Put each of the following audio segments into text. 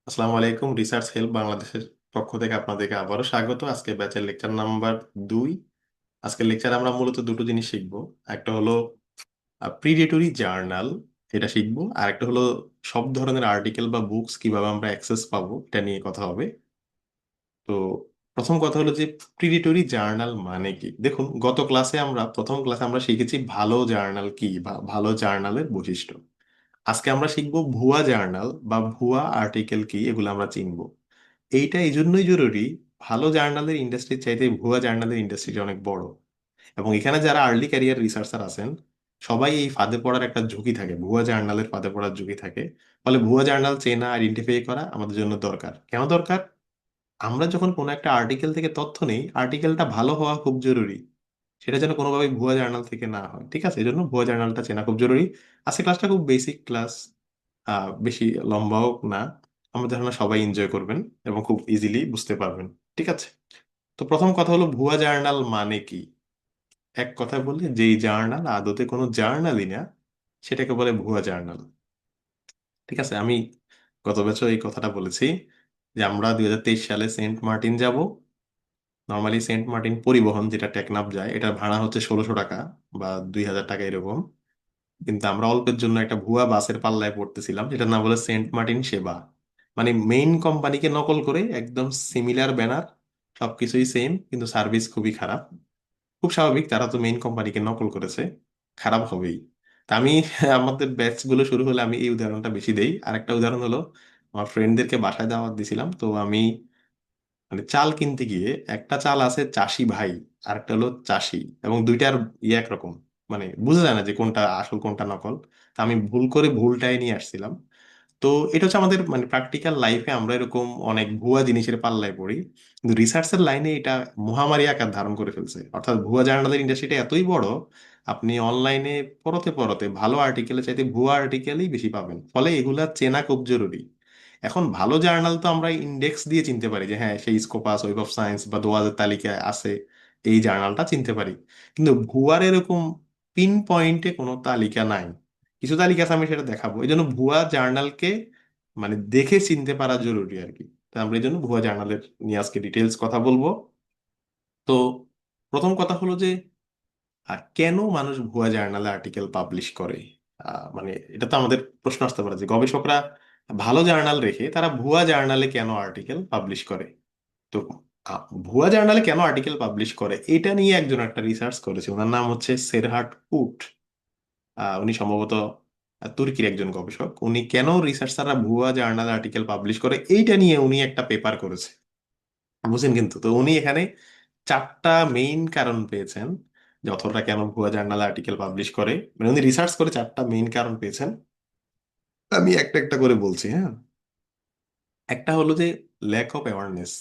আসসালামু আলাইকুম। Research help বাংলাদেশের পক্ষ থেকে আপনাদেরকে আবারও স্বাগত। আজকে ব্যাচের লেকচার নাম্বার 2। আজকের লেকচারে আমরা মূলত দুটো জিনিস শিখবো। একটা হলো প্রিডেটরি জার্নাল, এটা শিখবো। আর একটা হলো সব ধরনের আর্টিকেল বা বুকস কিভাবে আমরা অ্যাক্সেস পাবো, এটা নিয়ে কথা হবে। তো প্রথম কথা হলো যে প্রিডেটরি জার্নাল মানে কি। দেখুন, গত ক্লাসে আমরা প্রথম ক্লাসে আমরা শিখেছি ভালো জার্নাল কি বা ভালো জার্নালের বৈশিষ্ট্য। আজকে আমরা শিখবো ভুয়া জার্নাল বা ভুয়া আর্টিকেল কি, এগুলো আমরা চিনবো। এইটা এই জন্যই জরুরি, ভালো জার্নালের ইন্ডাস্ট্রির চাইতে ভুয়া জার্নালের ইন্ডাস্ট্রিটা অনেক বড়। এবং এখানে যারা আর্লি ক্যারিয়ার রিসার্চার আছেন, সবাই এই ফাঁদে পড়ার একটা ঝুঁকি থাকে, ভুয়া জার্নালের ফাঁদে পড়ার ঝুঁকি থাকে। ফলে ভুয়া জার্নাল চেনা, আইডেন্টিফাই করা আমাদের জন্য দরকার। কেন দরকার? আমরা যখন কোনো একটা আর্টিকেল থেকে তথ্য নেই, আর্টিকেলটা ভালো হওয়া খুব জরুরি, সেটা যেন কোনোভাবে ভুয়া জার্নাল থেকে না হয়। ঠিক আছে, এই জন্য ভুয়া জার্নালটা চেনা খুব জরুরি। আজকে ক্লাসটা খুব বেসিক ক্লাস, বেশি লম্বাও না। আমাদের ধারণা সবাই এনজয় করবেন এবং খুব ইজিলি বুঝতে পারবেন। ঠিক আছে, তো প্রথম কথা হলো ভুয়া জার্নাল মানে কি। এক কথায় বললে, যেই জার্নাল আদতে কোনো জার্নালই না, সেটাকে বলে ভুয়া জার্নাল। ঠিক আছে, আমি গত বছর এই কথাটা বলেছি যে আমরা 2023 সালে সেন্ট মার্টিন যাব। নর্মালি সেন্ট মার্টিন পরিবহন, যেটা টেকনাফ যায়, এটার ভাড়া হচ্ছে 1600 টাকা বা 2000 টাকা এরকম। কিন্তু আমরা অল্পের জন্য একটা ভুয়া বাসের পাল্লায় পড়তেছিলাম, যেটার নাম হলো সেন্ট মার্টিন সেবা। মানে মেইন কোম্পানিকে নকল করে একদম সিমিলার ব্যানার, সবকিছুই সেম, কিন্তু সার্ভিস খুবই খারাপ। খুব স্বাভাবিক, তারা তো মেইন কোম্পানিকে নকল করেছে, খারাপ হবেই। তা আমি আমাদের ব্যাচ গুলো শুরু হলে আমি এই উদাহরণটা বেশি দেই। আরেকটা উদাহরণ হলো, আমার ফ্রেন্ডদেরকে বাসায় দাওয়াত দিছিলাম, তো আমি মানে চাল কিনতে গিয়ে, একটা চাল আছে চাষি ভাই, আরেকটা হলো চাষি, এবং দুইটার একরকম, মানে বোঝা যায় না যে কোনটা আসল কোনটা নকল। তা আমি ভুল করে ভুলটাই নিয়ে আসছিলাম। তো এটা হচ্ছে আমাদের মানে প্র্যাকটিক্যাল লাইফে আমরা এরকম অনেক ভুয়া জিনিসের পাল্লায় পড়ি। কিন্তু রিসার্চের লাইনে এটা মহামারী আকার ধারণ করে ফেলছে। অর্থাৎ ভুয়া জার্নালের ইন্ডাস্ট্রিটা এতই বড়, আপনি অনলাইনে পড়তে পড়তে ভালো আর্টিকেলের চাইতে ভুয়া আর্টিকেলই বেশি পাবেন। ফলে এগুলা চেনা খুব জরুরি। এখন ভালো জার্নাল তো আমরা ইন্ডেক্স দিয়ে চিনতে পারি, যে হ্যাঁ সেই স্কোপাস, ওয়েব অফ সায়েন্স বা দোয়াজের তালিকায় আছে, এই জার্নালটা চিনতে পারি। কিন্তু ভুয়ার এরকম পিন পয়েন্টে কোনো তালিকা নাই। কিছু তালিকা আছে, আমি সেটা দেখাবো। এই জন্য ভুয়া জার্নালকে মানে দেখে চিনতে পারা জরুরি আর কি। তো আমরা এই জন্য ভুয়া জার্নালের নিয়ে আজকে ডিটেলস কথা বলবো। তো প্রথম কথা হলো যে কেন মানুষ ভুয়া জার্নালে আর্টিকেল পাবলিশ করে। মানে এটা তো আমাদের প্রশ্ন আসতে পারে যে গবেষকরা ভালো জার্নাল রেখে তারা ভুয়া জার্নালে কেন আর্টিকেল পাবলিশ করে। তো ভুয়া জার্নালে কেন আর্টিকেল পাবলিশ করে, এটা নিয়ে একজন একটা রিসার্চ করেছে। ওনার নাম হচ্ছে সেরহাট কুট। উনি সম্ভবত তুর্কির একজন গবেষক। উনি কেন রিসার্চাররা ভুয়া জার্নাল আর্টিকেল পাবলিশ করে এইটা নিয়ে উনি একটা পেপার করেছে, বুঝছেন। কিন্তু তো উনি এখানে 4টা মেইন কারণ পেয়েছেন যে অথররা কেন ভুয়া জার্নাল আর্টিকেল পাবলিশ করে। মানে উনি রিসার্চ করে 4টা মেইন কারণ পেয়েছেন। আমি একটা একটা করে বলছি, হ্যাঁ। একটা হলো যে ল্যাক অফ অ্যাওয়ারনেস,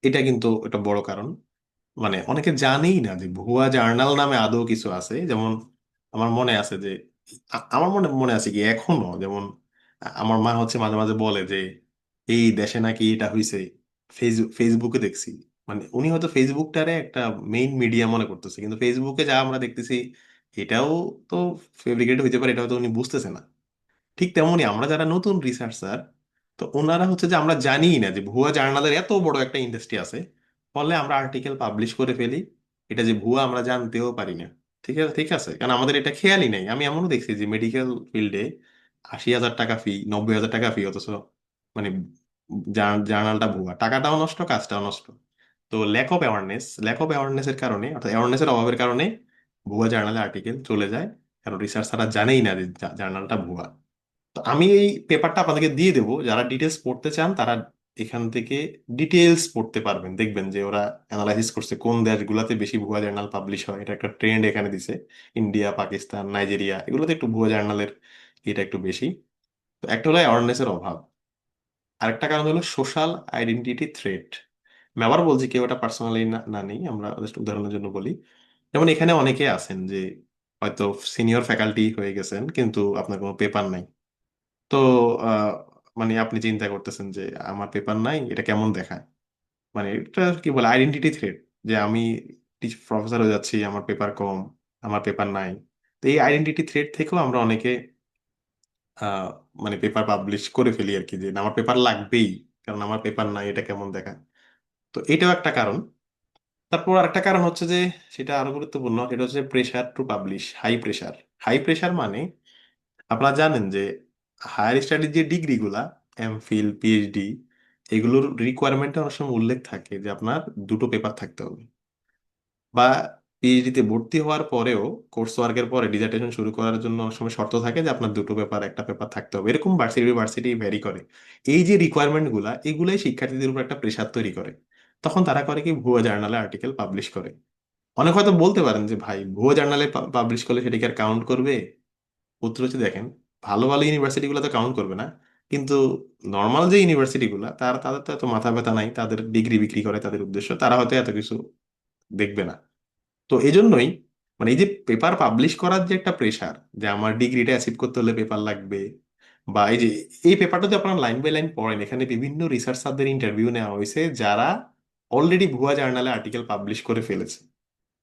এটা কিন্তু একটা বড় কারণ। মানে অনেকে জানেই না যে ভুয়া জার্নাল নামে আদৌ কিছু আছে। যেমন আমার মনে আছে যে আমার মনে মনে আছে কি এখনো, যেমন আমার মা হচ্ছে মাঝে মাঝে বলে যে এই দেশে নাকি এটা হয়েছে, ফেসবুকে দেখছি। মানে উনি হয়তো ফেসবুকটারে একটা মেইন মিডিয়া মনে করতেছে, কিন্তু ফেসবুকে যা আমরা দেখতেছি এটাও তো ফেব্রিকেট হইতে পারে, এটা হয়তো উনি বুঝতেছে না। ঠিক তেমনি আমরা যারা নতুন রিসার্চার, তো ওনারা হচ্ছে যে আমরা জানিই না যে ভুয়া জার্নালের এত বড় একটা ইন্ডাস্ট্রি আছে। ফলে আমরা আর্টিকেল পাবলিশ করে ফেলি, এটা যে ভুয়া আমরা জানতেও পারি না। ঠিক আছে, ঠিক আছে, কারণ আমাদের এটা খেয়ালই নেই। আমি এমনও দেখছি যে মেডিকেল ফিল্ডে 80,000 টাকা ফি, 90,000 টাকা ফি, অথচ মানে জার্নালটা ভুয়া, টাকাটাও নষ্ট, কাজটাও নষ্ট। তো ল্যাক অফ অ্যাওয়ারনেসের কারণে, অর্থাৎ অ্যাওয়ারনেসের অভাবের কারণে ভুয়া জার্নালে আর্টিকেল চলে যায়। কারণ রিসার্চাররা জানেই না যে জার্নালটা ভুয়া। তো আমি এই পেপারটা আপনাদেরকে দিয়ে দেবো, যারা ডিটেলস পড়তে চান তারা এখান থেকে ডিটেলস পড়তে পারবেন। দেখবেন যে ওরা অ্যানালাইসিস করছে কোন দেশগুলোতে বেশি ভুয়া জার্নাল পাবলিশ হয়, এটা একটা ট্রেন্ড এখানে দিছে। ইন্ডিয়া, পাকিস্তান, নাইজেরিয়া, এগুলোতে একটু ভুয়া জার্নালের এটা একটু বেশি। তো একটা হলো অ্যাওয়ারনেসের অভাব, আরেকটা কারণ হলো সোশ্যাল আইডেন্টিটি থ্রেট। আমি আবার বলছি, কেউ এটা পার্সোনালি না না নেই, আমরা জাস্ট উদাহরণের জন্য বলি। যেমন এখানে অনেকে আছেন যে হয়তো সিনিয়র ফ্যাকাল্টি হয়ে গেছেন, কিন্তু আপনার কোনো পেপার নাই। তো আহ, মানে আপনি চিন্তা করতেছেন যে আমার পেপার নাই, এটা কেমন দেখায়। মানে এটা কি বলে, আইডেন্টিটি থ্রেট, যে আমি প্রফেসর হয়ে যাচ্ছি, আমার পেপার কম, আমার পেপার নাই। তো এই আইডেন্টিটি থ্রেট থেকেও আমরা অনেকে আহ, মানে পেপার পাবলিশ করে ফেলি আর কি, যে না, আমার পেপার লাগবেই, কারণ আমার পেপার নাই এটা কেমন দেখায়। তো এটাও একটা কারণ। তারপর আরেকটা কারণ হচ্ছে যে, সেটা আরো গুরুত্বপূর্ণ, সেটা হচ্ছে pressure to publish, high pressure. High pressure মানে আপনারা জানেন যে হায়ার স্টাডির যে ডিগ্রিগুলা, এমফিল, পিএইচডি, এগুলোর রিকোয়ারমেন্টে অনেক সময় উল্লেখ থাকে যে আপনার দুটো পেপার থাকতে হবে। বা পিএইচডিতে ভর্তি হওয়ার পরেও কোর্স ওয়ার্কের পরে ডিসার্টেশন শুরু করার জন্য অনেক সময় শর্ত থাকে যে আপনার দুটো পেপার, একটা পেপার থাকতে হবে। এরকম ভার্সিটি ভার্সিটি ভ্যারি করে। এই যে রিকোয়ারমেন্ট গুলা, এগুলাই শিক্ষার্থীদের উপর একটা প্রেশার তৈরি করে। তখন তারা করে কি, ভুয়া জার্নালে আর্টিকেল পাবলিশ করে। অনেক হয়তো বলতে পারেন যে ভাই, ভুয়া জার্নালে পাবলিশ করলে সেটা কি আর কাউন্ট করবে? উত্তর হচ্ছে দেখেন, ভালো ভালো ইউনিভার্সিটি গুলো তো কাউন্ট করবে না, কিন্তু নর্মাল যে ইউনিভার্সিটি গুলা, তাদের তো এত মাথা ব্যথা নাই, তাদের ডিগ্রি বিক্রি করে তাদের উদ্দেশ্য, তারা হয়তো এত কিছু দেখবে না। তো এই জন্যই, মানে এই যে পেপার পাবলিশ করার যে একটা প্রেশার, যে আমার ডিগ্রিটা অ্যাচিভ করতে হলে পেপার লাগবে, বা এই যে এই পেপারটা যদি আপনারা লাইন বাই লাইন পড়েন, এখানে বিভিন্ন রিসার্চারদের ইন্টারভিউ নেওয়া হয়েছে যারা অলরেডি ভুয়া জার্নালে আর্টিকেল পাবলিশ করে ফেলেছে।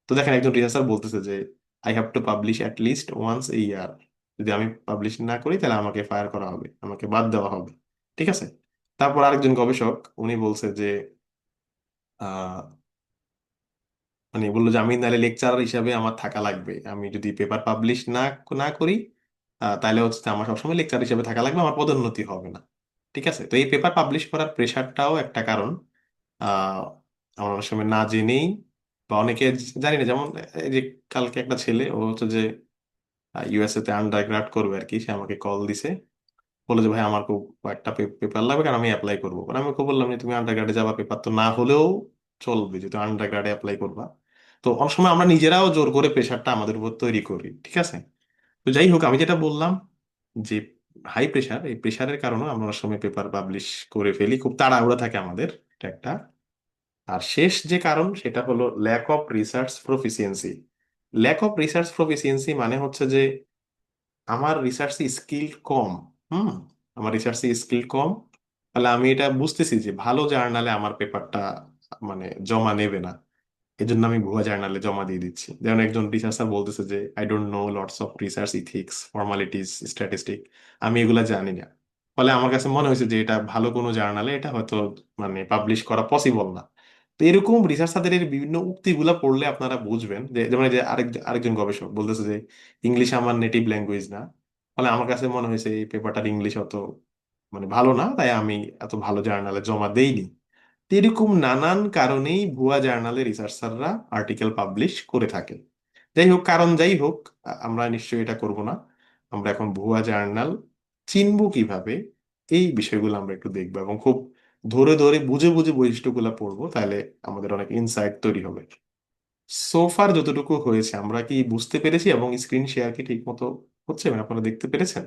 তো দেখেন, একজন রিসার্চার বলতেছে যে I have to publish at least once a year, যদি আমি পাবলিশ না করি তাহলে আমাকে ফায়ার করা হবে, আমাকে বাদ দেওয়া হবে। ঠিক আছে। তারপর আরেকজন গবেষক, উনি বলছে যে মানে বললো যে আমি নাহলে লেকচারার হিসাবে আমার থাকা লাগবে, আমি যদি পেপার পাবলিশ না না করি, তাহলে হচ্ছে আমার সবসময় লেকচার হিসেবে থাকা লাগবে, আমার পদোন্নতি হবে না। ঠিক আছে। তো এই পেপার পাবলিশ করার প্রেশারটাও একটা কারণ। আহ আমরা অনেক সময় না জেনেই, বা অনেকে জানি না, যেমন এই যে কালকে একটা ছেলে, ও হচ্ছে যে ইউএসএ তে আন্ডার গ্রাড করবে আর কি, সে আমাকে কল দিছে, বলে যে ভাই আমার খুব একটা পেপার লাগবে, কারণ আমি অ্যাপ্লাই করবো। আমি ওকে বললাম যে তুমি আন্ডার গ্রাডে যাবা, পেপার তো না হলেও চলবে, যেহেতু আন্ডার গ্রাডে অ্যাপ্লাই করবা। তো অনেক সময় আমরা নিজেরাও জোর করে প্রেশারটা আমাদের উপর তৈরি করি। ঠিক আছে। তো যাই হোক, আমি যেটা বললাম যে হাই প্রেশার, এই প্রেশারের কারণে আমরা অনেক সময় পেপার পাবলিশ করে ফেলি, খুব তাড়াহুড়া থাকে আমাদের, এটা একটা। আর শেষ যে কারণ, সেটা হলো lack of research proficiency. Lack of research proficiency মানে হচ্ছে যে আমার রিসার্চে স্কিল কম। হুম। আমার রিসার্চে স্কিল কম, তাহলে আমি এটা বুঝতেছি যে ভালো জার্নালে আমার পেপারটা মানে জমা নেবে না, এজন্য আমি ভুয়া জার্নালে জমা দিয়ে দিচ্ছি। যেমন একজন রিসার্চার বলতেছে যে I don't know lots of research ethics, formalities, statistic, আমি এগুলা জানি না। ফলে আমার কাছে মনে হয়েছে যে এটা ভালো কোনো জার্নালে এটা হয়তো মানে পাবলিশ করা পসিবল না। তো এরকম রিসার্চারদের এর বিভিন্ন উক্তিগুলা পড়লে আপনারা বুঝবেন যে, যেমন এই যে আরেকজন গবেষক বলতেছে যে ইংলিশ আমার নেটিভ ল্যাঙ্গুয়েজ না, ফলে আমার কাছে মনে হয়েছে এই পেপারটার ইংলিশ অত মানে ভালো না, তাই আমি এত ভালো জার্নালে জমা দেইনি। তো এরকম নানান কারণেই ভুয়া জার্নালে রিসার্চাররা আর্টিকেল পাবলিশ করে থাকে। যাই হোক, কারণ যাই হোক, আমরা নিশ্চয়ই এটা করব না। আমরা এখন ভুয়া জার্নাল চিনবো কিভাবে, এই বিষয়গুলো আমরা একটু দেখবো, এবং খুব ধরে ধরে বুঝে বুঝে বৈশিষ্ট্যগুলো পড়বো, তাহলে আমাদের অনেক ইনসাইট তৈরি হবে। সোফার যতটুকু হয়েছে আমরা কি বুঝতে পেরেছি, এবং স্ক্রিন শেয়ার কি ঠিক মতো হচ্ছে, মানে আপনারা দেখতে পেরেছেন?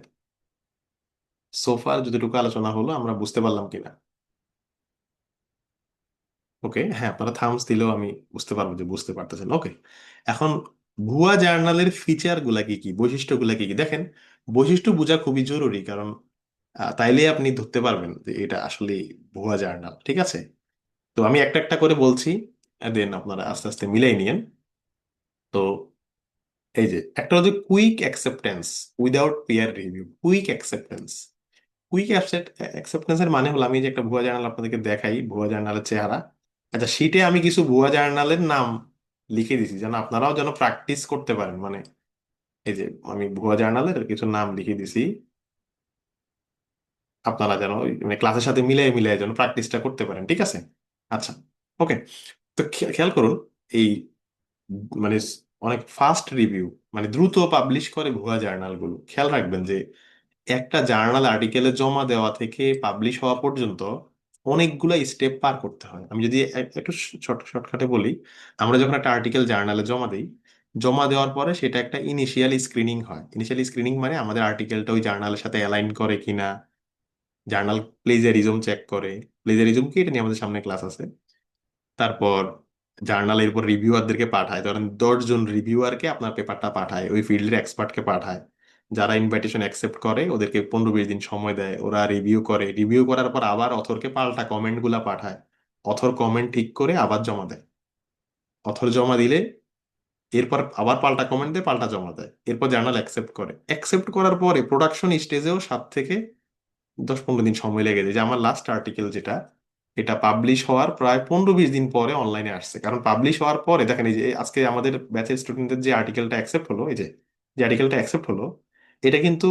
সোফার যতটুকু আলোচনা হলো আমরা বুঝতে পারলাম কিনা? ওকে, হ্যাঁ, আপনারা থামস দিলেও আমি বুঝতে পারবো যে বুঝতে পারতেছেন। ওকে। এখন ভুয়া জার্নালের ফিচার গুলা কি কি, বৈশিষ্ট্য গুলা কি কি, দেখেন। বৈশিষ্ট্য বোঝা খুবই জরুরি, কারণ তাইলে আপনি ধরতে পারবেন যে এটা আসলে ভুয়া জার্নাল। ঠিক আছে। তো আমি একটা একটা করে বলছি, দেন আপনারা আস্তে আস্তে মিলাই নিয়েন। তো এই যে একটা হচ্ছে quick acceptance without peer review. Quick acceptance, quick অ্যাকসেপ্টেন্সের মানে হলো, আমি যে একটা ভুয়া জার্নাল আপনাদেরকে দেখাই, ভুয়া জার্নালের চেহারা, আচ্ছা শীটে আমি কিছু ভুয়া জার্নালের নাম লিখে দিছি যেন আপনারাও যেন প্র্যাকটিস করতে পারেন। মানে এই যে আমি ভুয়া জার্নালের কিছু নাম লিখে দিছি, আপনারা যেন মানে ক্লাসের সাথে মিলিয়ে মিলিয়ে যেন প্র্যাকটিসটা করতে পারেন। ঠিক আছে। আচ্ছা। ওকে। তো খেয়াল করুন, এই মানে অনেক ফাস্ট রিভিউ, মানে দ্রুত পাবলিশ করে ভুয়া জার্নালগুলো। খেয়াল রাখবেন যে একটা জার্নাল আর্টিকেলে জমা দেওয়া থেকে পাবলিশ হওয়া পর্যন্ত অনেকগুলো স্টেপ পার করতে হয়। আমি যদি একটু শর্টকাটে বলি, আমরা যখন একটা আর্টিকেল জার্নালে জমা দিই, জমা দেওয়ার পরে সেটা একটা ইনিশিয়াল স্ক্রিনিং হয়। ইনিশিয়াল স্ক্রিনিং মানে আমাদের আর্টিকেলটা ওই জার্নালের সাথে অ্যালাইন করে কিনা, জার্নাল প্লেজারিজম চেক করে। প্লেজারিজম কি, এটা নিয়ে আমাদের সামনে ক্লাস আছে। তারপর জার্নাল এরপর রিভিউয়ারদেরকে পাঠায়, ধরেন 10 জন রিভিউয়ারকে আপনার পেপারটা পাঠায়, ওই ফিল্ডের এক্সপার্টকে পাঠায়। যারা ইনভাইটেশন অ্যাকসেপ্ট করে ওদেরকে 15-20 দিন সময় দেয়, ওরা রিভিউ করে, রিভিউ করার পর আবার অথরকে পাল্টা কমেন্ট গুলা পাঠায়। অথর কমেন্ট ঠিক করে আবার জমা দেয়। অথর জমা দিলে এরপর আবার পাল্টা কমেন্ট দেয়, পাল্টা জমা দেয়, এরপর জার্নাল অ্যাকসেপ্ট করে, অ্যাকসেপ্ট করার পরে প্রোডাকশন স্টেজেও 7 থেকে 10-15 দিন সময় লেগে যায়। যে আমার লাস্ট আর্টিকেল যেটা, এটা পাবলিশ হওয়ার প্রায় 15-20 দিন পরে অনলাইনে আসছে। কারণ পাবলিশ হওয়ার পরে দেখেন, এই যে আজকে আমাদের ব্যাচের স্টুডেন্টদের যে আর্টিকেলটা অ্যাকসেপ্ট হলো, এই যে যে আর্টিকেলটা অ্যাকসেপ্ট হলো, এটা কিন্তু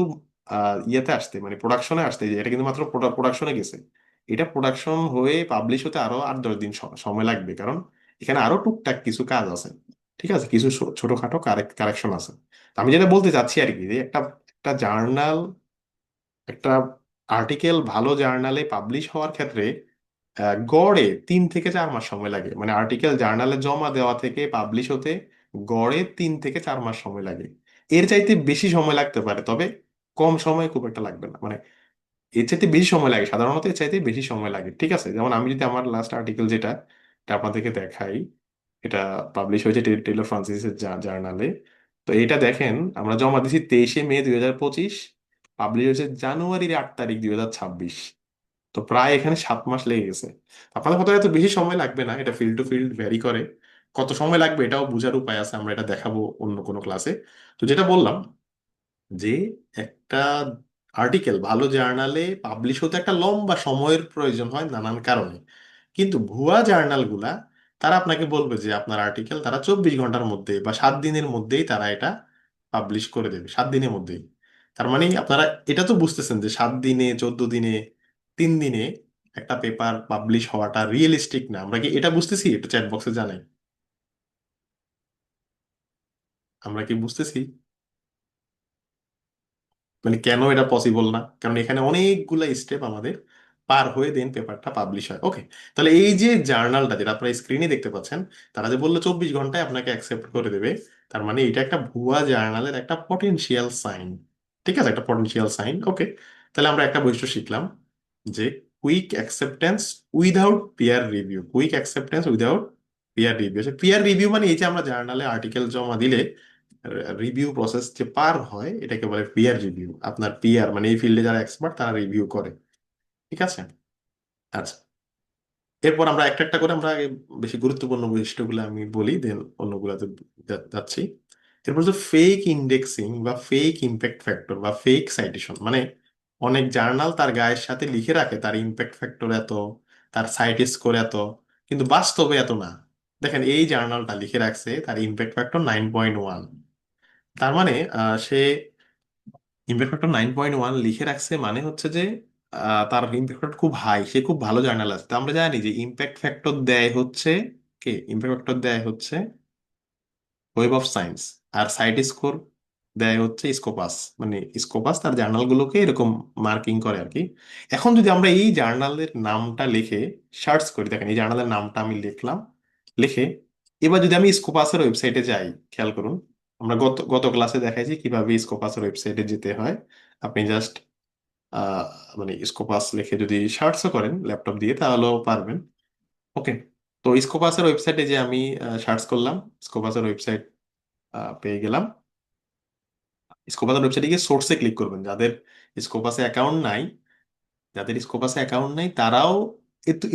ইয়েতে আসতে মানে প্রোডাকশনে আসতে, যে এটা কিন্তু মাত্র প্রোডাকশনে গেছে। এটা প্রোডাকশন হয়ে পাবলিশ হতে আরো 8-10 দিন সময় লাগবে, কারণ এখানে আরো টুকটাক কিছু কাজ আছে। ঠিক আছে, কিছু ছোটখাটো কারেকশন আছে। তো আমি যেটা বলতে চাচ্ছি আর কি, যে একটা একটা জার্নাল, একটা আর্টিকেল ভালো জার্নালে পাবলিশ হওয়ার ক্ষেত্রে গড়ে 3 থেকে 4 মাস সময় লাগে। মানে আর্টিকেল জার্নালে জমা দেওয়া থেকে পাবলিশ হতে গড়ে 3 থেকে 4 মাস সময় লাগে। এর চাইতে বেশি সময় লাগতে পারে, তবে কম সময় খুব একটা লাগবে না। মানে এর চাইতে বেশি সময় লাগে, সাধারণত এর চাইতে বেশি সময় লাগে। ঠিক আছে, যেমন আমি যদি আমার লাস্ট আর্টিকেল যেটা, এটা আপনাদেরকে দেখাই, এটা পাবলিশ হয়েছে টেইলর ফ্রান্সিসের জার্নালে। তো এটা দেখেন, আমরা জমা দিয়েছি 23শে মে 2025, পাবলিশ হয়েছে জানুয়ারির 8 তারিখ 2026। তো প্রায় এখানে 7 মাস লেগে গেছে। আপনাদের হয়তো এত বেশি সময় লাগবে না, এটা ফিল্ড টু ফিল্ড ভ্যারি করে। কত সময় লাগবে এটাও বোঝার উপায় আছে, আমরা এটা দেখাবো অন্য কোনো ক্লাসে। তো যেটা বললাম, যে একটা আর্টিকেল ভালো জার্নালে পাবলিশ হতে একটা লম্বা সময়ের প্রয়োজন হয় নানান কারণে। কিন্তু ভুয়া জার্নালগুলা, তারা আপনাকে বলবে যে আপনার আর্টিকেল তারা 24 ঘন্টার মধ্যে বা 7 দিনের মধ্যেই তারা এটা পাবলিশ করে দেবে, 7 দিনের মধ্যেই। তার মানে আপনারা এটা তো বুঝতেছেন যে 7 দিনে, 14 দিনে, 3 দিনে একটা পেপার পাবলিশ হওয়াটা রিয়েলিস্টিক না। আমরা কি এটা বুঝতেছি? এটা চ্যাট বক্সে জানাই, আমরা কি বুঝতেছি মানে কেন এটা পসিবল না? কারণ এখানে অনেকগুলা স্টেপ আমাদের পার হয়ে দেন পেপারটা পাবলিশ হয়। ওকে, তাহলে এই যে জার্নালটা যেটা আপনারা স্ক্রিনে দেখতে পাচ্ছেন, তারা যে বললো 24 ঘন্টায় আপনাকে অ্যাকসেপ্ট করে দেবে, তার মানে এটা একটা ভুয়া জার্নালের একটা পটেনশিয়াল সাইন। ঠিক আছে, একটা পটেনশিয়াল সাইন। ওকে, তাহলে আমরা একটা বৈশিষ্ট্য শিখলাম, যে quick acceptance without peer review. Quick acceptance without peer review. Peer review মানে এই যে আমরা জার্নালে আর্টিকেল জমা দিলে রিভিউ প্রসেস যে পার হয়, এটাকে বলে পিয়ার রিভিউ। আপনার পিয়ার মানে এই ফিল্ডে যারা এক্সপার্ট তারা রিভিউ করে। ঠিক আছে, আচ্ছা। এরপর আমরা একটা একটা করে আমরা আগে বেশি গুরুত্বপূর্ণ বৈশিষ্ট্যগুলো আমি বলি, দেন অন্যগুলোতে যাচ্ছি। এরপর যে ফেক ইন্ডেক্সিং বা ফেক ইম্প্যাক্ট ফ্যাক্টর বা ফেক সাইটেশন, মানে অনেক জার্নাল তার গায়ের সাথে লিখে রাখে তার ইম্প্যাক্ট ফ্যাক্টর এত, তার সাইট স্কোর এত, কিন্তু বাস্তবে এত না। দেখেন এই জার্নালটা লিখে রাখছে তার ইম্প্যাক্ট ফ্যাক্টর 9.1। তার মানে সে ইম্প্যাক্ট ফ্যাক্টর 9.1 লিখে রাখছে, মানে হচ্ছে যে তার ইম্প্যাক্ট ফ্যাক্টর খুব হাই, সে খুব ভালো জার্নাল আছে। তো আমরা জানি যে ইম্প্যাক্ট ফ্যাক্টর দেয় হচ্ছে কে, ইম্প্যাক্ট ফ্যাক্টর দেয় হচ্ছে ওয়েব অফ সায়েন্স। আর সাইট স্কোর দেয় হচ্ছে স্কোপাস। মানে স্কোপাস তার জার্নালগুলোকে এরকম মার্কিং করে আর কি। এখন যদি আমরা এই জার্নালের নামটা লিখে সার্চ করি, দেখেন এই জার্নালের নামটা আমি লিখলাম, লিখে এবার যদি আমি স্কোপাসের ওয়েবসাইটে যাই, খেয়াল করুন, আমরা গত গত ক্লাসে দেখাইছি কিভাবে স্কোপাসের ওয়েবসাইটে যেতে হয়। আপনি জাস্ট আহ, মানে স্কোপাস লিখে যদি সার্চও করেন ল্যাপটপ দিয়ে তাহলেও পারবেন। ওকে, তো স্কোপাসের ওয়েবসাইটে যে আমি সার্চ করলাম, স্কোপাসের ওয়েবসাইট পেয়ে গেলাম। স্কোপাসের ওয়েবসাইটে গিয়ে সোর্সে ক্লিক করবেন। যাদের স্কোপাসে অ্যাকাউন্ট নাই, যাদের স্কোপাসে অ্যাকাউন্ট নাই তারাও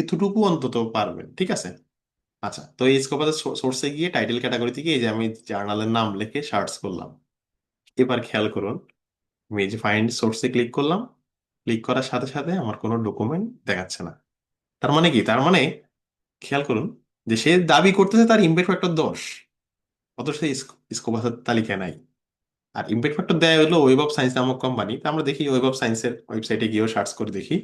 এতটুকু অন্তত পারবেন। ঠিক আছে, আচ্ছা। তো এই স্কোপাসের সোর্সে গিয়ে টাইটেল ক্যাটাগরি থেকে এই যে আমি জার্নালের নাম লিখে সার্চ করলাম। এবার খেয়াল করুন, আমি এই যে ফাইন্ড সোর্সে ক্লিক করলাম, ক্লিক করার সাথে সাথে আমার কোনো ডকুমেন্ট দেখাচ্ছে না। তার মানে কি? তার মানে খেয়াল করুন, যে সে দাবি করতেছে তার ইমপ্যাক্ট ফ্যাক্টর 10, অথচ সেই স্কোপাসের তালিকায় নাই। আর ইমপ্যাক্ট ফ্যাক্টর দেয় হলো ওয়েব অফ সায়েন্স নামক কোম্পানি। তো আমরা দেখি ওয়েব অফ সায়েন্সের ওয়েবসাইটে গিয়েও সার্চ করে দেখি।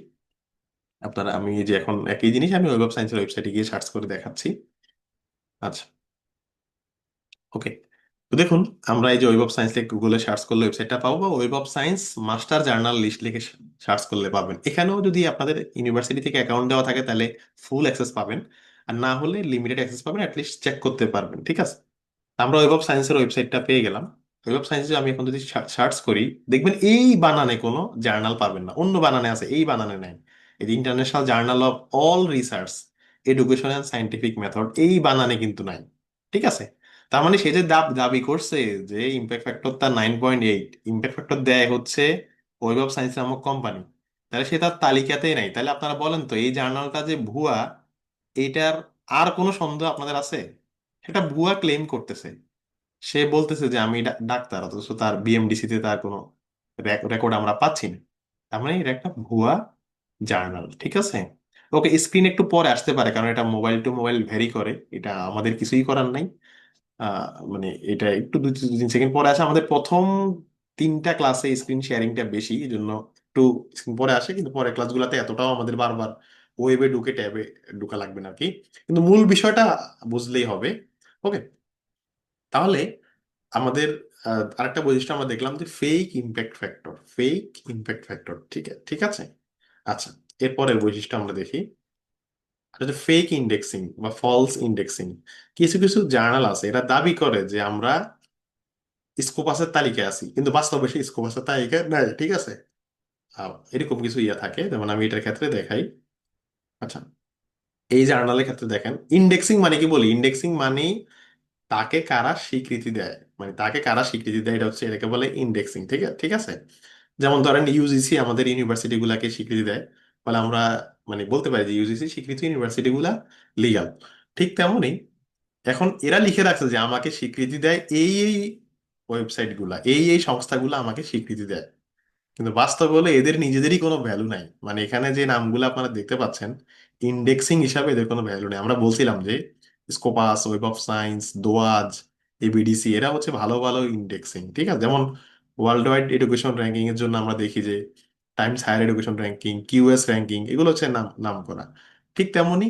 আপনারা, আমি এই যে এখন একই জিনিস আমি ওয়েব অফ সায়েন্সের ওয়েবসাইটে গিয়ে সার্চ করে দেখাচ্ছি। আচ্ছা, ওকে। তো দেখুন, আমরা এই যে ওয়েব অফ সায়েন্স লিখে গুগলে সার্চ করলে ওয়েবসাইটটা পাবো, বা Web of Science master journal list লিখে সার্চ করলে পাবেন। এখানেও যদি আপনাদের ইউনিভার্সিটি থেকে অ্যাকাউন্ট দেওয়া থাকে তাহলে ফুল অ্যাক্সেস পাবেন, আর না হলে লিমিটেড অ্যাক্সেস পাবেন, অ্যাটলিস্ট চেক করতে পারবেন। ঠিক আছে, আমরা ওয়েব অফ সায়েন্সের ওয়েবসাইটটা পেয়ে গেলাম। ওয়েব অফ সায়েন্সে আমি এখন যদি সার্চ করি, দেখবেন এই বানানে কোনো জার্নাল পাবেন না, অন্য বানানে আছে, এই বানানে নাই। এই যে international journal of all research education and scientific method, এই বানানে কিন্তু নাই। ঠিক আছে, তার মানে সে যে দাবি করছে যে ইম্প্যাক্ট ফ্যাক্টর তার 9.8, ইম্প্যাক্ট ফ্যাক্টর দেয় হচ্ছে ওয়েব অফ সায়েন্স নামক কোম্পানি, তাহলে সে তার তালিকাতেই নাই। তাহলে আপনারা বলেন তো এই জার্নালটা যে ভুয়া, এইটার আর কোনো সন্দেহ আপনাদের আছে? সেটা ভুয়া ক্লেম করতেছে। সে বলতেছে যে আমি ডাক্তার, অথচ তার বিএমডিসি তে তার কোনো রেকর্ড আমরা পাচ্ছি না। তার মানে এটা একটা ভুয়া জার্নাল, ঠিক আছে। ওকে, স্ক্রিন একটু পরে আসতে পারে কারণ এটা মোবাইল টু মোবাইল ভ্যারি করে, এটা আমাদের কিছুই করার নাই। মানে এটা একটু 2-3 সেকেন্ড পরে আসে, আমাদের প্রথম 3টা ক্লাসে স্ক্রিন শেয়ারিংটা বেশি, এই জন্য একটু স্ক্রিন পরে আসে, কিন্তু পরের ক্লাসগুলোতে এতটাও আমাদের বারবার ওয়েবে ঢুকে ট্যাবে ঢুকা লাগবে না আর কি। কিন্তু মূল বিষয়টা বুঝলেই হবে। ওকে, তাহলে আমাদের আরেকটা বৈশিষ্ট্য আমরা দেখলাম যে fake impact factor, fake impact factor, ঠিক ঠিক আছে। আচ্ছা, এরপরের বৈশিষ্ট্য আমরা দেখি, ফেক ইন্ডেক্সিং বা ফলস ইন্ডেক্সিং। কিছু কিছু জার্নাল আছে এরা দাবি করে যে আমরা স্কোপাসের তালিকায় আছি, কিন্তু বাস্তবে সে স্কোপাসের তালিকায় নাই, ঠিক আছে। এরকম কিছু ইয়ে থাকে, যেমন আমি এটার ক্ষেত্রে দেখাই। আচ্ছা, এই জার্নালের ক্ষেত্রে দেখেন ইন্ডেক্সিং মানে কি, বলি ইন্ডেক্সিং মানে তাকে কারা স্বীকৃতি দেয়, মানে তাকে কারা স্বীকৃতি দেয়, এটা হচ্ছে, এটাকে বলে ইন্ডেক্সিং, ঠিক আছে, ঠিক আছে। যেমন ধরেন ইউজিসি আমাদের ইউনিভার্সিটি গুলাকে স্বীকৃতি দেয়, ফলে আমরা মানে বলতে পারি যে ইউজিসি স্বীকৃত ইউনিভার্সিটি গুলা লিগাল। ঠিক তেমনই এখন এরা লিখে রাখছে যে আমাকে স্বীকৃতি দেয় এই এই ওয়েবসাইট গুলা, এই এই সংস্থাগুলো আমাকে স্বীকৃতি দেয়, কিন্তু বাস্তবে হলে এদের নিজেদেরই কোনো ভ্যালু নাই। মানে এখানে যে নামগুলো আপনারা দেখতে পাচ্ছেন ইন্ডেক্সিং হিসাবে এদের কোনো ভ্যালু নেই। আমরা বলছিলাম যে স্কোপাস, ওয়েব অফ সায়েন্স, দোয়াজ, এবিডিসি এরা হচ্ছে ভালো ভালো ইন্ডেক্সিং, ঠিক আছে। যেমন ওয়ার্ল্ড ওয়াইড এডুকেশন র্যাঙ্কিং এর জন্য আমরা দেখি যে Times Higher Education ranking, QS ranking, এগুলো হচ্ছে নাম নাম করা। ঠিক তেমনি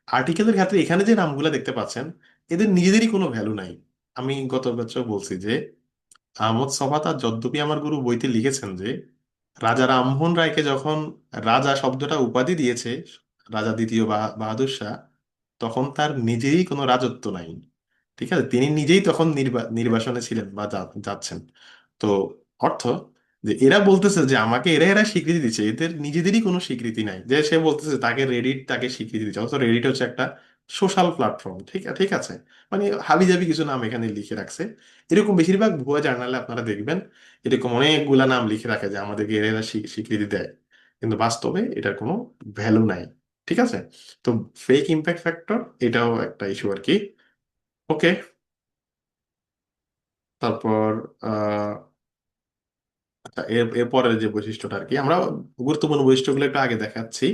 আর্টিকেলের ক্ষেত্রে এখানে যে নামগুলো দেখতে পাচ্ছেন এদের নিজেদেরই কোনো ভ্যালু নাই। আমি গত বছর বলছি যে আহমদ ছফা তার যদ্যপি আমার গুরু বইতে লিখেছেন যে রাজা রামমোহন রায়কে যখন রাজা শব্দটা উপাধি দিয়েছে রাজা দ্বিতীয় বাহাদুর শাহ, তখন তার নিজেরই কোনো রাজত্ব নাই, ঠিক আছে। তিনি নিজেই তখন নির্বাসনে ছিলেন বা যাচ্ছেন। তো অর্থ যে এরা বলতেছে যে আমাকে এরা এরা স্বীকৃতি দিচ্ছে, এদের নিজেদেরই কোনো স্বীকৃতি নাই। যে সে বলতেছে তাকে রেডিট তাকে স্বীকৃতি দিচ্ছে, অথচ রেডিট হচ্ছে একটা সোশ্যাল প্ল্যাটফর্ম, ঠিক আছে। মানে হাবিজাবি কিছু নাম এখানে লিখে রাখছে। এরকম বেশিরভাগ ভুয়া জার্নালে আপনারা দেখবেন এরকম অনেকগুলা নাম লিখে রাখে যে আমাদেরকে এরা এরা স্বীকৃতি দেয়, কিন্তু বাস্তবে এটার কোনো ভ্যালু নাই, ঠিক আছে। তো ফেক ইম্প্যাক্ট ফ্যাক্টর এটাও একটা ইস্যু আর কি। ওকে, তারপর আহ আচ্ছা, এরপরের যে বৈশিষ্ট্যটা আর কি, আমরা গুরুত্বপূর্ণ বৈশিষ্ট্যগুলো একটু আগে দেখাচ্ছি।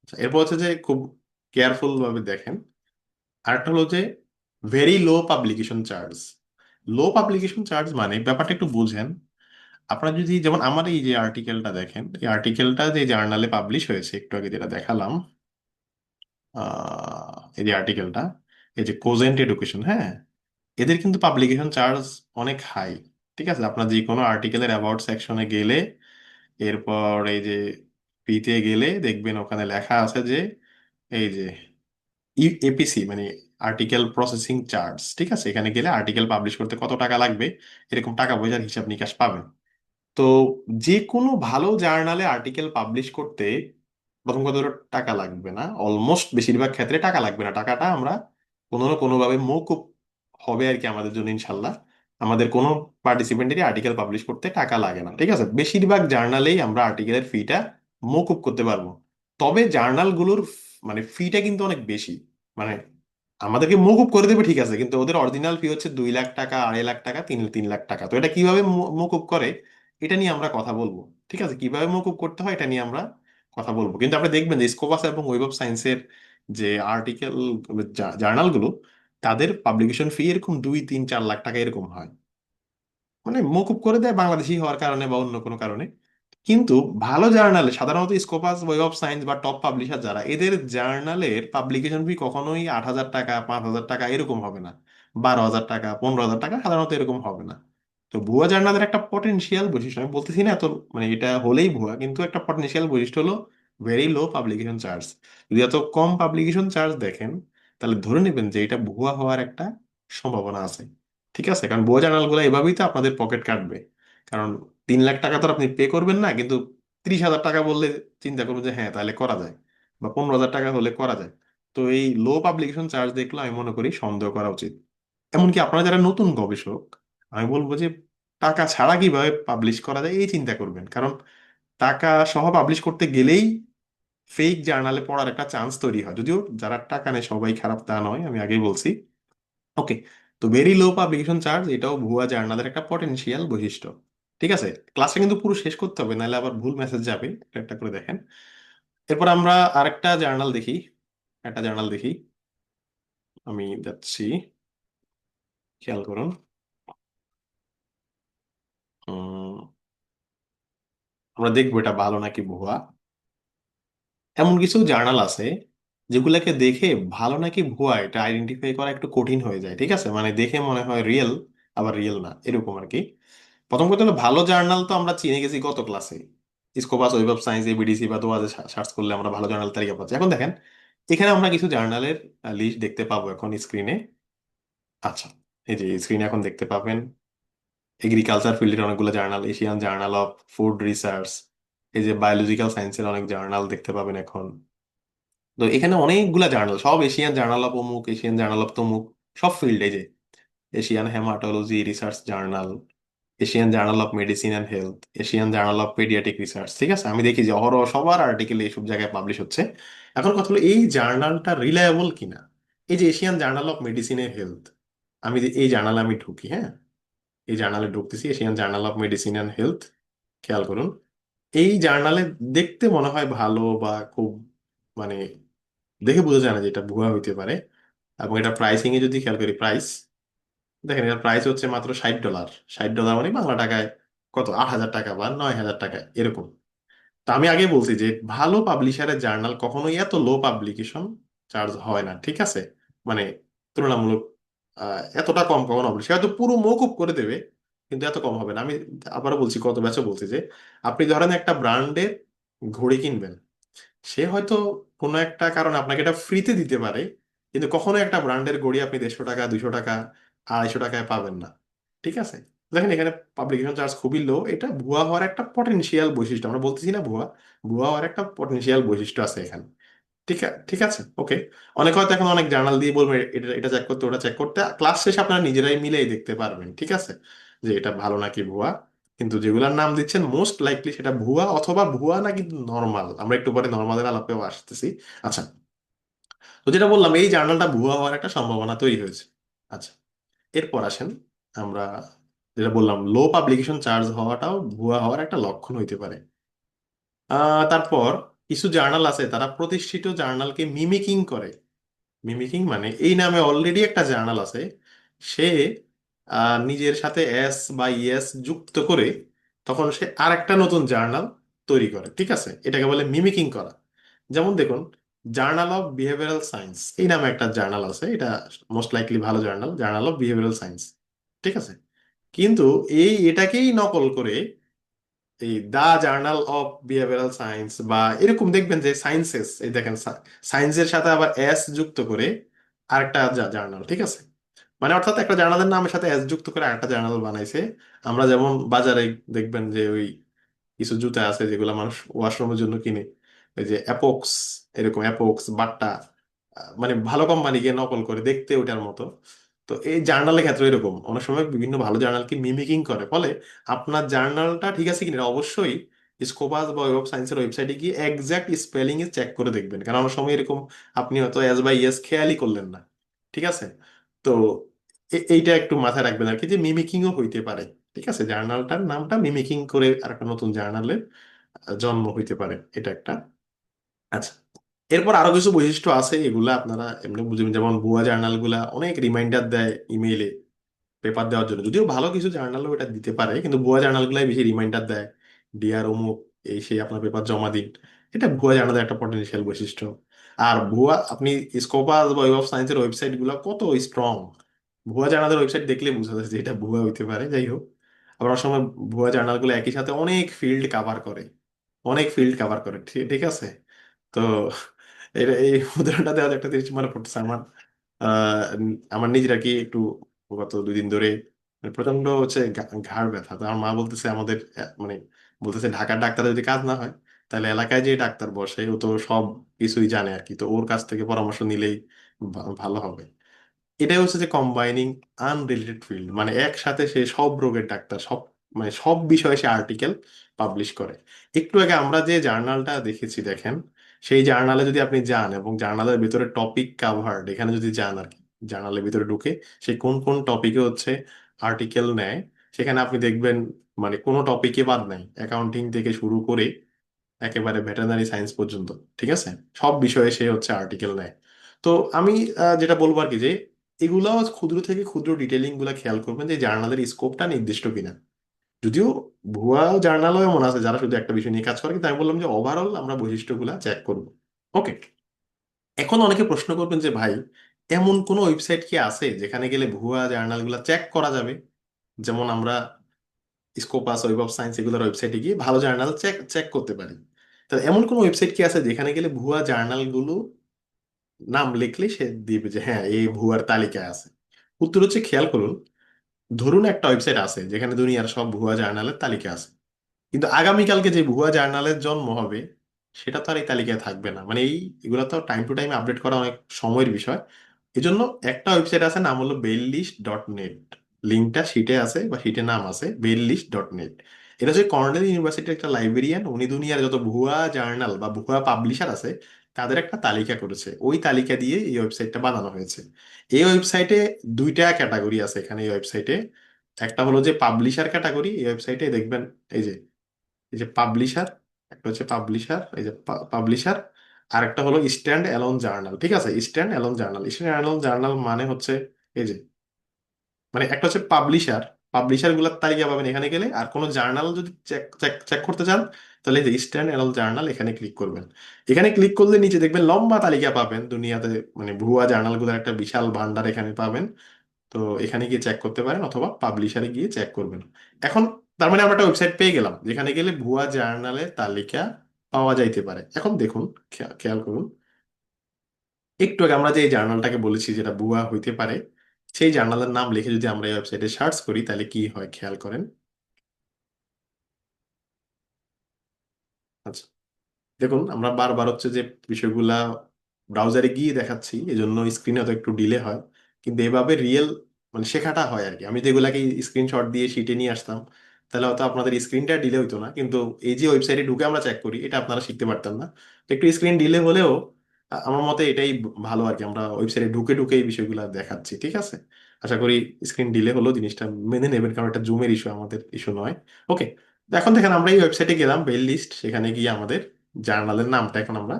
আচ্ছা, এরপর হচ্ছে যে খুব কেয়ারফুল ভাবে দেখেন। আরেকটা হলো যে ভেরি লো পাবলিকেশন চার্জ। লো পাবলিকেশন চার্জ মানে ব্যাপারটা একটু বুঝেন। আপনারা যদি যেমন আমার এই যে আর্টিকেলটা দেখেন, এই আর্টিকেলটা যে জার্নালে পাবলিশ হয়েছে একটু আগে যেটা দেখালাম, এই যে আর্টিকেলটা, এই যে কোজেন্ট এডুকেশন, হ্যাঁ, এদের কিন্তু পাবলিকেশন চার্জ অনেক হাই, ঠিক আছে। আপনার যে কোনো আর্টিকেলের অ্যাবাউট সেকশনে গেলে, এরপর এই যে ফিতে গেলে দেখবেন ওখানে লেখা আছে যে এই যে এপিসি মানে আর্টিকেল প্রসেসিং চার্জ, ঠিক আছে। এখানে গেলে আর্টিকেল পাবলিশ করতে কত টাকা লাগবে এরকম টাকা পয়সার হিসাব নিকাশ পাবেন। তো যে কোনো ভালো জার্নালে আর্টিকেল পাবলিশ করতে প্রথম কথা হলো টাকা লাগবে না, অলমোস্ট বেশিরভাগ ক্ষেত্রে টাকা লাগবে না, টাকাটা আমরা কোনো না কোনোভাবে মৌকুব হবে আর কি আমাদের জন্য ইনশাল্লাহ। আমাদের কোনো পার্টিসিপেন্টেরই আর্টিকেল পাবলিশ করতে টাকা লাগে না, ঠিক আছে। বেশিরভাগ জার্নালেই আমরা আর্টিকেলের ফিটা মৌকুব করতে পারবো। তবে জার্নালগুলোর মানে ফিটা কিন্তু অনেক বেশি। মানে আমাদেরকে মৌকুব করে দেবে ঠিক আছে, কিন্তু ওদের অরিজিনাল ফি হচ্ছে 2 লাখ টাকা, 2.5 লাখ টাকা, 3 3 লাখ টাকা। তো এটা কিভাবে মৌকুব করে এটা নিয়ে আমরা কথা বলবো, ঠিক আছে। কিভাবে মৌকুব করতে হয় এটা নিয়ে আমরা কথা বলবো। কিন্তু আপনি দেখবেন যে স্কোপাস এবং ওয়েব অফ সায়েন্সের যে আর্টিকেল জার্নালগুলো, তাদের পাবলিকেশন ফি এরকম 2 3 4 লাখ টাকা এরকম হয়। মানে মকুব করে দেয় বাংলাদেশি হওয়ার কারণে বা অন্য কোনো কারণে। কিন্তু ভালো জার্নালে সাধারণত স্কোপাস, ওয়েব অফ সায়েন্স বা টপ পাবলিশার যারা, এদের জার্নালের পাবলিকেশন ফি কখনোই 8,000 টাকা, 5,000 টাকা এরকম হবে না। 12,000 টাকা, 15,000 টাকা সাধারণত এরকম হবে না। তো ভুয়া জার্নালের একটা পটেনশিয়াল বৈশিষ্ট্য, আমি বলতেছি না এত মানে এটা হলেই ভুয়া, কিন্তু একটা পটেনশিয়াল বৈশিষ্ট্য হলো ভেরি লো পাবলিকেশন চার্জ। যদি এত কম পাবলিকেশন চার্জ দেখেন তাহলে ধরে নেবেন যে এটা ভুয়া হওয়ার একটা সম্ভাবনা আছে, ঠিক আছে। কারণ ভুয়া জার্নালগুলো এভাবেই তো আপনাদের পকেট কাটবে। কারণ 3 লাখ টাকা তো আর আপনি পে করবেন না, কিন্তু 30,000 টাকা বললে চিন্তা করবেন যে হ্যাঁ তাহলে করা যায়, বা 15,000 টাকা হলে করা যায়। তো এই লো পাবলিকেশন চার্জ দেখলে আমি মনে করি সন্দেহ করা উচিত। এমনকি আপনারা যারা নতুন গবেষক, আমি বলবো যে টাকা ছাড়া কিভাবে পাবলিশ করা যায় এই চিন্তা করবেন। কারণ টাকা সহ পাবলিশ করতে গেলেই ফেক জার্নালে পড়ার একটা চান্স তৈরি হয়। যদিও যারা টাকা নেয় সবাই খারাপ তা নয়, আমি আগেই বলছি। ওকে, তো ভেরি লো পাবলিকেশন চার্জ এটাও ভুয়া জার্নালের একটা পটেনশিয়াল বৈশিষ্ট্য। ঠিক আছে, ক্লাসটা কিন্তু পুরো শেষ করতে হবে, নাহলে আবার ভুল মেসেজ যাবে। একটা একটা করে দেখেন। এরপর আমরা আরেকটা জার্নাল দেখি, একটা জার্নাল দেখি, আমি যাচ্ছি, খেয়াল করুন। উম, আমরা দেখবো এটা ভালো নাকি ভুয়া। এমন কিছু জার্নাল আছে যেগুলোকে দেখে ভালো নাকি ভুয়া এটা আইডেন্টিফাই করা একটু কঠিন হয়ে যায়। ঠিক আছে, মানে দেখে মনে হয় রিয়েল, আবার রিয়েল না, এরকম আর কি। প্রথম কথা হলো, ভালো জার্নাল তো আমরা চিনে গেছি গত ক্লাসে, স্কোপাস, ওয়েব অফ সায়েন্স, এবিডিসি বা দোয়াজে সার্চ করলে আমরা ভালো জার্নাল তালিকা পাচ্ছি। এখন দেখেন, এখানে আমরা কিছু জার্নালের লিস্ট দেখতে পাবো এখন স্ক্রিনে। আচ্ছা, এই যে স্ক্রিনে এখন দেখতে পাবেন এগ্রিকালচার ফিল্ডের অনেকগুলো journal, Asian journal of food research, এই যে বায়োলজিক্যাল সায়েন্সের অনেক জার্নাল দেখতে পাবেন এখন। তো এখানে অনেকগুলা জার্নাল, সব এশিয়ান জার্নাল অফ অমুক, এশিয়ান জার্নাল অফ তমুক, সব ফিল্ডে, যে Asian haematology research journal, Asian journal of medicine and health, Asian journal of paediatric research. ঠিক আছে, আমি দেখি যে অহরহ সবার আর্টিকেল এইসব জায়গায় পাবলিশ হচ্ছে। এখন কথা হলো, এই জার্নালটা রিলায়েবল কিনা। এই যে Asian journal of medicine and health, আমি এই জার্নালে আমি ঢুকি, হ্যাঁ, এই জার্নালে ঢুকতেছি, Asian journal of medicine and health. খেয়াল করুন, এই জার্নালে দেখতে মনে হয় ভালো বা খুব, মানে দেখে বোঝা যায় না যে এটা ভুয়া হইতে পারে। এবং এটা প্রাইসিং এ যদি খেয়াল করি, প্রাইস দেখেন, এর প্রাইস হচ্ছে মাত্র $60। $60 মানে বাংলা টাকায় কত, 8,000 টাকা বা 9,000 টাকা এরকম। তো আমি আগে বলছি যে ভালো পাবলিশারের জার্নাল কখনোই এত লো পাবলিকেশন চার্জ হয় না। ঠিক আছে, মানে তুলনামূলক এতটা কম কখনো হবে না। সে হয়তো পুরো মওকুফ করে দেবে, কিন্তু এত কম হবে না। আমি আবারও বলছি, কত ব্যাচও বলছি যে আপনি ধরেন একটা ব্র্যান্ডের ঘড়ি কিনবেন, সে হয়তো কোনো একটা কারণে আপনাকে এটা ফ্রিতে দিতে পারে, কিন্তু কখনো একটা ব্র্যান্ডের ঘড়ি আপনি 150 টাকা, 200 টাকা, 250 টাকায় পাবেন না। ঠিক আছে, দেখেন এখানে পাবলিকেশন চার্জ খুবই লো। এটা ভুয়া হওয়ার একটা পটেনশিয়াল বৈশিষ্ট্য, আমরা বলতেছি না ভুয়া, ভুয়া হওয়ার একটা পটেনশিয়াল বৈশিষ্ট্য আছে এখানে। ঠিক আছে, ওকে। অনেক হয়তো এখন অনেক জার্নাল দিয়ে বলবে এটা এটা চেক করতে, ওটা চেক করতে, ক্লাস শেষে আপনারা নিজেরাই মিলেই দেখতে পারবেন। ঠিক আছে, যে এটা ভালো নাকি ভুয়া। কিন্তু যেগুলোর নাম দিচ্ছেন মোস্ট লাইকলি সেটা ভুয়া, অথবা ভুয়া না কিন্তু নর্মাল। আমরা একটু পরে নর্মালের আলাপেও আসতেছি। আচ্ছা, তো যেটা বললাম, এই জার্নালটা ভুয়া হওয়ার একটা সম্ভাবনা তৈরি হয়েছে। আচ্ছা, এরপর আসেন, আমরা যেটা বললাম, লো পাবলিকেশন চার্জ হওয়াটাও ভুয়া হওয়ার একটা লক্ষণ হইতে পারে। তারপর কিছু জার্নাল আছে তারা প্রতিষ্ঠিত জার্নালকে মিমিকিং করে। মিমিকিং মানে এই নামে অলরেডি একটা জার্নাল আছে, সে নিজের সাথে এস বা ইএস যুক্ত করে তখন সে আরেকটা নতুন জার্নাল তৈরি করে। ঠিক আছে, এটাকে বলে মিমিকিং করা। যেমন দেখুন, জার্নাল অফ বিহেভিয়ারাল সায়েন্স এই নামে একটা জার্নাল আছে, এটা মোস্ট লাইকলি ভালো journal, journal of behavioural science. ঠিক আছে, কিন্তু এটাকেই নকল করে এই দা জার্নাল অফ বিহেভিয়ারাল সায়েন্স বা এরকম দেখবেন যে সায়েন্সেস, এই দেখেন সায়েন্সের সাথে আবার এস যুক্ত করে আরেকটা জার্নাল। ঠিক আছে, মানে অর্থাৎ একটা জার্নালের নামের সাথে এস যুক্ত করে আরেকটা জার্নাল বানাইছে। আমরা যেমন বাজারে দেখবেন যে ওই কিছু জুতা আছে যেগুলো মানুষ ওয়াশরুমের জন্য কিনে, ওই যে অ্যাপোক্স, এরকম অ্যাপোক্স বাট্টা, মানে ভালো কোম্পানিকে নকল করে দেখতে ওটার মতো। তো এই জার্নালের ক্ষেত্রে এরকম অনেক সময় বিভিন্ন ভালো জার্নালকে মিমিকিং করে, ফলে আপনার জার্নালটা ঠিক আছে কিনা এটা অবশ্যই স্কোপাস বা ওয়েব অফ সায়েন্সের ওয়েবসাইটে গিয়ে এক্সাক্ট স্পেলিং এ চেক করে দেখবেন, কারণ অনেক সময় এরকম আপনি হয়তো এস বাই এস খেয়ালই করলেন না। ঠিক আছে, তো এইটা একটু মাথায় রাখবেন আর কি, যে মিমিকিংও হইতে পারে। ঠিক আছে, জার্নালটার নামটা মিমিকিং করে আর একটা নতুন জার্নালের জন্ম হইতে পারে, এটা একটা। আচ্ছা, এরপর আরো কিছু বৈশিষ্ট্য আছে, এগুলা আপনারা এমনি বুঝবেন। যেমন ভুয়া জার্নাল গুলা অনেক রিমাইন্ডার দেয় ইমেইলে, পেপার দেওয়ার জন্য, যদিও ভালো কিছু জার্নালও এটা দিতে পারে, কিন্তু ভুয়া জার্নাল গুলাই বেশি রিমাইন্ডার দেয়, ডিয়ার অমুক, এই সেই আপনার পেপার জমা দিন। এটা ভুয়া জার্নালের একটা পটেনশিয়াল বৈশিষ্ট্য। আর ভুয়া, আপনি স্কোপাস বা ওয়েব অফ সায়েন্সের ওয়েবসাইট গুলো কত স্ট্রং, ভুয়া জার্নালের ওয়েবসাইট দেখলে বোঝা যায় যে এটা ভুয়া হইতে পারে। যাই হোক, আবার অনেক সময় ভুয়া জার্নাল গুলো একই সাথে অনেক ফিল্ড কাভার করে, অনেক ফিল্ড কাভার করে। ঠিক ঠিক আছে, তো এই উদাহরণটা দেওয়া একটা জিনিস মনে পড়তেছে আমার। আমার নিজের আর কি একটু গত 2 দিন ধরে মানে প্রচন্ড হচ্ছে ঘাড় ব্যথা। তো আমার মা বলতেছে আমাদের মানে বলতেছে ঢাকার ডাক্তার যদি কাজ না হয়, তাহলে এলাকায় যে ডাক্তার বসে ও তো সব কিছুই জানে আর কি, তো ওর কাছ থেকে পরামর্শ নিলেই ভালো হবে। এটাই হচ্ছে যে কম্বাইনিং আনরিলেটেড ফিল্ড, মানে একসাথে সে সব রোগের ডাক্তার, সব মানে সব বিষয়ে সে আর্টিকেল পাবলিশ করে। একটু আগে আমরা যে জার্নালটা দেখেছি দেখেন, সেই জার্নালে যদি আপনি যান এবং জার্নালের ভিতরে টপিক কাভার্ড এখানে যদি যান আর কি, জার্নালের ভিতরে ঢুকে সে কোন কোন টপিকে হচ্ছে আর্টিকেল নেয়, সেখানে আপনি দেখবেন মানে কোনো টপিকে বাদ নাই, অ্যাকাউন্টিং থেকে শুরু করে একেবারে ভেটেরিনারি সায়েন্স পর্যন্ত, ঠিক আছে, সব বিষয়ে সে হচ্ছে আর্টিকেল নেয়। তো আমি যেটা বলবো আর কি, যে এগুলো ক্ষুদ্র থেকে ক্ষুদ্র ডিটেলিং গুলা খেয়াল করবেন যে জার্নালের স্কোপটা নির্দিষ্ট কিনা। যদিও ভুয়া জার্নালও এমন আছে যারা শুধু একটা বিষয় নিয়ে কাজ করে, কিন্তু আমি বললাম যে ওভারঅল আমরা বৈশিষ্ট্যগুলা চেক করবো। ওকে। এখন অনেকে প্রশ্ন করবেন যে ভাই, এমন কোনো ওয়েবসাইট কি আছে যেখানে গেলে ভুয়া জার্নালগুলো চেক করা যাবে? যেমন আমরা স্কোপাস, ওয়েব অফ সায়েন্স এগুলোর ওয়েবসাইটে গিয়ে ভালো জার্নাল চেক চেক করতে পারি। তো এমন কোনো ওয়েবসাইট কি আছে যেখানে গেলে ভুয়া জার্নালগুলো নাম লিখলে সে দিবে যে হ্যাঁ এই ভুয়ার তালিকায় আছে? উত্তর হচ্ছে, খেয়াল করুন, ধরুন একটা ওয়েবসাইট আছে যেখানে দুনিয়ার সব ভুয়া জার্নালের তালিকা আছে, কিন্তু আগামীকালকে যে ভুয়া জার্নালের জন্ম হবে সেটা তো আর এই তালিকায় থাকবে না। মানে এগুলো তো টাইম টু টাইম আপডেট করা অনেক সময়ের বিষয়। এই জন্য একটা ওয়েবসাইট আছে, নাম হলো বেললিস্ট.নেট। লিঙ্কটা শিটে আছে বা শিটে নাম আছে বেললিস্ট.নেট। এটা হচ্ছে কর্নেল ইউনিভার্সিটির একটা লাইব্রেরিয়ান, উনি দুনিয়ার যত ভুয়া জার্নাল বা ভুয়া পাবলিশার আছে তাদের একটা তালিকা করেছে, ওই তালিকা দিয়ে এই ওয়েবসাইটটা বানানো হয়েছে। এই ওয়েবসাইটে দুইটা ক্যাটাগরি আছে এখানে এই ওয়েবসাইটে। একটা হলো যে পাবলিশার ক্যাটাগরি, এই ওয়েবসাইটে দেখবেন এই যে, এই যে পাবলিশার, একটা হচ্ছে পাবলিশার, এই যে পাবলিশার, আর একটা হলো স্ট্যান্ড অ্যালোন জার্নাল। ঠিক আছে, stand alone journal, stand alone journal মানে হচ্ছে এই যে, মানে একটা হচ্ছে পাবলিশার, পাবলিশার গুলার তালিকা পাবেন এখানে গেলে। আর কোনো জার্নাল যদি চেক চেক চেক করতে চান তাহলে এই যে স্ট্যান্ড অ্যালোন জার্নাল এখানে ক্লিক করবেন। এখানে ক্লিক করলে নিচে দেখবেন লম্বা তালিকা পাবেন দুনিয়াতে, মানে ভুয়া জার্নাল গুলোর একটা বিশাল ভান্ডার এখানে পাবেন। তো এখানে গিয়ে চেক করতে পারেন অথবা পাবলিশারে গিয়ে চেক করবেন। এখন তার মানে আমরা একটা ওয়েবসাইট পেয়ে গেলাম যেখানে গেলে ভুয়া জার্নালের তালিকা পাওয়া যাইতে পারে। এখন দেখুন, খেয়াল করুন, একটু আগে আমরা যে এই জার্নালটাকে বলেছি যেটা ভুয়া হইতে পারে, সেই জার্নালের নাম লিখে যদি আমরা এই ওয়েবসাইটে সার্চ করি তাহলে কি হয় খেয়াল করেন। আচ্ছা, দেখুন আমরা বারবার হচ্ছে যে বিষয়গুলা ব্রাউজারে গিয়ে দেখাচ্ছি, এজন্য স্ক্রিনে তো একটু ডিলে হয়, কিন্তু এভাবে রিয়েল মানে শেখাটা হয় আর কি। আমি যেগুলাকে স্ক্রিনশট দিয়ে শিটে নিয়ে আসতাম তাহলে হয়তো আপনাদের স্ক্রিনটা ডিলে হতো না, কিন্তু এই যে ওয়েবসাইটে ঢুকে আমরা চেক করি এটা আপনারা শিখতে পারতেন না। তো একটু স্ক্রিন ডিলে হলেও আমার মতে এটাই ভালো আর কি, আমরা ওয়েবসাইটে ঢুকে ঢুকে এই বিষয়গুলো দেখাচ্ছি। ঠিক আছে, আশা করি স্ক্রিন ডিলে হলেও জিনিসটা মেনে নেবেন, কারণ এটা জুমের ইস্যু, আমাদের ইস্যু নয়। ওকে। এখন দেখেন আমরা এই ওয়েবসাইটে গেলাম বেল লিস্ট, সেখানে গিয়ে আমাদের জার্নালের নামটা এখন আমরা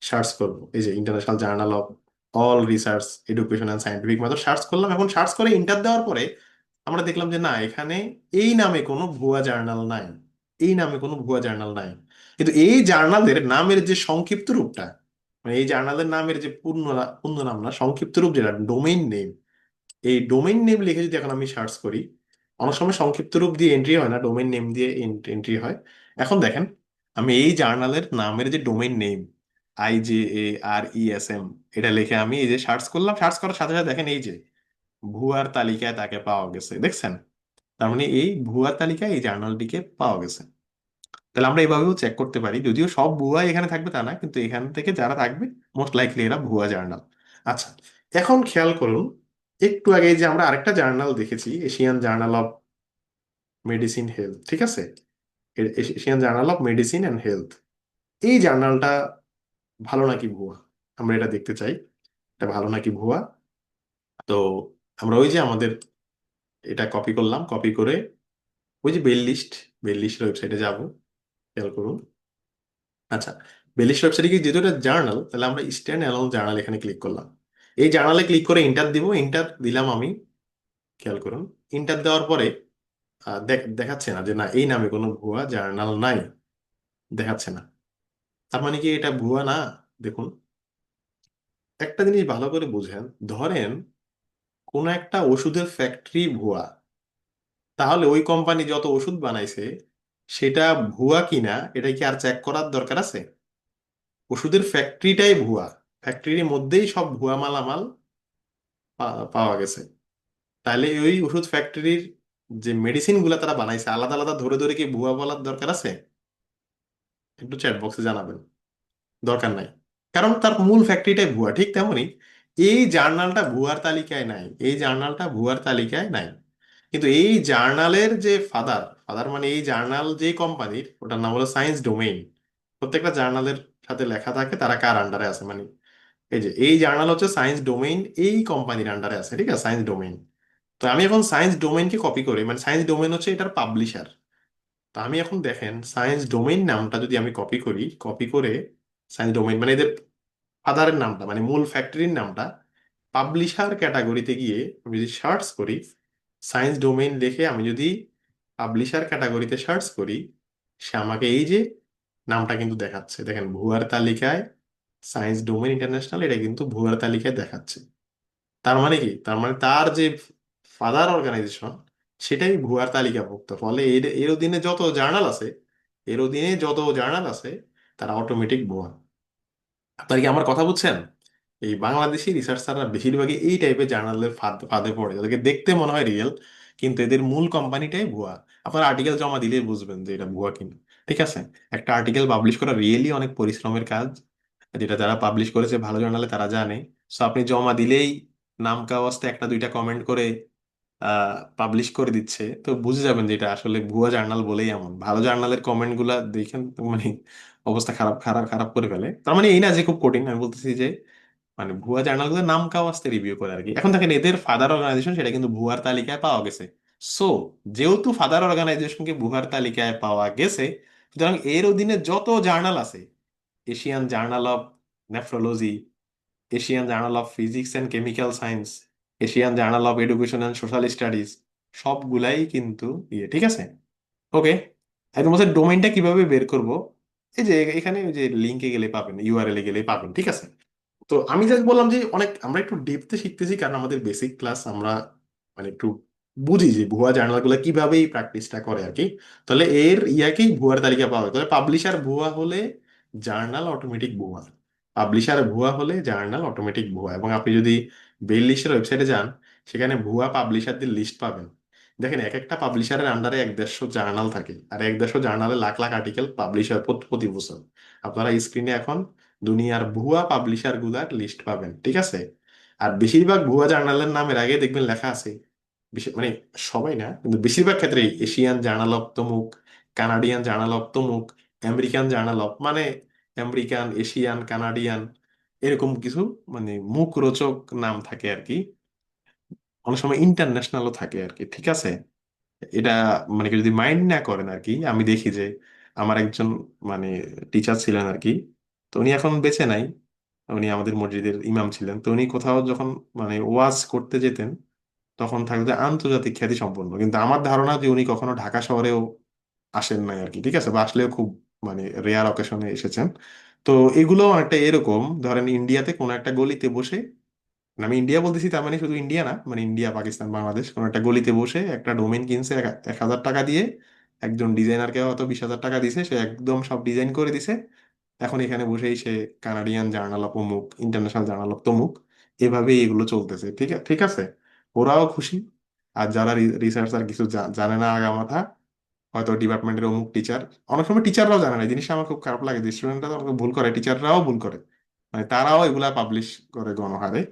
সার্চ করব। এই যে international journal of all research education and scientific method search করলাম। এখন সার্চ করে ইন্টার দেওয়ার পরে আমরা দেখলাম যে না, এখানে এই নামে কোনো ভুয়া জার্নাল নাই, এই নামে কোনো ভুয়া জার্নাল নাই। কিন্তু এই জার্নালের নামের যে সংক্ষিপ্ত রূপটা, মানে এই জার্নালের নামের যে পূর্ণ নাম না, সংক্ষিপ্ত রূপ যেটা ডোমেইন নেম, এই ডোমেইন নেম লিখে যদি এখন আমি সার্চ করি, অনেক সময় সংক্ষিপ্ত রূপ দিয়ে এন্ট্রি হয় না, ডোমেইন নেম দিয়ে এন্ট্রি হয়। এখন দেখেন, আমি এই জার্নালের নামের যে ডোমেইন নেম IJARESM, এটা লিখে আমি এই যে সার্চ করলাম, সার্চ করার সাথে সাথে দেখেন এই যে ভুয়ার তালিকায় তাকে পাওয়া গেছে, দেখছেন? তার মানে এই ভুয়ার তালিকায় এই জার্নালটিকে পাওয়া গেছে। তাহলে আমরা এইভাবেও চেক করতে পারি, যদিও সব ভুয়া এখানে থাকবে তা না, কিন্তু এখান থেকে যারা থাকবে মোস্ট লাইকলি এরা ভুয়া জার্নাল। আচ্ছা, এখন খেয়াল করুন, একটু আগে যে আমরা আরেকটা জার্নাল দেখেছি, Asian journal of medicine health, ঠিক আছে, Asian journal of medicine and health, এই জার্নালটা ভালো নাকি ভুয়া আমরা এটা দেখতে চাই, এটা ভালো নাকি ভুয়া। তো আমরা ওই যে আমাদের এটা কপি করলাম, কপি করে ওই যে বেল লিস্টের ওয়েবসাইটে যাব, খেয়াল করুন। আচ্ছা, বেলিশ ওয়েবসাইটে কি, যেহেতু এটা জার্নাল, তাহলে আমরা স্ট্যান্ড অ্যালোন জার্নাল এখানে ক্লিক করলাম। এই জার্নালে ক্লিক করে ইন্টার দিব, ইন্টার দিলাম আমি, খেয়াল করুন। ইন্টার দেওয়ার পরে দেখাচ্ছে না যে না এই নামে কোনো ভুয়া জার্নাল নাই, দেখাচ্ছে না। তার মানে কি এটা ভুয়া না? দেখুন, একটা জিনিস ভালো করে বুঝেন, ধরেন কোন একটা ওষুধের ফ্যাক্টরি ভুয়া, তাহলে ওই কোম্পানি যত ওষুধ বানাইছে সেটা ভুয়া কিনা এটা কি আর চেক করার দরকার আছে? ওষুধের ফ্যাক্টরিটাই ভুয়া, ফ্যাক্টরির মধ্যেই সব ভুয়া মালামাল পাওয়া গেছে। তাহলে ওই ওষুধ ফ্যাক্টরির যে মেডিসিন গুলা তারা বানাইছে আলাদা আলাদা ধরে ধরে কি ভুয়া বলার দরকার আছে? একটু চ্যাট বক্সে জানাবেন। দরকার নাই, কারণ তার মূল ফ্যাক্টরিটাই ভুয়া। ঠিক তেমনি এই জার্নালটা ভুয়ার তালিকায় নাই, এই জার্নালটা ভুয়ার তালিকায় নাই, কিন্তু এই জার্নালের যে ফাদার, ফাদার মানে এই জার্নাল যে কোম্পানির, ওটার নাম হলো সায়েন্স ডোমেইন। প্রত্যেকটা জার্নালের সাথে লেখা থাকে তারা কার আন্ডারে আছে, মানে এই যে এই জার্নাল হচ্ছে সায়েন্স ডোমেইন, এই কোম্পানির আন্ডারে আছে, ঠিক আছে, সায়েন্স ডোমেইন। তো আমি এখন সায়েন্স ডোমেইনকে কপি করে, মানে সায়েন্স ডোমেইন হচ্ছে এটার পাবলিশার। তো আমি এখন দেখেন সায়েন্স ডোমেইন নামটা যদি আমি কপি করি, কপি করে সায়েন্স ডোমেইন মানে এদের ফাদারের নামটা, মানে মূল ফ্যাক্টরির নামটা, পাবলিশার ক্যাটাগরিতে গিয়ে আমি যদি সার্চ করি, সায়েন্স ডোমেইন লিখে আমি যদি পাবলিশার ক্যাটাগরিতে সার্চ করি, সে আমাকে এই যে নামটা কিন্তু দেখাচ্ছে, দেখেন ভুয়ার তালিকায় সায়েন্স ডোমেইন ইন্টারন্যাশনাল, এটা কিন্তু ভুয়ার তালিকায় দেখাচ্ছে। তার মানে কি, তার মানে তার যে ফাদার অর্গানাইজেশন সেটাই ভুয়ার তালিকাভুক্ত, ফলে এর এর অধীনে যত জার্নাল আছে, এর অধীনে যত জার্নাল আছে তারা অটোমেটিক ভুয়া। আপনার কি আমার কথা বুঝছেন? এই বাংলাদেশি রিসার্চাররা বেশিরভাগই এই টাইপের জার্নালের ফাঁদে পড়ে, যাদেরকে দেখতে মনে হয় রিয়েল কিন্তু এদের মূল কোম্পানিটাই ভুয়া। আপনার আর্টিকেল জমা দিলেই বুঝবেন যে এটা ভুয়া কিনা। ঠিক আছে, একটা আর্টিকেল পাবলিশ করা রিয়েলি অনেক পরিশ্রমের কাজ, যেটা যারা পাবলিশ করেছে ভালো জার্নালে তারা জানে। সো আপনি জমা দিলেই নাম কাওয়াজতে একটা দুইটা কমেন্ট করে পাবলিশ করে দিচ্ছে, তো বুঝে যাবেন যে এটা আসলে ভুয়া জার্নাল বলেই এমন। ভালো জার্নালের কমেন্ট গুলা দেখেন তো মানে অবস্থা খারাপ খারাপ খারাপ করে ফেলে। তার মানে এই না যে খুব কঠিন, আমি বলতেছি যে মানে ভুয়া জার্নালগুলো নাম কাওয়াজতে রিভিউ করে আর কি। এখন দেখেন এদের ফাদার অর্গানাইজেশন সেটা কিন্তু ভুয়ার তালিকায় পাওয়া গেছে। সো যেহেতু ফাদার অর্গানাইজেশনকে ভুয়ার তালিকায় পাওয়া গেছে, সুতরাং এর অধীনে যত জার্নাল আছে, Asian journal of nephrology, Asian journal of physics and chemical science, Asian journal of education and social studies, সবগুলাই কিন্তু ইয়ে, ঠিক আছে। ওকে, একদম হচ্ছে ডোমেইনটা কিভাবে বের করব, এই যে এখানে ওই যে লিঙ্কে গেলে পাবেন, ইউআরএল এ গেলে পাবেন, ঠিক আছে। তো আমি জাস্ট বললাম যে অনেক আমরা একটু ডেপথে শিখতেছি, কারণ আমাদের বেসিক ক্লাস আমরা মানে একটু বুঝি যে ভুয়া জার্নাল গুলো কিভাবে এই প্র্যাকটিসটা করে আর কি। তাহলে এর ইয়াকেই ভুয়ার তালিকা পাওয়া যায়। তাহলে পাবলিশার ভুয়া হলে জার্নাল অটোমেটিক ভুয়া, পাবলিশার ভুয়া হলে জার্নাল অটোমেটিক ভুয়া। এবং আপনি যদি বেল লিস্টের ওয়েবসাইটে যান, সেখানে ভুয়া পাবলিশারদের লিস্ট পাবেন। দেখেন এক একটা পাবলিশারের আন্ডারে 150 জার্নাল থাকে, আর 150 জার্নালে লাখ লাখ আর্টিকেল পাবলিশ হয় প্রতি বছর। আপনারা স্ক্রিনে এখন দুনিয়ার ভুয়া পাবলিশার গুলার লিস্ট পাবেন, ঠিক আছে। আর বেশিরভাগ ভুয়া জার্নালের নামের আগে দেখবেন লেখা আছে, মানে সবাই না কিন্তু বেশিরভাগ ক্ষেত্রে এশিয়ান জার্নাল অফ তমুক, কানাডিয়ান জার্নাল অফ তমুক, আমেরিকান জার্নাল অফ, মানে আমেরিকান, এশিয়ান, কানাডিয়ান, এরকম কিছু মানে মুখরোচক নাম থাকে আর কি। অনেক সময় ইন্টারন্যাশনালও থাকে আর কি, ঠিক আছে। এটা মানে কেউ যদি মাইন্ড না করেন আর কি, আমি দেখি যে আমার একজন মানে টিচার ছিলেন আর কি, তো উনি এখন বেঁচে নাই। উনি আমাদের মসজিদের ইমাম ছিলেন। তো উনি কোথাও যখন মানে ওয়াজ করতে যেতেন, তখন থাকতে আন্তর্জাতিক খ্যাতি সম্পন্ন, কিন্তু আমার ধারণা যে উনি কখনো ঢাকা শহরেও আসেন নাই আর কি, ঠিক আছে, বা আসলেও খুব মানে রেয়ার অকেশনে এসেছেন। তো এগুলো অনেকটা এরকম, ধরেন ইন্ডিয়াতে কোনো একটা গলিতে বসে, মানে আমি ইন্ডিয়া বলতেছি তার মানে শুধু ইন্ডিয়া না, মানে ইন্ডিয়া, পাকিস্তান, বাংলাদেশ, কোনো একটা গলিতে বসে একটা ডোমেইন কিনছে 1,000 টাকা দিয়ে, একজন ডিজাইনারকে হয়তো 20,000 টাকা দিছে, সে একদম সব ডিজাইন করে দিছে। এখন এখানে বসেই সে কানাডিয়ান জার্নাল অফ অমুক, ইন্টারন্যাশনাল জার্নাল অফ তমুক, এভাবেই এগুলো চলতেছে, ঠিক আছে। ওরাও খুশি। আর যারা রিসার্চার কিছু জানে না আগামাথা, হয়তো ডিপার্টমেন্টের অমুক টিচার, অনেক সময় টিচাররাও জানে না, এই জিনিসটা আমার খুব খারাপ লাগে যে স্টুডেন্টরা তো আমাকে ভুল করে, টিচাররাও ভুল করে, মানে তারাও এগুলা পাবলিশ করে গণহারে।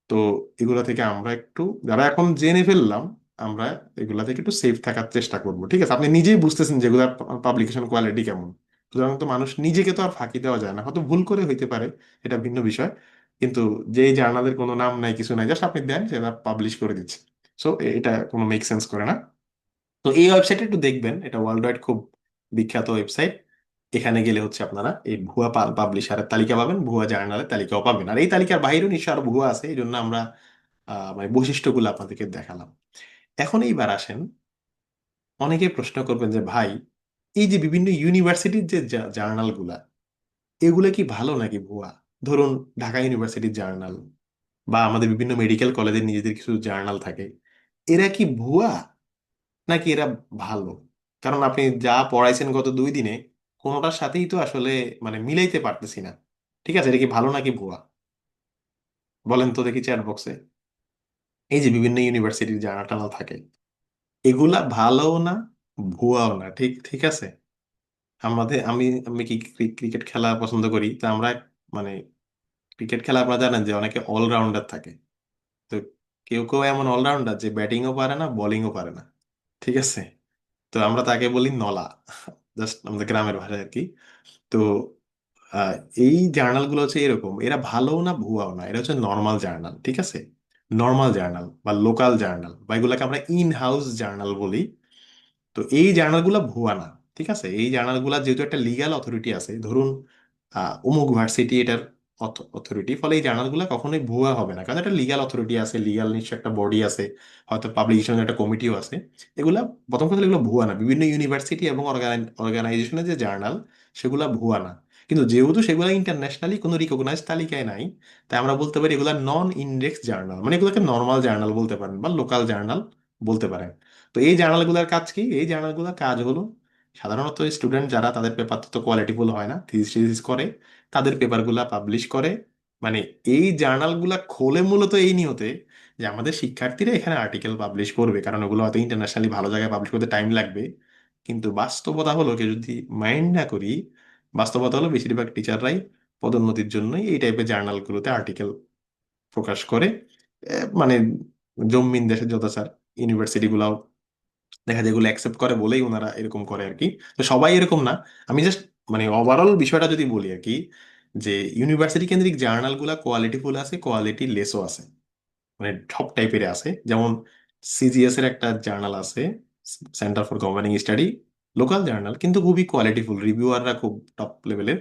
তো এগুলা থেকে আমরা একটু, যারা এখন জেনে ফেললাম, আমরা এগুলা থেকে একটু সেফ থাকার চেষ্টা করব, ঠিক আছে। আপনি নিজেই বুঝতেছেন যেগুলার পাবলিকেশন কোয়ালিটি কেমন। সুতরাং তো মানুষ নিজেকে তো আর ফাঁকি দেওয়া যায় না, হয়তো ভুল করে হইতে পারে, এটা ভিন্ন বিষয়। কিন্তু যেই জার্নালের কোনো নাম নাই কিছু নাই, জাস্ট আপনি দেন সেটা পাবলিশ করে দিচ্ছে। সো এটা কোনো মেক সেন্স করে না। তো এই ওয়েবসাইটে একটু দেখবেন, এটা ওয়ার্ল্ড ওয়াইড খুব বিখ্যাত ওয়েবসাইট। এখানে গেলে হচ্ছে আপনারা এই ভুয়া পাবলিশারের তালিকা পাবেন, ভুয়া জার্নালের তালিকাও পাবেন। আর এই তালিকার বাইরেও নিশ্চয় আরো ভুয়া আছে, এই জন্য আমরা মানে বৈশিষ্ট্যগুলো আপনাদেরকে দেখালাম। এখন এইবার আসেন, অনেকে প্রশ্ন করবেন যে ভাই, এই যে বিভিন্ন ইউনিভার্সিটির যে জার্নালগুলা, এগুলো কি ভালো নাকি ভুয়া? ধরুন ঢাকা ইউনিভার্সিটির জার্নাল, বা আমাদের বিভিন্ন মেডিকেল কলেজের নিজেদের কিছু জার্নাল থাকে, এরা কি ভুয়া নাকি এরা ভালো? কারণ আপনি যা পড়াইছেন গত 2 দিনে, কোনোটার সাথেই তো আসলে মানে মিলাইতে পারতেছি না। ঠিক আছে, এটা কি ভালো নাকি ভুয়া? বলেন তো দেখি চ্যাট বক্সে। এই যে বিভিন্ন ইউনিভার্সিটির জার্নাল টার্নাল থাকে, এগুলা ভালোও না, ভুয়াও না, ঠিক ঠিক আছে। আমাদের আমি আমি কি ক্রিকেট খেলা পছন্দ করি, তো আমরা মানে ক্রিকেট খেলা আপনারা জানেন যে অনেকে অলরাউন্ডার থাকে। তো কেউ কেউ এমন অলরাউন্ডার যে ব্যাটিংও পারে না, বোলিংও পারে না, ঠিক আছে। তো আমরা তাকে বলি নলা, জাস্ট আমাদের গ্রামের ভাষায় আর কি। তো আহ, এই জার্নালগুলো হচ্ছে এরকম, এরা ভালো না ভুয়াও না, এটা হচ্ছে নর্মাল জার্নাল, ঠিক আছে? নর্মাল জার্নাল বা লোকাল জার্নাল বা এগুলোকে আমরা ইন হাউস জার্নাল বলি। তো এই জার্নালগুলো ভুয়া না, ঠিক আছে? এই জার্নালগুলো যেহেতু একটা লিগ্যাল অথরিটি আছে, ধরুন অমুক ভার্সিটি এটার অথরিটি, ফলে এই জার্নালগুলো কখনোই ভুয়া হবে না, কারণ একটা লিগ্যাল অথরিটি আছে, লিগ্যাল নিশ্চয় একটা বডি আছে, হয়তো পাবলিকেশনের একটা কমিটিও আছে। এগুলা প্রথম কথা হলো এগুলো ভুয়া না, বিভিন্ন ইউনিভার্সিটি এবং অর্গানাইজেশনের যে জার্নাল সেগুলা ভুয়া না। কিন্তু যেহেতু সেগুলো ইন্টারন্যাশনালি কোনো রিকগনাইজ তালিকায় নাই, তাই আমরা বলতে পারি এগুলা নন ইন্ডেক্স জার্নাল, মানে এগুলোকে নর্মাল জার্নাল বলতে পারেন বা লোকাল জার্নাল বলতে পারেন। তো এই জার্নালগুলোর কাজ কি? এই জার্নালগুলোর কাজ হলো সাধারণত স্টুডেন্ট যারা, তাদের পেপার তো কোয়ালিটিফুল হয় না, থিসিস করে, তাদের পেপারগুলা পাবলিশ করে। মানে এই জার্নালগুলা খোলে মূলত এই নিয়তে যে আমাদের শিক্ষার্থীরা এখানে আর্টিকেল পাবলিশ করবে, কারণ ওগুলো হয়তো ইন্টারন্যাশনালি ভালো জায়গায় পাবলিশ করতে টাইম লাগবে। কিন্তু বাস্তবতা হলো, কেউ যদি মাইন্ড না করি, বাস্তবতা হলো বেশিরভাগ টিচাররাই পদোন্নতির জন্যই এই টাইপের জার্নালগুলোতে আর্টিকেল প্রকাশ করে। মানে জম্মিন দেশের যত স্যার ইউনিভার্সিটি গুলাও দেখা যায় এগুলো অ্যাকসেপ্ট করে বলেই ওনারা এরকম করে আর কি। তো সবাই এরকম না। আমি জাস্ট মানে ওভারঅল বিষয়টা যদি বলি আর কি, যে ইউনিভার্সিটি কেন্দ্রিক জার্নালগুলা কোয়ালিটিফুল আছে, কোয়ালিটি লেসও আছে, মানে সব টাইপের আছে। যেমন সিজিএস এর একটা জার্নাল আছে, centre for governing study, local journal কিন্তু খুবই কোয়ালিটিফুল, রিভিউয়াররা খুব টপ লেভেলের।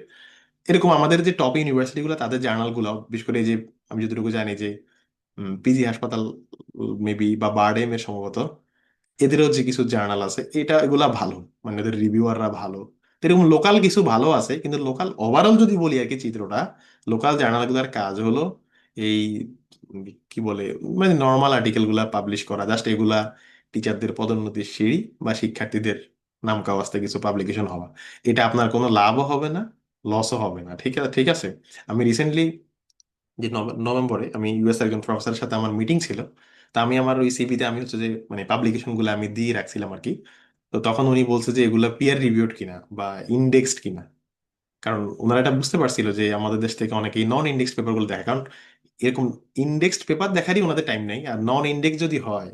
এরকম আমাদের যে টপ ইউনিভার্সিটিগুলো তাদের জার্নালগুলো, বিশেষ করে এই যে আমি যতটুকু জানি যে পিজি হাসপাতাল মেবি বা বারডেম এর সম্ভবত, এদেরও যে কিছু জার্নাল আছে এটা এগুলা ভালো, মানে এদের রিভিউয়াররা ভালো। তো এরকম লোকাল কিছু ভালো আছে, কিন্তু লোকাল ওভারঅল যদি বলি আর কি চিত্রটা, লোকাল জার্নালগুলোর কাজ হলো এই কি বলে, মানে নর্মাল আর্টিকেল গুলা পাবলিশ করা, জাস্ট এগুলা টিচারদের পদোন্নতির সিঁড়ি বা শিক্ষার্থীদের নাম কাওয়াস্তে কিছু পাবলিকেশন হওয়া। এটা আপনার কোনো লাভও হবে না, লসও হবে না, ঠিক আছে? ঠিক আছে। আমি রিসেন্টলি যে নভেম্বরে আমি ইউএস একজন প্রফেসরের সাথে আমার মিটিং ছিল। তা আমি আমার ওই সিভিতে আমি হচ্ছে যে মানে পাবলিকেশন গুলো আমি দিয়ে রাখছিলাম আর কি। তো তখন উনি বলছে যে এগুলো পিয়ার রিভিউড কিনা বা ইন্ডেক্সড কিনা, কারণ ওনারা এটা বুঝতে পারছিল যে আমাদের দেশ থেকে অনেকেই নন ইন্ডেক্সড পেপারগুলো দেখে। কারণ এরকম ইন্ডেক্সড পেপার দেখারই ওনাদের টাইম নেই, আর নন ইন্ডেক্স যদি হয়,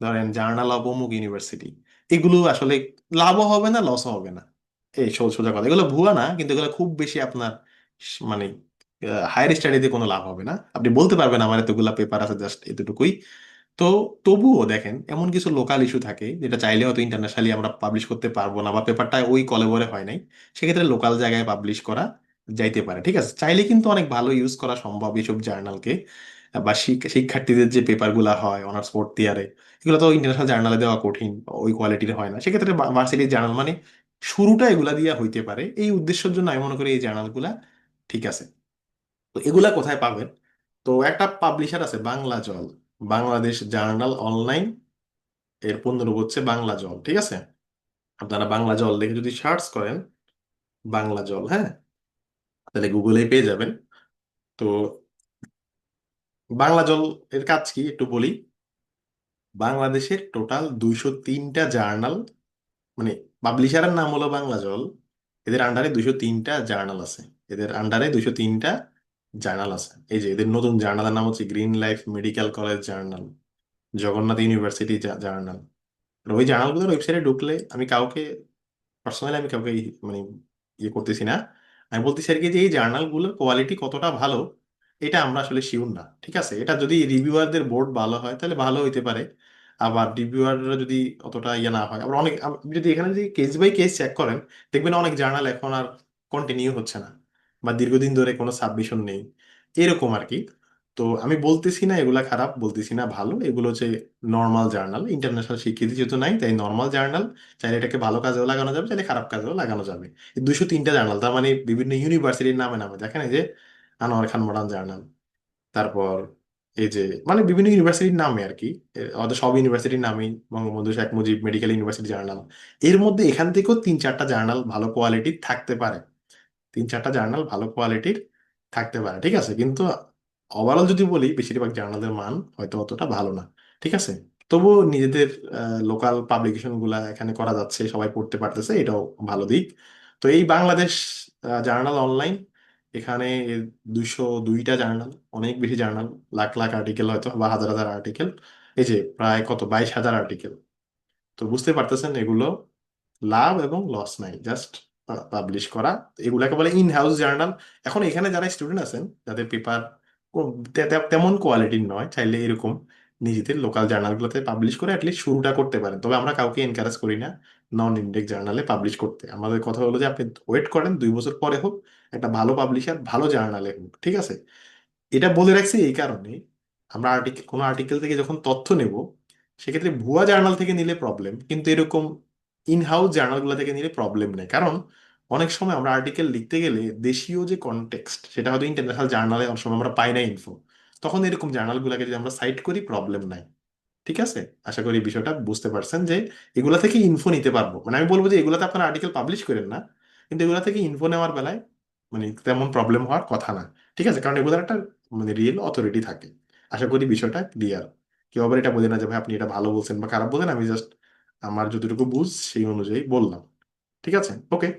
ধরেন জার্নাল অফ অমুক ইউনিভার্সিটি, এগুলো আসলে লাভও হবে না, লসও হবে না। এই সোজা কথা, এগুলো ভুয়া না, কিন্তু এগুলো খুব বেশি আপনার মানে হায়ার স্টাডিতে কোনো লাভ হবে না। আপনি বলতে পারবেন আমার এতগুলা পেপার আছে, জাস্ট এতটুকুই। তো তবুও দেখেন এমন কিছু লোকাল ইস্যু থাকে যেটা চাইলে হয়তো ইন্টারন্যাশনালি আমরা পাবলিশ করতে পারবো না, বা পেপারটা ওই কলেবরে হয় নাই, সেক্ষেত্রে লোকাল জায়গায় পাবলিশ করা যাইতে পারে, ঠিক আছে? চাইলে কিন্তু অনেক ভালো ইউজ করা সম্ভব এইসব জার্নালকে। বা শিক্ষার্থীদের যে পেপারগুলো হয় অনার্স ফোর্থ ইয়ারে, এগুলো তো ইন্টারন্যাশনাল জার্নালে দেওয়া কঠিন, ওই কোয়ালিটির হয় না, সেক্ষেত্রে ভার্সিটির জার্নাল মানে শুরুটা এগুলা দিয়ে হইতে পারে। এই উদ্দেশ্যের জন্য আমি মনে করি এই জার্নালগুলা ঠিক আছে। তো এগুলা কোথায় পাবেন? তো একটা পাবলিশার আছে বাংলা জল, বাংলাদেশ জার্নাল অনলাইন, এর পূর্ণরূপ হচ্ছে বাংলা জল, ঠিক আছে? আপনারা বাংলা জল দেখে যদি সার্চ করেন, বাংলা জল, হ্যাঁ, তাহলে গুগলেই পেয়ে যাবেন। তো বাংলা জল এর কাজ কি একটু বলি। বাংলাদেশের টোটাল 203টা জার্নাল, মানে পাবলিশারের নাম হলো বাংলা জল, এদের আন্ডারে 203টা জার্নাল আছে। এদের আন্ডারে 203টা জার্নাল আছে। এই যে এদের নতুন জার্নালের নাম হচ্ছে green life medical college journal, Jagannath university journal. ওই জার্নালগুলোর ওয়েবসাইটে ঢুকলে আমি কাউকে পার্সোনালি, আমি কাউকে মানে ইয়ে করতেছি না, আমি বলতেছি আর কি যে এই জার্নালগুলোর কোয়ালিটি কতটা ভালো এটা আমরা আসলে শিওর না, ঠিক আছে? এটা যদি রিভিউয়ারদের বোর্ড ভালো হয় তাহলে ভালো হইতে পারে, আবার রিভিউয়াররা যদি অতটা ইয়ে না হয়, আবার অনেক যদি এখানে যদি কেস বাই কেস চেক করেন, দেখবেন অনেক জার্নাল এখন আর কন্টিনিউ হচ্ছে না, বা দীর্ঘদিন ধরে কোনো সাবমিশন নেই, এরকম আর কি। তো আমি বলতেছি না এগুলা খারাপ, বলতেছি না ভালো, এগুলো হচ্ছে নর্মাল জার্নাল, ইন্টারন্যাশনাল স্বীকৃতি যেহেতু নাই তাই নর্মাল জার্নাল। চাইলে এটাকে ভালো কাজেও লাগানো যাবে, চাইলে খারাপ কাজেও লাগানো যাবে। এই 203টা জার্নাল, তার মানে বিভিন্ন ইউনিভার্সিটির নামে নামে, দেখেন এই যে আনোয়ার খান মডার্ন জার্নাল, তারপর এই যে মানে বিভিন্ন ইউনিভার্সিটির নামে আর কি, আমাদের সব ইউনিভার্সিটির নামেই Bangabandhu Sheikh Mujib medical university journal. এর মধ্যে এখান থেকেও 3-4টা জার্নাল ভালো কোয়ালিটির থাকতে পারে, 3-4টা জার্নাল ভালো কোয়ালিটির থাকতে পারে, ঠিক আছে? কিন্তু ওভারঅল যদি বলি বেশিরভাগ জার্নালের মান হয়তো অতটা ভালো না, ঠিক আছে? তবুও নিজেদের লোকাল পাবলিকেশন গুলা এখানে করা যাচ্ছে, সবাই পড়তে পারতেছে, এটাও ভালো দিক। তো এই বাংলাদেশ জার্নাল অনলাইন, এখানে 202টা জার্নাল, অনেক বেশি জার্নাল, লাখ লাখ আর্টিকেল হয়তো বা হাজার হাজার আর্টিকেল, এই যে প্রায় কত 22,000 আর্টিকেল। তো বুঝতে পারতেছেন এগুলো লাভ এবং লস নাই, জাস্ট পাবলিশ করা, এগুলাকে বলে ইন হাউস জার্নাল। এখন এখানে যারা স্টুডেন্ট আছেন যাদের পেপার তেমন কোয়ালিটির নয়, চাইলে এরকম নিজেদের লোকাল জার্নালগুলোতে পাবলিশ করে অ্যাটলিস্ট শুরুটা করতে পারেন। তবে আমরা কাউকে এনকারেজ করি না নন ইন্ডেক্স জার্নালে পাবলিশ করতে। আমাদের কথা হলো যে আপনি ওয়েট করেন 2 বছর পরে হোক, একটা ভালো পাবলিশার ভালো জার্নালে হোক, ঠিক আছে? এটা বলে রাখছি এই কারণে, আমরা কোনো আর্টিকেল থেকে যখন তথ্য নেব, সেক্ষেত্রে ভুয়া জার্নাল থেকে নিলে প্রবলেম, কিন্তু এরকম ইন হাউস জার্নালগুলো থেকে নিলে প্রবলেম নেই। কারণ অনেক সময় আমরা আর্টিকেল লিখতে গেলে দেশীয় যে কনটেক্সট, সেটা হয়তো ইন্টারন্যাশনাল জার্নালে অনেক সময় আমরা পাই না ইনফো, তখন এরকম জার্নালগুলোকে যদি আমরা সাইট করি প্রবলেম নাই। ঠিক আছে? আশা করি বিষয়টা বুঝতে পারছেন যে এগুলা থেকে ইনফো নিতে পারবো। মানে আমি বলবো যে এগুলাতে আপনারা আর্টিকেল পাবলিশ করেন না, কিন্তু এগুলা থেকে ইনফো নেওয়ার বেলায় মানে তেমন প্রবলেম হওয়ার কথা না। ঠিক আছে? কারণ এগুলোর একটা মানে রিয়েল অথরিটি থাকে। আশা করি বিষয়টা ক্লিয়ার। কেউ আবার এটা বোঝে না যে ভাই আপনি এটা ভালো বলছেন বা খারাপ বলছেন, আমি জাস্ট আমার যতটুকু বুঝ সেই অনুযায়ী বললাম। ঠিক আছে? ওকে।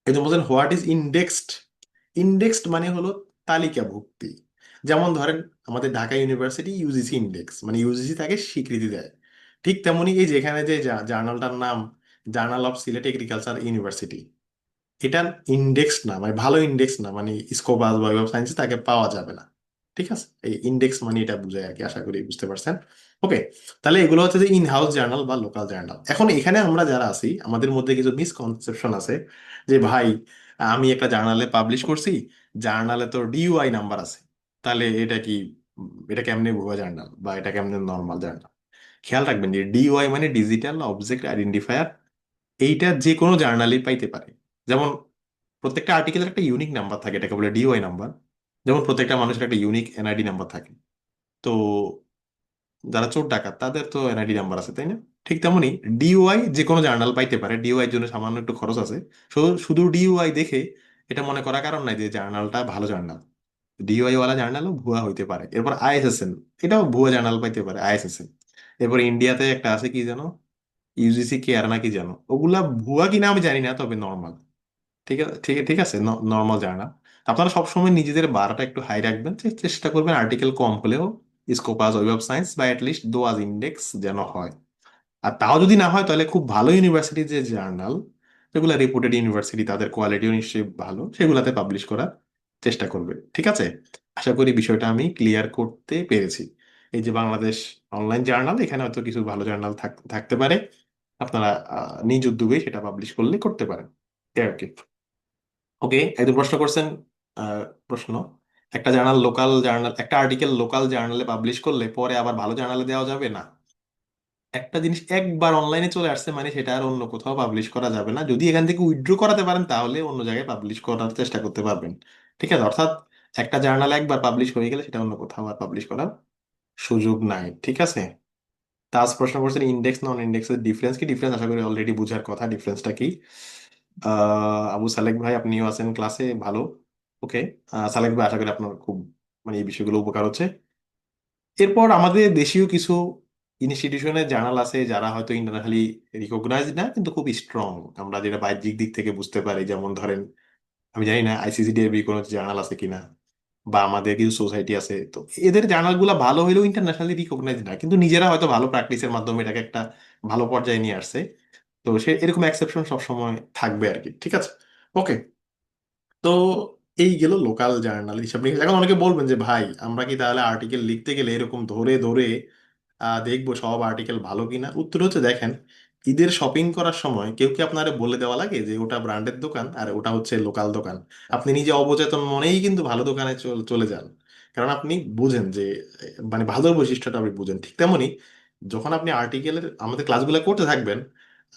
এই যে বলছেন হোয়াট ইজ ইন্ডেক্সড। ইন্ডেক্সড মানে হলো তালিকাভুক্তি। যেমন ধরেন আমাদের ঢাকা ইউনিভার্সিটি ইউজিসি ইন্ডেক্স, মানে ইউজিসি তাকে স্বীকৃতি দেয়। ঠিক তেমনি এই যেখানে যে জার্নালটার নাম journal of Sylhet agriculture university, এটা ইন্ডেক্স না, মানে ভালো ইন্ডেক্স না, মানে স্কোপাস বা ওয়েব সায়েন্সে তাকে পাওয়া যাবে না। ঠিক আছে? এই ইন্ডেক্স মানে এটা বোঝায় আর কি, আশা করি বুঝতে পারছেন। ওকে। তাহলে এগুলো হচ্ছে যে ইন হাউস জার্নাল বা লোকাল জার্নাল। এখন এখানে আমরা যারা আছি আমাদের মধ্যে কিছু মিসকনসেপশন আছে যে ভাই আমি একটা জার্নালে পাবলিশ করছি, জার্নালে তো ডিইউআই নাম্বার আছে, তাহলে এটা কি এটা কেমনে ভুয়া জার্নাল বা এটা কেমনে নর্মাল জার্নাল? খেয়াল রাখবেন যে ডিইউআই মানে ডিজিটাল অবজেক্ট আইডেন্টিফায়ার। এইটা যে কোনো জার্নালই পাইতে পারে। যেমন প্রত্যেকটা আর্টিকেলের একটা ইউনিক নাম্বার থাকে, এটাকে বলে ডিওআই নাম্বার। যেমন প্রত্যেকটা মানুষের একটা ইউনিক এনআইডি নাম্বার থাকে। তো যারা চোর ডাকাত তাদের তো এনআইডি নাম্বার আছে, তাই না? ঠিক তেমনি ডিওআই যে কোনো জার্নাল পাইতে পারে, ডিওআই জন্য সামান্য একটু খরচ আছে। শুধু ডিওআই দেখে এটা মনে করার কারণ নাই যে জার্নালটা ভালো জার্নাল। ডিওআই ওয়ালা জার্নালও ভুয়া হইতে পারে। এরপর আইএসএসএন, এটাও ভুয়া জার্নাল পাইতে পারে, আইএসএসএন। এরপর ইন্ডিয়াতে একটা আছে কি জানো, ইউজিসি কেয়ার না কি জানো, ওগুলা ভুয়া কিনা আমি জানি না, তবে নর্মাল। ঠিক আছে, ঠিক ঠিক আছে, নর্মাল জার্নাল। আপনারা সবসময় নিজেদের বারটা একটু হাই রাখবেন, চেষ্টা করবেন আর্টিকেল কম হলেও স্কোপাস ওয়েব অফ সায়েন্স বা অ্যাটলিস্ট দোয়াজ ইন্ডেক্স যেন হয়। আর তাও যদি না হয় তাহলে খুব ভালো ইউনিভার্সিটির যে জার্নাল, যেগুলো রেপুটেড ইউনিভার্সিটি, তাদের কোয়ালিটিও নিশ্চয়ই ভালো, সেগুলাতে পাবলিশ করার চেষ্টা করবে। ঠিক আছে? আশা করি বিষয়টা আমি ক্লিয়ার করতে পেরেছি। এই যে বাংলাদেশ অনলাইন জার্নাল, এখানে হয়তো কিছু ভালো জার্নাল থাকতে পারে, আপনারা নিজ উদ্যোগে সেটা পাবলিশ করলে করতে পারেন। এই আর কি। ওকে, একজন প্রশ্ন করছেন। আহ, প্রশ্ন, একটা আর্টিকেল লোকাল জার্নালে পাবলিশ করলে পরে আবার ভালো জার্নালে দেওয়া যাবে না? একটা জিনিস একবার অনলাইনে চলে আসছে মানে সেটা আর অন্য কোথাও পাবলিশ করা যাবে না। যদি এখান থেকে উইথড্র করাতে পারেন তাহলে অন্য জায়গায় পাবলিশ করার চেষ্টা করতে পারবেন। ঠিক আছে? অর্থাৎ একটা জার্নাল একবার পাবলিশ হয়ে গেলে সেটা অন্য কোথাও আর পাবলিশ করার সুযোগ নাই। ঠিক আছে? তাজ প্রশ্ন করছেন ইন্ডেক্স নন ইন্ডেক্সের ডিফারেন্স কি। ডিফারেন্স আশা করি অলরেডি বুঝার কথা, ডিফারেন্সটা কি। আবু সালেক ভাই আপনিও আছেন ক্লাসে, ভালো। ওকে। সালেক ভাই আশা করি আপনার খুব মানে এই বিষয়গুলো উপকার হচ্ছে। এরপর আমাদের দেশীয় কিছু ইনস্টিটিউশনের জার্নাল আছে যারা হয়তো ইন্টারন্যাশনালি রিকগনাইজ না, কিন্তু খুব স্ট্রং, আমরা যেটা বাহ্যিক দিক থেকে বুঝতে পারি। যেমন ধরেন আমি জানি না আইসিসিডিএবি কোনো জার্নাল আছে কিনা, বা আমাদের কিছু সোসাইটি আছে, তো এদের জার্নালগুলো ভালো হলেও ইন্টারন্যাশনালি রিকগনাইজ না, কিন্তু নিজেরা হয়তো ভালো প্র্যাকটিসের মাধ্যমে এটাকে একটা ভালো পর্যায়ে নিয়ে আসছে। তো সে এরকম এক্সেপশন সবসময় থাকবে আর কি। ঠিক আছে? ওকে। তো এই গেল লোকাল জার্নাল হিসাব নিকাশ। এখন অনেকে বলবেন যে ভাই আমরা কি তাহলে আর্টিকেল লিখতে গেলে এরকম ধরে ধরে দেখবো সব আর্টিকেল ভালো কিনা? উত্তর হচ্ছে দেখেন, ঈদের শপিং করার সময় কেউ কি আপনারে বলে দেওয়া লাগে যে ওটা ব্র্যান্ডের দোকান আর ওটা হচ্ছে লোকাল দোকান? আপনি নিজে অবচেতন মনেই কিন্তু ভালো দোকানে চলে যান, কারণ আপনি বুঝেন যে মানে ভালোর বৈশিষ্ট্যটা আপনি বুঝেন। ঠিক তেমনি যখন আপনি আর্টিকেলের আমাদের ক্লাসগুলো করতে থাকবেন,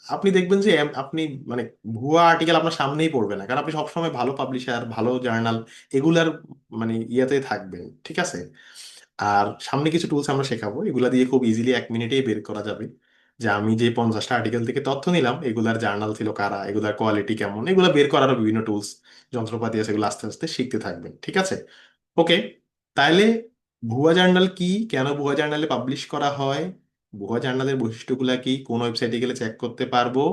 আপনি দেখবেন যে আপনি মানে ভুয়া আর্টিকেল আপনার সামনেই পড়বে না, কারণ আপনি সবসময় ভালো পাবলিশার ভালো জার্নাল এগুলার মানে ইয়াতে থাকবেন। ঠিক আছে? আর সামনে কিছু টুলস আমরা শেখাবো, এগুলা দিয়ে খুব ইজিলি 1 মিনিটেই বের করা যাবে যে আমি যে 50টা আর্টিকেল থেকে তথ্য নিলাম এগুলার জার্নাল ছিল কারা, এগুলার কোয়ালিটি কেমন, এগুলা বের করারও বিভিন্ন টুলস যন্ত্রপাতি আছে, এগুলো আস্তে আস্তে শিখতে থাকবেন। ঠিক আছে? ওকে। তাইলে ভুয়া জার্নাল কি, কেন ভুয়া জার্নালে পাবলিশ করা হয়, ভুয়া জার্নালের বৈশিষ্ট্যগুলা কি, কোন ওয়েবসাইটে গেলে চেক করতে পারবো,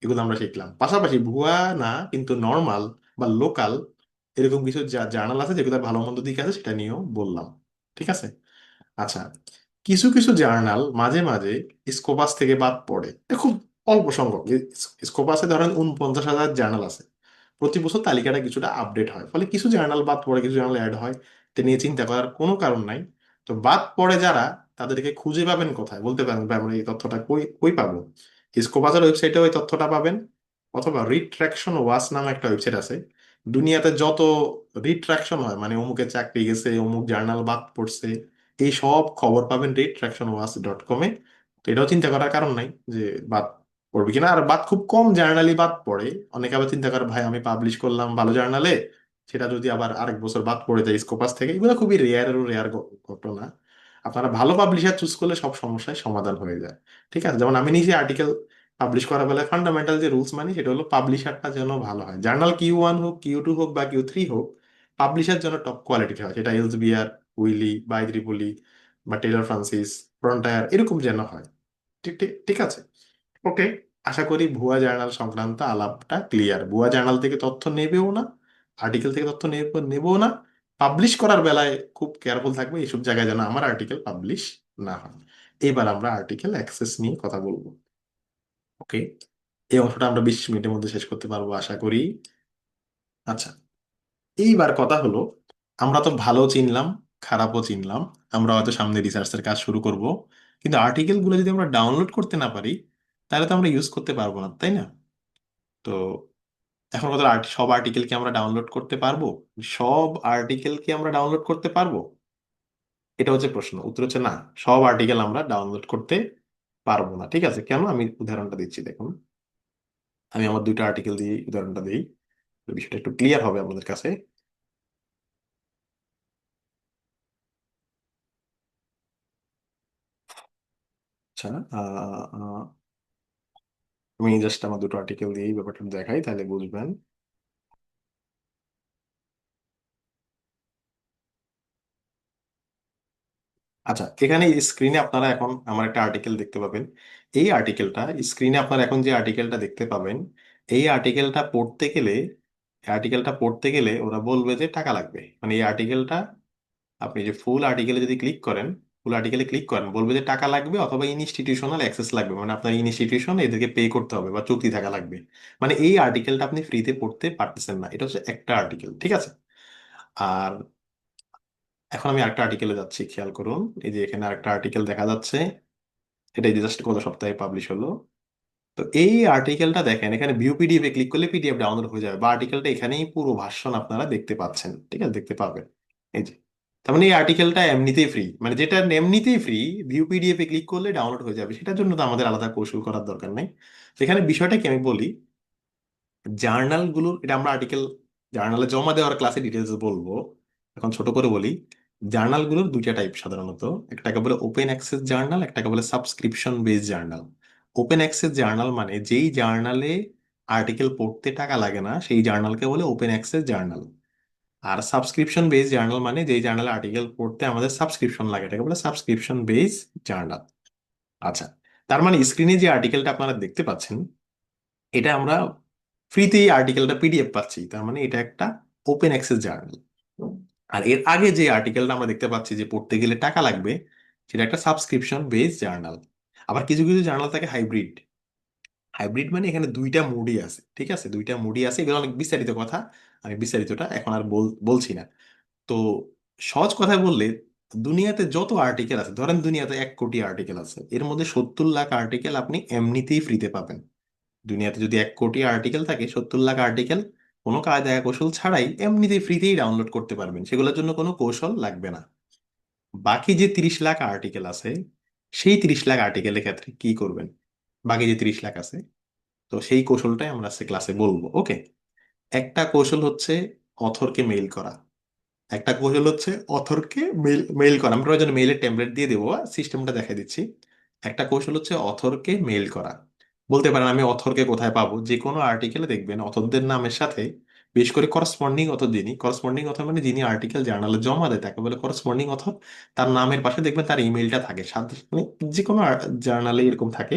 এগুলো আমরা শিখলাম। পাশাপাশি ভুয়া না কিন্তু নর্মাল বা লোকাল এরকম কিছু জার্নাল আছে যেগুলো ভালো মন্দ দিক আছে, সেটা নিয়েও বললাম। ঠিক আছে? আচ্ছা, কিছু কিছু জার্নাল মাঝে মাঝে স্কোপাস থেকে বাদ পড়ে, এটা খুব অল্প সংখ্যক স্কোপ আছে, ধরেন 49,000 জার্নাল আছে। প্রতি বছর তালিকাটা কিছুটা আপডেট হয়, ফলে কিছু জার্নাল বাদ পড়ে, কিছু জার্নাল অ্যাড হয়। এটা নিয়ে চিন্তা করার কোনো কারণ নাই। তো বাদ পড়ে যারা, তাদেরকে খুঁজে পাবেন কোথায় বলতে পারেন ভাই, আমরা এই তথ্যটা কই কই পাবো? স্কোপাসের ওয়েবসাইটে ওই তথ্যটা পাবেন, অথবা রিট্রাকশন ওয়াচ নামে একটা ওয়েবসাইট আছে। দুনিয়াতে যত রিট্রাকশন হয়, মানে অমুকে চাকরি গেছে, অমুক জার্নাল বাদ পড়ছে, এই সব খবর পাবেন retractionwatch.com-এ। তো এটাও চিন্তা করার কারণ নাই যে বাদ পড়বে কিনা। আর বাদ খুব কম জার্নালই বাদ পড়ে। অনেকে আবার চিন্তা করে ভাই আমি পাবলিশ করলাম ভালো জার্নালে, সেটা যদি আবার আরেক বছর বাদ পড়ে যায় স্কোপাস থেকে, এগুলো খুবই রেয়ার ঘটনা। আপনারা ভালো পাবলিশার চুজ করলে সব সমস্যার সমাধান হয়ে যায়। ঠিক আছে, যেমন আমি নিজে আর্টিকেল পাবলিশ করার বেলায় ফান্ডামেন্টাল যে রুলস মানি, সেটা হলো পাবলিশারটা যেন ভালো হয়। জার্নাল Q1 হোক, Q2 হোক বা Q3 হোক, পাবলিশার যেন টপ কোয়ালিটির হয়। সেটা এলসবিআর, উইলি, বাইদ্রিপলি বা টেলর ফ্রান্সিস, ফ্রন্টায়ার, এরকম যেন হয়। ঠিক ঠিক ঠিক আছে। ওকে, আশা করি ভুয়া জার্নাল সংক্রান্ত আলাপটা ক্লিয়ার। ভুয়া জার্নাল থেকে তথ্য নেবেও না, আর্টিকেল থেকে তথ্য নেবেও না। পাবলিশ করার বেলায় খুব কেয়ারফুল থাকবে, এইসব জায়গায় যেন আমার আর্টিকেল পাবলিশ না হয়। এবার আমরা আর্টিকেল অ্যাক্সেস নিয়ে কথা বলবো। ওকে, এই অংশটা আমরা 20 মিনিটের মধ্যে শেষ করতে পারবো আশা করি। আচ্ছা, এইবার কথা হলো, আমরা তো ভালো চিনলাম, খারাপও চিনলাম। আমরা হয়তো সামনে রিসার্চের কাজ শুরু করব, কিন্তু আর্টিকেল গুলো যদি আমরা ডাউনলোড করতে না পারি, তাহলে তো আমরা ইউজ করতে পারবো না, তাই না? তো এখন কথা, সব আর্টিকেল কি আমরা ডাউনলোড করতে পারবো? সব আর্টিকেল কি আমরা ডাউনলোড করতে পারবো? এটা হচ্ছে প্রশ্ন। উত্তর হচ্ছে না, সব আর্টিকেল আমরা ডাউনলোড করতে পারবো না। ঠিক আছে, কেন? আমি উদাহরণটা দিচ্ছি, দেখুন। আমি আমার দুইটা আর্টিকেল দিয়ে উদাহরণটা দিই, বিষয়টা একটু ক্লিয়ার হবে আপনাদের কাছে। আচ্ছা, আমি জাস্ট আমার দুটো আর্টিকেল দিয়েই ব্যাপারটা দেখাই, তাহলে বুঝবেন। আচ্ছা, এখানে স্ক্রিনে আপনারা এখন আমার একটা আর্টিকেল দেখতে পাবেন। এই আর্টিকেলটা, স্ক্রিনে আপনারা এখন যে আর্টিকেলটা দেখতে পাবেন, এই আর্টিকেলটা পড়তে গেলে ওরা বলবে যে টাকা লাগবে। মানে এই আর্টিকেলটা, আপনি যে ফুল আর্টিকেলে যদি ক্লিক করেন, ফুল আর্টিকেলে ক্লিক করেন, বলবে যে টাকা লাগবে অথবা ইনস্টিটিউশনাল অ্যাক্সেস লাগবে, মানে আপনার ইনস্টিটিউশন এদেরকে পে করতে হবে বা চুক্তি থাকা লাগবে। মানে এই আর্টিকেলটা আপনি ফ্রিতে পড়তে পারতেছেন না। এটা হচ্ছে একটা আর্টিকেল, ঠিক আছে। আর এখন আমি আরেকটা আর্টিকেলে যাচ্ছি, খেয়াল করুন। এই যে এখানে আরেকটা আর্টিকেল দেখা যাচ্ছে, এটা জাস্ট গত সপ্তাহে পাবলিশ হলো। তো এই আর্টিকেলটা দেখেন, এখানে ভিউ পিডিএফ এ ক্লিক করলে পিডিএফ ডাউনলোড হয়ে যাবে, বা আর্টিকেলটা এখানেই পুরো ভার্সন আপনারা দেখতে পাচ্ছেন। ঠিক আছে, দেখতে পাবেন। এই যে, তার মানে এই আর্টিকেলটা এমনিতেই ফ্রি, মানে যেটা এমনিতেই ফ্রি, ভিউ পিডিএফ এ ক্লিক করলে ডাউনলোড হয়ে যাবে। সেটার জন্য তো আমাদের আলাদা কৌশল করার দরকার নেই। সেখানে বিষয়টা কি আমি বলি, জার্নালগুলোর, এটা আমরা আর্টিকেল জার্নালে জমা দেওয়ার ক্লাসে ডিটেলস বলবো। এখন ছোট করে বলি, জার্নালগুলোর দুইটা টাইপ সাধারণত। একটাকে বলে ওপেন অ্যাক্সেস জার্নাল, একটাকে বলে subscription base journal. Open access journal মানে যেই জার্নালে আর্টিকেল পড়তে টাকা লাগে না, সেই জার্নালকে বলে ওপেন অ্যাক্সেস জার্নাল। আর সাবস্ক্রিপশন বেস জার্নাল মানে যেই জার্নালে আর্টিকেল পড়তে আমাদের সাবস্ক্রিপশন লাগে, এটাকে বলে সাবস্ক্রিপশন বেস জার্নাল। আচ্ছা, তার মানে স্ক্রিনে যে আর্টিকেলটা আপনারা দেখতে পাচ্ছেন, এটা আমরা ফ্রিতেই আর্টিকেলটা পিডিএফ পাচ্ছি, তার মানে এটা একটা ওপেন অ্যাক্সেস জার্নাল। আর এর আগে যে আর্টিকেলটা আমরা দেখতে পাচ্ছি যে পড়তে গেলে টাকা লাগবে, সেটা একটা সাবস্ক্রিপশন বেস জার্নাল। আবার কিছু কিছু জার্নাল থাকে হাইব্রিড। হাইব্রিড মানে এখানে দুইটা মুডই আছে, ঠিক আছে, দুইটা মুডই আছে। এগুলো অনেক বিস্তারিত কথা, আমি বিস্তারিতটা এখন আর বলছি না। তো সহজ কথায় বললে, দুনিয়াতে যত আর্টিকেল আছে, ধরেন দুনিয়াতে 1 কোটি আর্টিকেল আছে, এর মধ্যে 70 লাখ আর্টিকেল আপনি এমনিতেই ফ্রিতে পাবেন। দুনিয়াতে যদি 1 কোটি আর্টিকেল থাকে, 70 লাখ আর্টিকেল কোনো কায়দা কৌশল ছাড়াই এমনিতেই ফ্রিতেই ডাউনলোড করতে পারবেন, সেগুলোর জন্য কোনো কৌশল লাগবে না। বাকি যে 30 লাখ আর্টিকেল আছে, সেই 30 লাখ আর্টিকেলের ক্ষেত্রে কি করবেন? বাকি যে 30 লাখ আছে, তো সেই কৌশলটাই আমরা আজকে ক্লাসে বলবো। ওকে, একটা কৌশল হচ্ছে অথরকে মেইল করা। একটা কৌশল হচ্ছে অথরকে মেইল মেইল করা, আমি প্রয়োজনে মেইলের টেমপ্লেট দিয়ে দেবো, সিস্টেমটা দেখাই দিচ্ছি। একটা কৌশল হচ্ছে অথরকে মেইল করা। বলতে পারেন আমি অথরকে কোথায় পাবো? যে কোনো আর্টিকেলে দেখবেন অথরদের নামের সাথে, বিশেষ করে করসপন্ডিং অথর, যিনি করসপন্ডিং অথর মানে যিনি আর্টিকেল জার্নালে জমা দেয়, তাকে বলে করসপন্ডিং অথর। তার নামের পাশে দেখবেন তার ইমেলটা থাকে সাথে, মানে যে কোনো জার্নালে এরকম থাকে।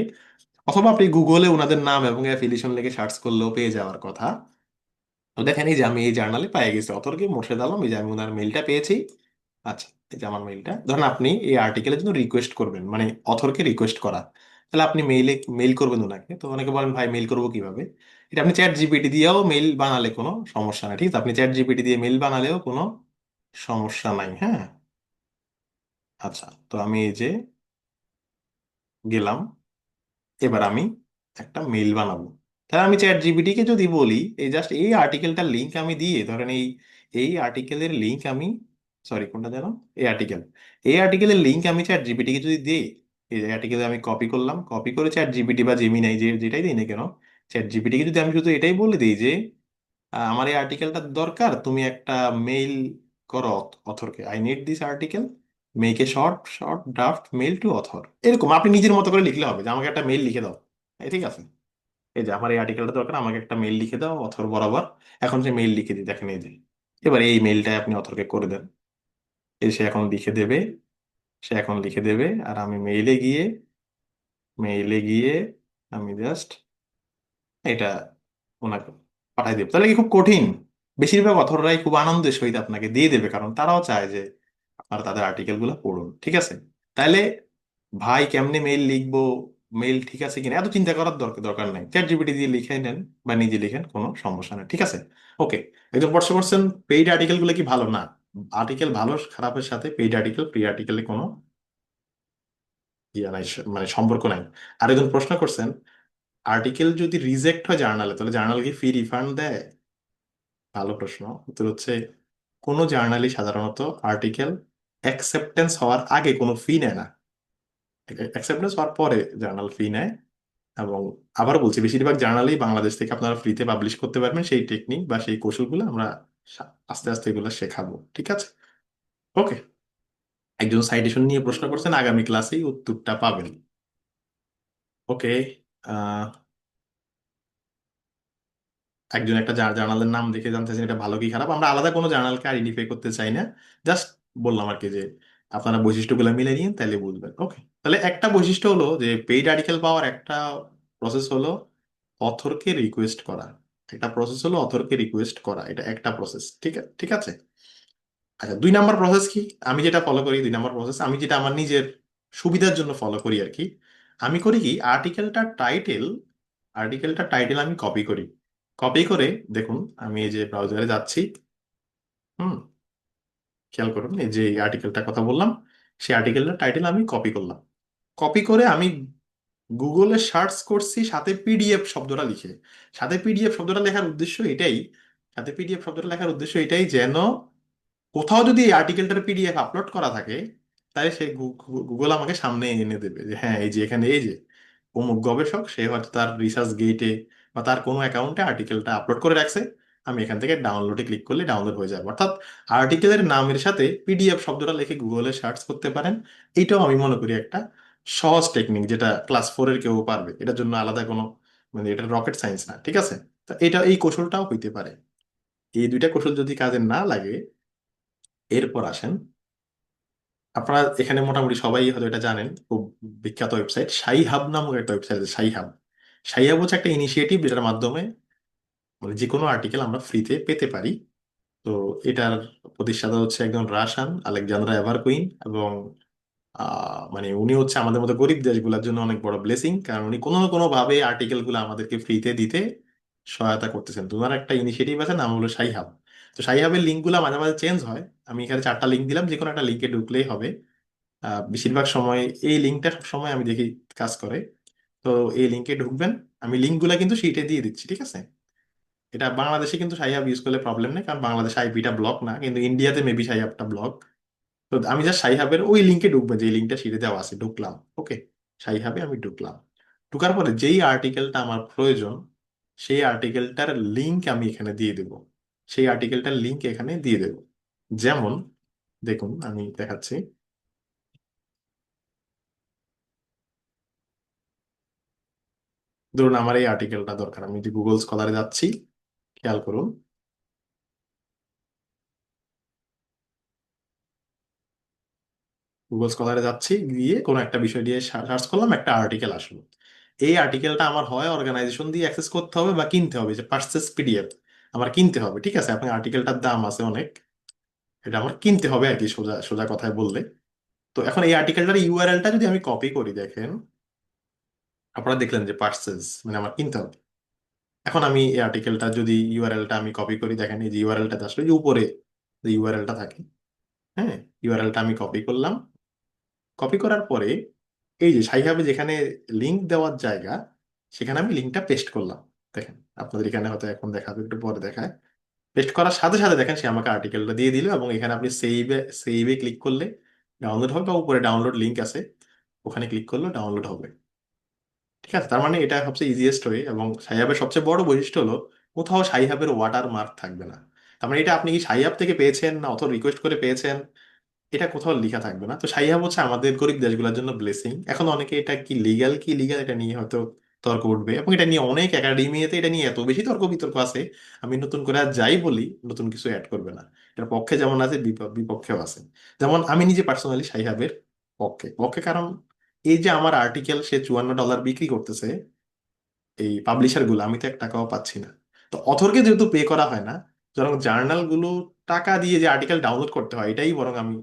অথবা আপনি গুগলে ওনাদের নাম এবং অ্যাফিলিয়েশন লিখে সার্চ করলেও পেয়ে যাওয়ার কথা। তো দেখেন, এই যে আমি এই জার্নালে পেয়ে গেছি অথরকে, মোর্শেদ আলম, এই যে আমি ওনার মেইলটা পেয়েছি। আচ্ছা, এই যে আমার মেইলটা, ধরেন আপনি এই আর্টিকেলের জন্য রিকোয়েস্ট করবেন, মানে অথরকে রিকোয়েস্ট করা, তাহলে আপনি মেইল করবেন ওনাকে। তো অনেকে বলেন ভাই মেইল করবো কিভাবে? এটা আপনি চ্যাট জিপিটি দিয়েও মেইল বানালে কোনো সমস্যা নাই, ঠিক আছে? আপনি চ্যাট জিপিটি দিয়ে মেইল বানালেও কোনো সমস্যা নাই, হ্যাঁ। আচ্ছা, তো আমি এই যে গেলাম, এবার আমি একটা মেইল বানাবো। তাহলে আমি চ্যাট জিপিটি কে যদি বলি এই জাস্ট এই আর্টিকেলটার লিংক আমি দিয়ে, ধরেন এই এই আর্টিকেলের লিংক আমি, সরি কোনটা যেন, এই আর্টিকেলের লিংক আমি চ্যাট জিপিটি কে যদি দিই, এই আর্টিকেলে আমি কপি করলাম, কপি করে চ্যাট জিপিটি বা জেমিনাই যেটাই দিই না কেন, চ্যাট জিপিটি কে যদি আমি শুধু এটাই বলে দিই যে আমার এই আর্টিকেলটা দরকার, তুমি একটা মেইল করো অথরকে, I need this article, make a short short draft mail to author, এরকম আপনি নিজের মতো করে লিখলে হবে যে আমাকে একটা মেইল লিখে দাও। ঠিক আছে, এই যে আমার এই আর্টিকেলটা দরকার, আমাকে একটা মেইল লিখে দাও অথর বরাবর। এখন সে মেইল লিখে দিই, দেখেন এই যে, এবার এই মেইলটাই আপনি অথরকে করে দেন। সে এখন লিখে দেবে, সে এখন লিখে দেবে, আর আমি মেইলে গিয়ে আমি জাস্ট এটা ওনাকে পাঠাই দেব। তাহলে কি খুব কঠিন? বেশিরভাগ অথররাই খুব আনন্দের সহিত আপনাকে দিয়ে দেবে, কারণ তারাও চায় যে আপনারা তাদের আর্টিকেল গুলো পড়ুন, ঠিক আছে? তাহলে ভাই কেমনে মেইল লিখবো, মেইল ঠিক আছে কিনা এত চিন্তা করার দরকার দরকার নাই, চ্যাট জিপিটি দিয়ে লিখে নেন বা নিজে লিখেন, কোনো সমস্যা নেই, ঠিক আছে? ওকে। একজন প্রশ্ন করছেন পেইড আর্টিকেল গুলো কি ভালো? না, আর্টিকেল ভালো খারাপের সাথে পেইড আর্টিকেল ফ্রি আর্টিকেলে কোনো ইয়ে নাই, মানে সম্পর্ক নাই। আরেকজন প্রশ্ন করছেন আর্টিকেল যদি রিজেক্ট হয় জার্নালে, তাহলে জার্নাল কি ফি রিফান্ড দেয়? ভালো প্রশ্ন। উত্তর হচ্ছে কোনো জার্নালই সাধারণত আর্টিকেল অ্যাকসেপ্টেন্স হওয়ার আগে কোনো ফি নেয় না, অ্যাকসেপ্টেন্স হওয়ার পরে জার্নাল ফি নেয়। এবং আবার বলছি, বেশিরভাগ জার্নালেই বাংলাদেশ থেকে আপনারা ফ্রিতে পাবলিশ করতে পারবেন, সেই টেকনিক বা সেই কৌশলগুলো আমরা আস্তে আস্তে এগুলো শেখাবো, ঠিক আছে? ওকে। একজন সাইটেশন নিয়ে প্রশ্ন করছেন, আগামী ক্লাসেই উত্তরটা পাবেন। ওকে। একজন একটা জার্নালের নাম দেখে জানতে চাইছেন এটা ভালো কি খারাপ। আমরা আলাদা কোনো জার্নালকে আইডেন্টিফাই করতে চাই না, জাস্ট বললাম আর কি যে আপনারা বৈশিষ্ট্যগুলো মিলে নিন, তাহলে বুঝবেন। ওকে। তাহলে একটা বৈশিষ্ট্য হলো যে পেইড আর্টিকেল পাওয়ার একটা প্রসেস হলো অথরকে রিকোয়েস্ট করা। একটা প্রসেস হলো অথরকে রিকোয়েস্ট করা, এটা একটা প্রসেস, ঠিক আছে। আচ্ছা, 2 নাম্বার প্রসেস কি? আমি যেটা ফলো করি, 2 নাম্বার প্রসেস আমি যেটা আমার নিজের সুবিধার জন্য ফলো করি আর কি, আমি করি কি আর্টিকেলটা টাইটেল আমি কপি করি। কপি করে দেখুন, আমি এই যে ব্রাউজারে যাচ্ছি, হুম, খেয়াল করুন এই যে আর্টিকেলটার কথা বললাম, সেই আর্টিকেলটার টাইটেল আমি কপি করলাম। কপি করে আমি গুগলে সার্চ করছি সাথে পিডিএফ শব্দটা লিখে। সাথে পিডিএফ শব্দটা লেখার উদ্দেশ্য এটাই যেন কোথাও যদি এই আর্টিকেলটার পিডিএফ আপলোড করা থাকে, তাহলে সেই গুগল আমাকে সামনে এনে দেবে যে হ্যাঁ এই যে এখানে এই যে অমুক গবেষক সে হয়তো তার রিসার্চ গেটে বা তার কোনো অ্যাকাউন্টে আর্টিকেলটা আপলোড করে রাখছে, আমি এখান থেকে ডাউনলোডে ক্লিক করলে ডাউনলোড হয়ে যাবে। অর্থাৎ আর্টিকেলের নামের সাথে পিডিএফ শব্দটা লিখে গুগলে সার্চ করতে পারেন। এইটাও আমি মনে করি একটা সহজ টেকনিক, যেটা ক্লাস 4-এর কেউ পারবে, এটার জন্য আলাদা কোনো, মানে এটা রকেট সায়েন্স না, ঠিক আছে? তো এই কৌশলটাও হইতে পারে। এই 2টা কৌশল যদি কাজে না লাগে, এরপর আসেন, আপনারা এখানে মোটামুটি সবাই হয়তো এটা জানেন, খুব বিখ্যাত ওয়েবসাইট সাই হাব নামক একটা ওয়েবসাইট আছে, সাই হাব হচ্ছে একটা ইনিশিয়েটিভ যেটার মাধ্যমে মানে যে কোনো আর্টিকেল আমরা ফ্রিতে পেতে পারি। তো এটার প্রতিষ্ঠাতা হচ্ছে একজন রাশান, আলেকজান্দ্রা এভারকুইন, এবং মানে উনি হচ্ছে আমাদের মতো গরিব দেশগুলোর জন্য অনেক বড় ব্লেসিং, কারণ উনি কোনো না কোনো ভাবে আর্টিকেল গুলো আমাদেরকে ফ্রিতে দিতে সহায়তা করতেছেন। তো ওনার একটা ইনিশিয়েটিভ আছে, নাম হলো সাই হাব। তো সাই হাবের লিঙ্ক গুলো মাঝে মাঝে চেঞ্জ হয়, আমি এখানে 4টা লিঙ্ক দিলাম, যে কোনো একটা লিঙ্কে ঢুকলেই হবে। বেশিরভাগ সময় এই লিঙ্কটা সব সময় আমি দেখি কাজ করে। তো এই লিঙ্কে ঢুকবেন, আমি লিঙ্কগুলো কিন্তু শিটে দিয়ে দিচ্ছি, ঠিক আছে? এটা বাংলাদেশে কিন্তু সাইহাব ইউজ করলে প্রবলেম নেই, কারণ বাংলাদেশে আইপিটা ব্লক না, কিন্তু ইন্ডিয়াতে মেবি সাইহাবটা ব্লক। তো আমি জাস্ট সাইহাবের ওই লিঙ্কে ঢুকবেন যে লিঙ্কটা শিটে দেওয়া আছে, ঢুকলাম। ওকে, সাইহাবে আমি ঢুকলাম। ঢুকার পরে যেই আর্টিকেলটা আমার প্রয়োজন, সেই আর্টিকেলটার লিঙ্ক আমি এখানে দিয়ে দেব, সেই আর্টিকেলটার লিঙ্ক এখানে দিয়ে দেব। যেমন দেখুন আমি দেখাচ্ছি, ধরুন আমার এই আর্টিকেলটা দরকার, আমি যদি গুগল স্কলারে যাচ্ছি, খেয়াল করুন, গুগল স্কলারে যাচ্ছি, গিয়ে কোনো একটা বিষয় দিয়ে সার্চ করলাম, একটা আর্টিকেল আসলো। এই আর্টিকেলটা আমার হয় অর্গানাইজেশন দিয়ে অ্যাক্সেস করতে হবে বা কিনতে হবে, যে পার্সেস পিডিএফ আমার কিনতে হবে, ঠিক আছে? আপনি আর্টিকেলটার দাম আছে অনেক, এটা আমার কিনতে হবে আর কি, সোজা সোজা কথায় বললে। তো এখন এই আর্টিকেলটার ইউআরএলটা যদি আমি কপি করি, দেখেন আপনারা দেখলেন যে পার্সেস মানে আমার কিনতে হবে। এখন আমি এই আর্টিকেলটা যদি ইউআরএলটা আমি কপি করি, দেখেন এই যে ইউআরএলটা আসলে যে উপরে যে ইউআরএলটা থাকে, হ্যাঁ, ইউআরএলটা আমি কপি করলাম। কপি করার পরে এই যে সাইহাবে যেখানে লিংক দেওয়ার জায়গা, সেখানে আমি লিংকটা পেস্ট করলাম। দেখেন আপনাদের এখানে হয়তো এখন দেখাবে, একটু পরে দেখায়। পেস্ট করার সাথে সাথে দেখেন সে আমাকে আর্টিকেলটা দিয়ে দিল, এবং এখানে আপনি সেভে সেভে ক্লিক করলে ডাউনলোড হবে, বা উপরে ডাউনলোড লিংক আছে, ওখানে ক্লিক করলে ডাউনলোড হবে। ঠিক আছে, তার মানে এটা সবচেয়ে ইজিয়েস্ট ওয়ে। এবং সাইহাবের সবচেয়ে বড় বৈশিষ্ট্য হলো কোথাও সাইহাবের ওয়াটার মার্ক থাকবে না। তার মানে এটা আপনি কি সাইহাব থেকে পেয়েছেন না অথবা রিকোয়েস্ট করে পেয়েছেন, এটা কোথাও লেখা থাকবে না। তো সাইহাব হচ্ছে আমাদের গরিব দেশগুলোর জন্য ব্লেসিং। এখন অনেকে এটা কি লিগ্যাল কি লিগ্যাল এটা নিয়ে হয়তো তর্ক উঠবে, এবং এটা নিয়ে অনেক একাডেমিতে এটা নিয়ে এত বেশি তর্ক বিতর্ক আছে, আমি নতুন করে আর যাই বলি নতুন কিছু অ্যাড করবে না। এটার পক্ষে যেমন আছে বিপক্ষেও আছে। যেমন আমি নিজে পার্সোনালি সাইহাবের পক্ষে পক্ষে, কারণ এই যে আমার আর্টিকেল সে $54 বিক্রি করতেছে, এই পাবলিশার গুলো, আমি তো 1 টাকাও পাচ্ছি না। তো অথরকে যেহেতু পে করা হয় না, বরং জার্নাল গুলো টাকা দিয়ে যে আর্টিকেল ডাউনলোড করতে হয়, এটাই বরং আমি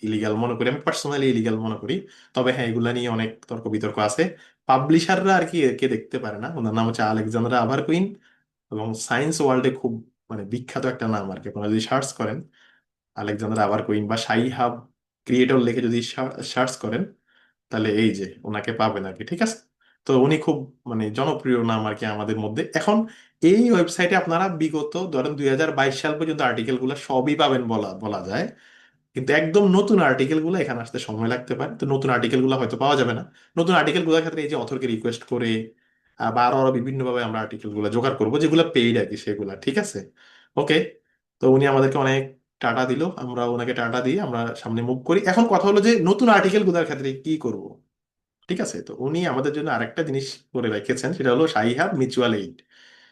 ইলিগাল মনে করি, আমি পার্সোনালি ইলিগাল মনে করি। তবে হ্যাঁ, এগুলা নিয়ে অনেক তর্ক বিতর্ক আছে। পাবলিশাররা আর কি একে দেখতে পারে না। ওনার নাম হচ্ছে আলেকজান্দ্রা আভারকুইন, এবং সায়েন্স ওয়ার্ল্ডে খুব মানে বিখ্যাত একটা নাম আর কি। আপনারা যদি সার্চ করেন আলেকজান্ডার আভারকুইন বা শাই হাব ক্রিয়েটর লিখে যদি সার্চ করেন, তাহলে এই যে ওনাকে পাবেন আর কি। ঠিক আছে, তো উনি খুব মানে জনপ্রিয় নাম আর কি আমাদের মধ্যে। এখন এই ওয়েবসাইটে আপনারা বিগত ধরেন 2022 সাল পর্যন্ত আর্টিকেল গুলো সবই পাবেন বলা বলা যায়। কিন্তু একদম নতুন আর্টিকেল গুলো এখানে আসতে সময় লাগতে পারে, তো নতুন আর্টিকেল গুলো হয়তো পাওয়া যাবে না। নতুন আর্টিকেল গুলোর ক্ষেত্রে এই যে অথরকে রিকোয়েস্ট করে বা আরো আরো বিভিন্ন ভাবে আমরা আর্টিকেল গুলো জোগাড় করবো, যেগুলো পেইড আর কি সেগুলা। ঠিক আছে, ওকে। তো উনি আমাদেরকে অনেক টাটা দিল, আমরা ওনাকে টাটা দিয়ে আমরা সামনে মুভ করি। এখন কথা হলো যে নতুন আর্টিকেল গুলোর ক্ষেত্রে কি করব। ঠিক আছে, তো উনি আমাদের জন্য আরেকটা জিনিস করে রেখেছেন, সেটা হলো সাইহাব মিউচুয়াল এইড।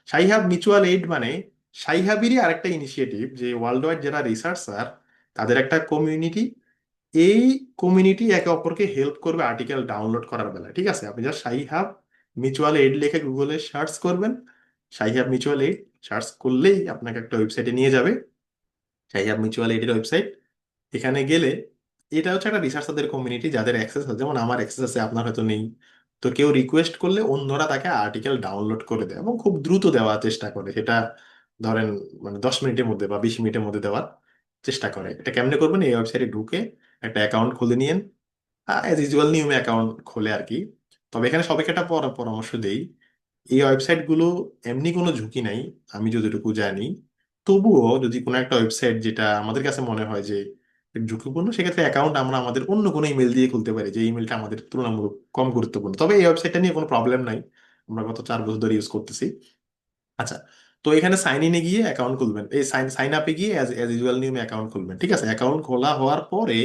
সাইহাব মিউচুয়াল এইড মানে সাইহাবেরই আরেকটা ইনিশিয়েটিভ, যে ওয়ার্ল্ড ওয়াইড যারা রিসার্চার তাদের একটা কমিউনিটি। এই কমিউনিটি একে অপরকে হেল্প করবে আর্টিকেল ডাউনলোড করার বেলায়। ঠিক আছে, আপনি জাস্ট সাইহাব মিউচুয়াল এইড লিখে গুগলে সার্চ করবেন, সাইহাব মিউচুয়াল এইড সার্চ করলেই আপনাকে একটা ওয়েবসাইটে নিয়ে যাবে, সাইহাব মিউচুয়াল এইডের ওয়েবসাইট। এখানে গেলে এটা হচ্ছে একটা রিসার্চারদের কমিউনিটি যাদের অ্যাক্সেস আছে, যেমন আমার অ্যাক্সেস আছে, আপনার হয়তো নেই। তো কেউ রিকোয়েস্ট করলে অন্যরা তাকে আর্টিকেল ডাউনলোড করে দেয়, এবং খুব দ্রুত দেওয়ার চেষ্টা করে সেটা। ধরেন মানে 10 মিনিটের মধ্যে বা 20 মিনিটের মধ্যে দেওয়ার চেষ্টা করে। এটা কেমনে করবেন, এই ওয়েবসাইটে ঢুকে একটা অ্যাকাউন্ট খুলে নিয়েন, অ্যাজ ইউজুয়াল নিয়মে অ্যাকাউন্ট খোলে আর কি। তবে এখানে সবাইকে একটা পরামর্শ দেই, এই ওয়েবসাইট গুলো এমনি কোনো ঝুঁকি নাই আমি যতটুকু জানি। তবুও যদি কোনো একটা ওয়েবসাইট যেটা আমাদের কাছে মনে হয় যে একটু ঝুঁকিপূর্ণ, সেক্ষেত্রে অ্যাকাউন্ট আমরা আমাদের অন্য কোনো ইমেল দিয়ে খুলতে পারি, যে ইমেলটা আমাদের তুলনামূলক কম গুরুত্বপূর্ণ। তবে এই ওয়েবসাইটটা নিয়ে কোনো প্রবলেম নাই, আমরা গত 4 বছর ধরে ইউজ করতেছি। আচ্ছা, তো এখানে সাইন ইনে গিয়ে অ্যাকাউন্ট খুলবেন, এই সাইন সাইন আপে গিয়ে অ্যাজ অ্যাজ ইউজুয়াল নিয়মে অ্যাকাউন্ট খুলবেন। ঠিক আছে, অ্যাকাউন্ট খোলা হওয়ার পরে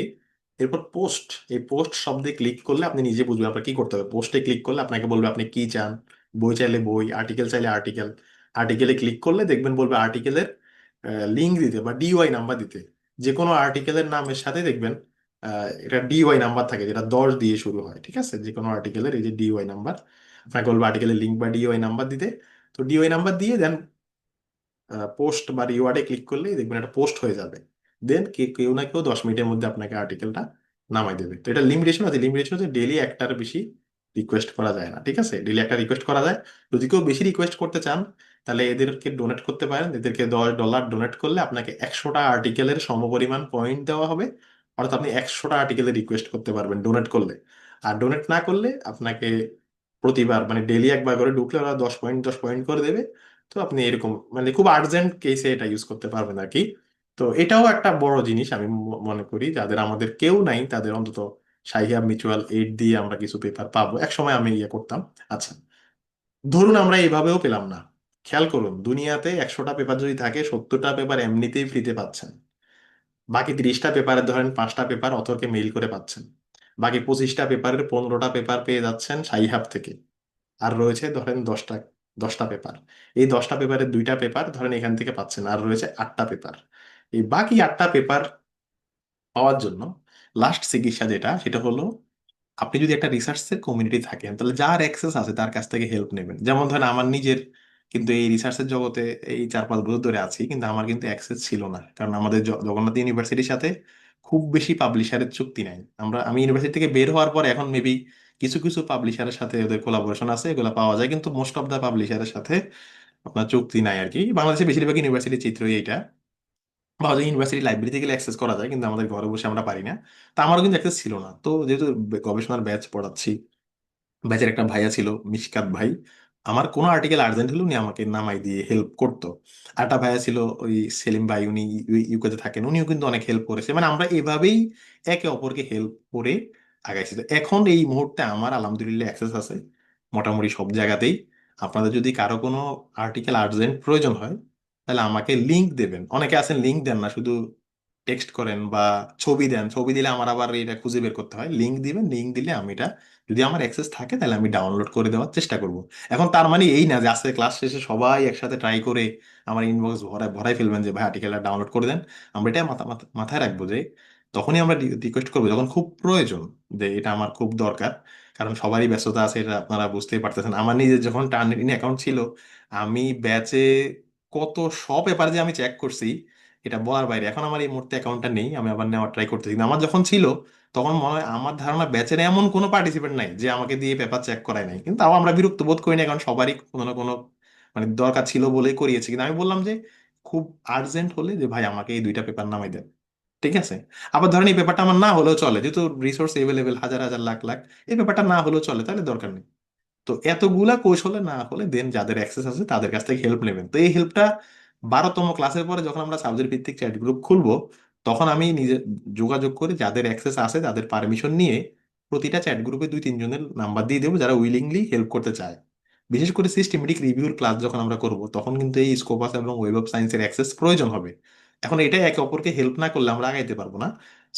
এরপর পোস্ট, এই পোস্ট শব্দে ক্লিক করলে আপনি নিজে বুঝবেন আপনার কি করতে হবে। পোস্টে ক্লিক করলে আপনাকে বলবে আপনি কি চান, বই চাইলে বই, আর্টিকেল চাইলে আর্টিকেল। আর্টিকেলে ক্লিক করলে দেখবেন বলবে আর্টিকেলের লিঙ্ক দিতে বা ডিওয়াই নাম্বার দিতে। যে কোনো আর্টিকেলের নামের সাথে দেখবেন এটা ডিওয়াই নাম্বার থাকে, যেটা 10 দিয়ে শুরু হয়। ঠিক আছে, যে কোনো আর্টিকেলের এই যে ডিওয়াই নাম্বার, আপনাকে বলবে আর্টিকেলের লিঙ্ক বা ডিওয়াই নাম্বার দিতে। তো ডিওয়াই নাম্বার দিয়ে দেন পোস্ট বা রিওয়ার্ডে ক্লিক করলেই দেখবেন একটা পোস্ট হয়ে যাবে। দেন কেউ না কেউ 10 মিনিটের মধ্যে আপনাকে আর্টিকেলটা নামাই দেবে। তো এটা লিমিটেশন আছে, লিমিটেশন হচ্ছে ডেলি একটার বেশি রিকোয়েস্ট করা যায় না। ঠিক আছে, ডেলি একটা রিকোয়েস্ট করা যায়। যদি কেউ বেশি রিকোয়েস্ট করতে চান, তাহলে এদেরকে ডোনেট করতে পারেন। এদেরকে $10 ডোনেট করলে আপনাকে 100টা আর্টিকেলের সমপরিমাণ পয়েন্ট দেওয়া হবে। অর্থাৎ আপনি 100টা আর্টিকেলের রিকোয়েস্ট করতে পারবেন ডোনেট করলে। আর ডোনেট না করলে আপনাকে প্রতিবার মানে ডেলি একবার করে ঢুকলে ওরা 10 পয়েন্ট 10 পয়েন্ট করে দেবে। তো আপনি এরকম মানে খুব আর্জেন্ট কেসে এটা ইউজ করতে পারবেন আর কি। তো এটাও একটা বড় জিনিস আমি মনে করি, যাদের আমাদের কেউ নাই তাদের অন্তত সাহিয়া মিউচুয়াল এইড দিয়ে আমরা কিছু পেপার পাবো। এক সময় আমি ইয়ে করতাম। আচ্ছা, ধরুন আমরা এইভাবেও পেলাম না। খেয়াল করুন, দুনিয়াতে 100টা পেপার যদি থাকে, 70টা পেপার এমনিতেই ফ্রিতে পাচ্ছেন। বাকি 30টা পেপারে ধরেন 5টা পেপার অথরকে মেইল করে পাচ্ছেন। বাকি 25টা পেপারের 15টা পেপার পেয়ে যাচ্ছেন সাইহাব থেকে। আর রয়েছে ধরেন 10টা পেপার। এই 10টা পেপারের 2টা পেপার ধরেন এখান থেকে পাচ্ছেন, আর রয়েছে 8টা পেপার। এই বাকি 8টা পেপার পাওয়ার জন্য লাস্ট চিকিৎসা যেটা, সেটা হলো আপনি যদি একটা রিসার্চের কমিউনিটি থাকেন, তাহলে যার অ্যাক্সেস আছে তার কাছ থেকে হেল্প নেবেন। যেমন ধরেন আমার নিজের কিন্তু এই রিসার্চের জগতে এই 4-5 বছর ধরে আছি, কিন্তু আমার কিন্তু অ্যাক্সেস ছিল না, কারণ আমাদের জগন্নাথ ইউনিভার্সিটির সাথে খুব বেশি পাবলিশারের চুক্তি নাই। আমি ইউনিভার্সিটি থেকে বের হওয়ার পর এখন মেবি কিছু কিছু পাবলিশারের সাথে ওদের কোলাবোরেশন আছে, এগুলো পাওয়া যায়, কিন্তু মোস্ট অফ দ্য পাবলিশারের সাথে আপনার চুক্তি নাই আর কি। বাংলাদেশে বেশিরভাগ ইউনিভার্সিটির চিত্রই এইটা। পাওয়া যায়, ইউনিভার্সিটি লাইব্রেরিতে গেলে অ্যাক্সেস করা যায়, কিন্তু আমাদের ঘরে বসে আমরা পারি না। তো আমারও কিন্তু অ্যাক্সেস ছিল না। তো যেহেতু গবেষণার ব্যাচ পড়াচ্ছি, ব্যাচের একটা ভাইয়া ছিল মিশকাত ভাই, আমার কোনো আর্টিকেল আর্জেন্ট হলে উনি আমাকে নামাই দিয়ে হেল্প করতো। আরেকটা ভাইয়া ছিল ওই সেলিম ভাই, উনি ইউকেতে থাকেন, উনিও কিন্তু অনেক হেল্প করেছে। মানে আমরা এভাবেই একে অপরকে হেল্প করে আগাইছি। তো এখন এই মুহূর্তে আমার আলহামদুলিল্লাহ অ্যাক্সেস আছে মোটামুটি সব জায়গাতেই। আপনাদের যদি কারো কোনো আর্টিকেল আর্জেন্ট প্রয়োজন হয়, তাহলে আমাকে লিংক দেবেন। অনেকে আছেন লিংক দেন না, শুধু টেক্সট করেন বা ছবি দেন, ছবি দিলে আমার আবার এটা খুঁজে বের করতে হয়। লিংক দিবেন, লিংক দিলে আমি এটা, যদি আমার অ্যাক্সেস থাকে তাহলে আমি ডাউনলোড করে দেওয়ার চেষ্টা করব। এখন তার মানে এই না যে আজকে ক্লাস শেষে সবাই একসাথে ট্রাই করে আমার ইনবক্স ভরায় ভরাই ফেলবেন যে ভাই আর্টিকেলটা ডাউনলোড করে দেন। আমরা এটা মাথায় রাখবো যে তখনই আমরা রিকোয়েস্ট করবো যখন খুব প্রয়োজন, যে এটা আমার খুব দরকার। কারণ সবারই ব্যস্ততা আছে, এটা আপনারা বুঝতেই পারতেছেন। আমার নিজের যখন টার্নিং অ্যাকাউন্ট ছিল, আমি ব্যাচে কত সব পেপার যে আমি চেক করছি এটা বলার বাইরে। এখন আমার এই মুহূর্তে অ্যাকাউন্টটা নেই, আমি আবার নেওয়ার ট্রাই করতেছি। কিন্তু আমার যখন ছিল, তখন মনে হয় আমার ধারণা ব্যাচের এমন কোনো পার্টিসিপেন্ট নাই যে আমাকে দিয়ে পেপার চেক করায় নাই। কিন্তু তাও আমরা বিরক্ত বোধ করি না, কারণ সবারই কোনো না কোনো মানে দরকার ছিল বলেই করিয়েছি। কিন্তু আমি বললাম যে খুব আর্জেন্ট হলে যে ভাই আমাকে এই দুইটা পেপার নামাই দেন, ঠিক আছে। আবার ধরেন এই পেপারটা আমার না হলেও চলে, যেহেতু রিসোর্স এভেলেবেল হাজার হাজার লাখ লাখ, এই পেপারটা না হলেও চলে, তাহলে দরকার নেই। তো এতগুলা কৌশলে না হলে দেন যাদের অ্যাক্সেস আছে তাদের কাছ থেকে হেল্প নেবেন। তো এই হেল্পটা 12তম ক্লাসের পরে যখন আমরা সাবজেক্ট ভিত্তিক চ্যাট গ্রুপ খুলবো, তখন আমি নিজে যোগাযোগ করে যাদের অ্যাক্সেস আছে তাদের পারমিশন নিয়ে প্রতিটা চ্যাট গ্রুপে 2-3 জনের নাম্বার দিয়ে দেবো যারা উইলিংলি হেল্প করতে চায়। বিশেষ করে সিস্টেমেটিক রিভিউর ক্লাস যখন আমরা করব, তখন কিন্তু এই স্কোপাস এবং ওয়েব অফ সায়েন্সের অ্যাক্সেস প্রয়োজন হবে। এখন এটা একে অপরকে হেল্প না করলে আমরা আগাইতে পারবো না।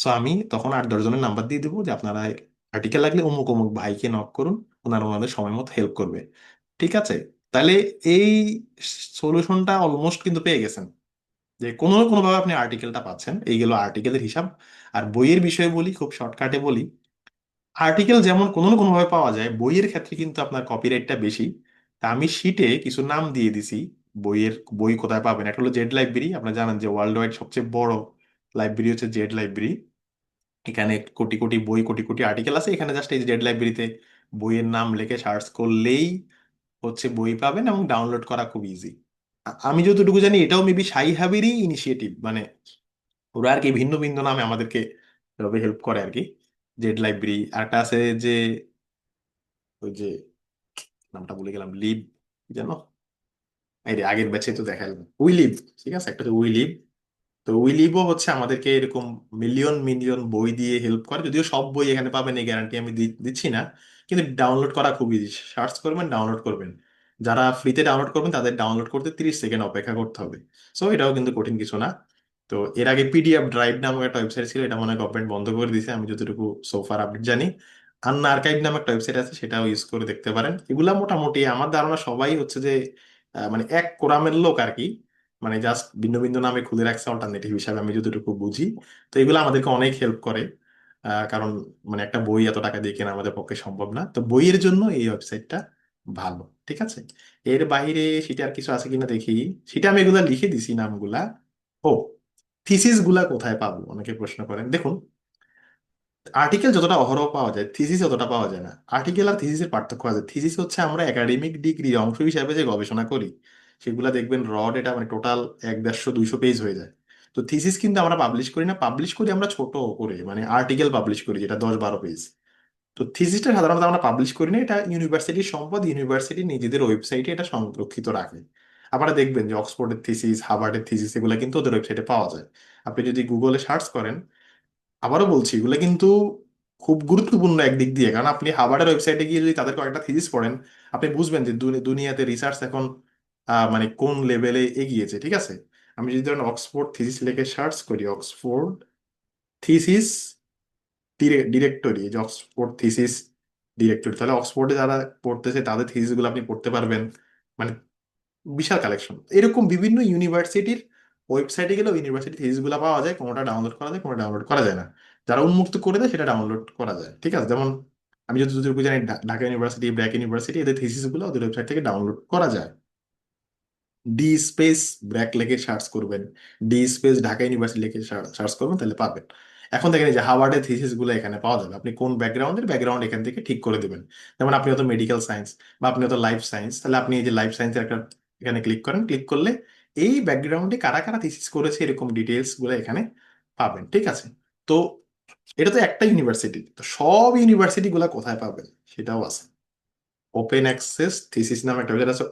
সো আমি তখন 8-10 জনের নাম্বার দিয়ে দেবো যে আপনারা আর্টিকেল লাগলে অমুক অমুক ভাইকে নক করুন, ওনারা ওনাদের সময় মতো হেল্প করবে। ঠিক আছে। তাহলে এই সলিউশনটা অলমোস্ট কিন্তু পেয়ে গেছেন, যে কোনো না কোনোভাবে আপনি আর্টিকেলটা পাচ্ছেন। এই গেল আর্টিকেলের হিসাব। আর বইয়ের বিষয়ে বলি, খুব শর্টকাটে বলি। আর্টিকেল যেমন কোনো না কোনোভাবে পাওয়া যায়, বইয়ের ক্ষেত্রে কিন্তু আপনার কপিরাইটটা বেশি। তা আমি শিটে কিছু নাম দিয়ে দিছি বইয়ের, বই কোথায় পাবেন। একটা হলো জেড লাইব্রেরি, আপনারা জানেন যে ওয়ার্ল্ড ওয়াইড সবচেয়ে বড় লাইব্রেরি হচ্ছে জেড লাইব্রেরি। এখানে কোটি কোটি বই, কোটি কোটি আর্টিকেল আছে। এখানে জাস্ট এই জেড লাইব্রেরিতে বইয়ের নাম লিখে সার্চ করলেই হচ্ছে বই পাবেন, এবং ডাউনলোড করা খুব ইজি। আমি যতটুকু জানি এটাও মেবি সাই হাবিরই ইনিশিয়েটিভ, মানে ওরা আর কি ভিন্ন ভিন্ন নামে আমাদেরকে এভাবে হেল্প করে আর কি। জেড লাইব্রেরি আরেকটা আছে, যে ওই যে নামটা ভুলে গেলাম, লিব যেন, এই রে, আগের ব্যাচে তো দেখালাম উইলিভ। ঠিক আছে, একটা হচ্ছে উইলিভ। তো উইলিবও হচ্ছে আমাদেরকে এরকম মিলিয়ন মিলিয়ন বই দিয়ে হেল্প করে। যদিও সব বই এখানে পাবেন এই গ্যারান্টি আমি দিচ্ছি না, কিন্তু ডাউনলোড করা খুব ইজি। সার্চ করবেন, ডাউনলোড করবেন। যারা ফ্রিতে ডাউনলোড করবেন তাদের ডাউনলোড করতে 30 সেকেন্ড অপেক্ষা করতে হবে। সো এটাও কিন্তু কঠিন কিছু না। তো এর আগে পিডিএফ ড্রাইভ নামক একটা ওয়েবসাইট ছিল, এটা মনে হয় গভর্নমেন্ট বন্ধ করে দিয়েছে আমি যতটুকু সোফার আপডেট জানি। আন্না আর্কাইভ নামে একটা ওয়েবসাইট আছে, সেটাও ইউজ করে দেখতে পারেন। এগুলা মোটামুটি আমার ধারণা সবাই হচ্ছে যে মানে এক কোরামের লোক আর কি, মানে জাস্ট ভিন্ন ভিন্ন নামে খুলে রাখছে অল্টারনেটিভ হিসাবে, আমি যতটুকু বুঝি। তো এগুলো আমাদেরকে অনেক হেল্প করে। কারণ মানে একটা বই এত টাকা দিয়ে কেনা আমাদের পক্ষে সম্ভব না। তো বইয়ের জন্য এই ওয়েবসাইটটা ভালো। ঠিক আছে। এর বাইরে সেটা আর কিছু আছে কিনা দেখি। সেটা আমি এগুলা লিখে দিছি নামগুলা। ও, থিসিস গুলা কোথায় পাবো অনেকে প্রশ্ন করেন। দেখুন, আর্টিকেল যতটা অহরহ পাওয়া যায়, থিসিস অতটা পাওয়া যায় না। আর্টিকেল আর থিসিসের পার্থক্য আছে। থিসিস হচ্ছে আমরা একাডেমিক ডিগ্রির অংশ হিসাবে যে গবেষণা করি, সেগুলা দেখবেন র ডেটা মানে টোটাল 100-150 200 পেজ হয়ে যায়। তো থিসিস কিন্তু আমরা পাবলিশ করি না, পাবলিশ করি আমরা ছোট করে, মানে আর্টিকেল পাবলিশ করি যেটা 10-12 পেজ। তো থিসিসটা সাধারণত আমরা পাবলিশ করি না, এটা ইউনিভার্সিটির সম্পদ, ইউনিভার্সিটি নিজেদের ওয়েবসাইটে এটা সংরক্ষিত রাখে। আপনারা দেখবেন যে অক্সফোর্ডের থিসিস, হার্ভার্ডের থিসিস এগুলো কিন্তু ওদের ওয়েবসাইটে পাওয়া যায়। আপনি যদি গুগলে সার্চ করেন, আবারও বলছি এগুলো কিন্তু খুব গুরুত্বপূর্ণ একদিক দিয়ে। কারণ আপনি হার্ভার্ডের ওয়েবসাইটে গিয়ে যদি তাদের কয়েকটা থিসিস পড়েন, আপনি বুঝবেন যে দুনিয়াতে রিসার্চ এখন মানে কোন লেভেলে এগিয়েছে। ঠিক আছে। আমি যদি ধরেন অক্সফোর্ড থিসিস লিখে সার্চ করি, অক্সফোর্ড থিসিস ডিরেক্টরি, যে অক্সফোর্ড থিসিস ডিরেক্টরি, তাহলে অক্সফোর্ডে যারা পড়তেছে তাদের থিসিস গুলো আপনি পড়তে পারবেন। মানে বিশাল কালেকশন। এরকম বিভিন্ন ইউনিভার্সিটির ওয়েবসাইটে গেলেও ইউনিভার্সিটি থিসিস গুলো পাওয়া যায়, কোনোটা ডাউনলোড করা যায়, কোনোটা ডাউনলোড করা যায় না। যারা উন্মুক্ত করে দেয় সেটা ডাউনলোড করা যায়। ঠিক আছে। যেমন আমি যতটুকু জানি ঢাকা ইউনিভার্সিটি, ব্র্যাক ইউনিভার্সিটি, এদের থিসিস গুলো ওদের ওয়েবসাইট থেকে ডাউনলোড করা যায়। ডি স্পেস ব্র্যাক লিখে সার্চ করবেন, ডি স্পেস ঢাকা ইউনিভার্সিটি লিখে সার্চ করবেন, তাহলে পাবেন। এখন দেখেন এই যে হার্ভার্ডের থিসিস গুলো এখানে পাওয়া যাবে, আপনি কোন ব্যাকগ্রাউন্ডের ব্যাকগ্রাউন্ড এখান থেকে ঠিক করে দিবেন। যেমন আপনি হয়তো মেডিকেল সায়েন্স বা আপনি হয়তো লাইফ সায়েন্স, তাহলে আপনি এই যে লাইফ সায়েন্সের একটা এখানে ক্লিক করেন, ক্লিক করলে এই ব্যাকগ্রাউন্ডে কারা কারা থিসিস করেছে এরকম ডিটেলস গুলো এখানে পাবেন, ঠিক আছে? তো এটা তো একটা ইউনিভার্সিটি, তো সব ইউনিভার্সিটি গুলা কোথায় পাবেন সেটাও আছে। ওপেন অ্যাক্সেস থিসিস নামে একটা ওয়েবসাইট আছে,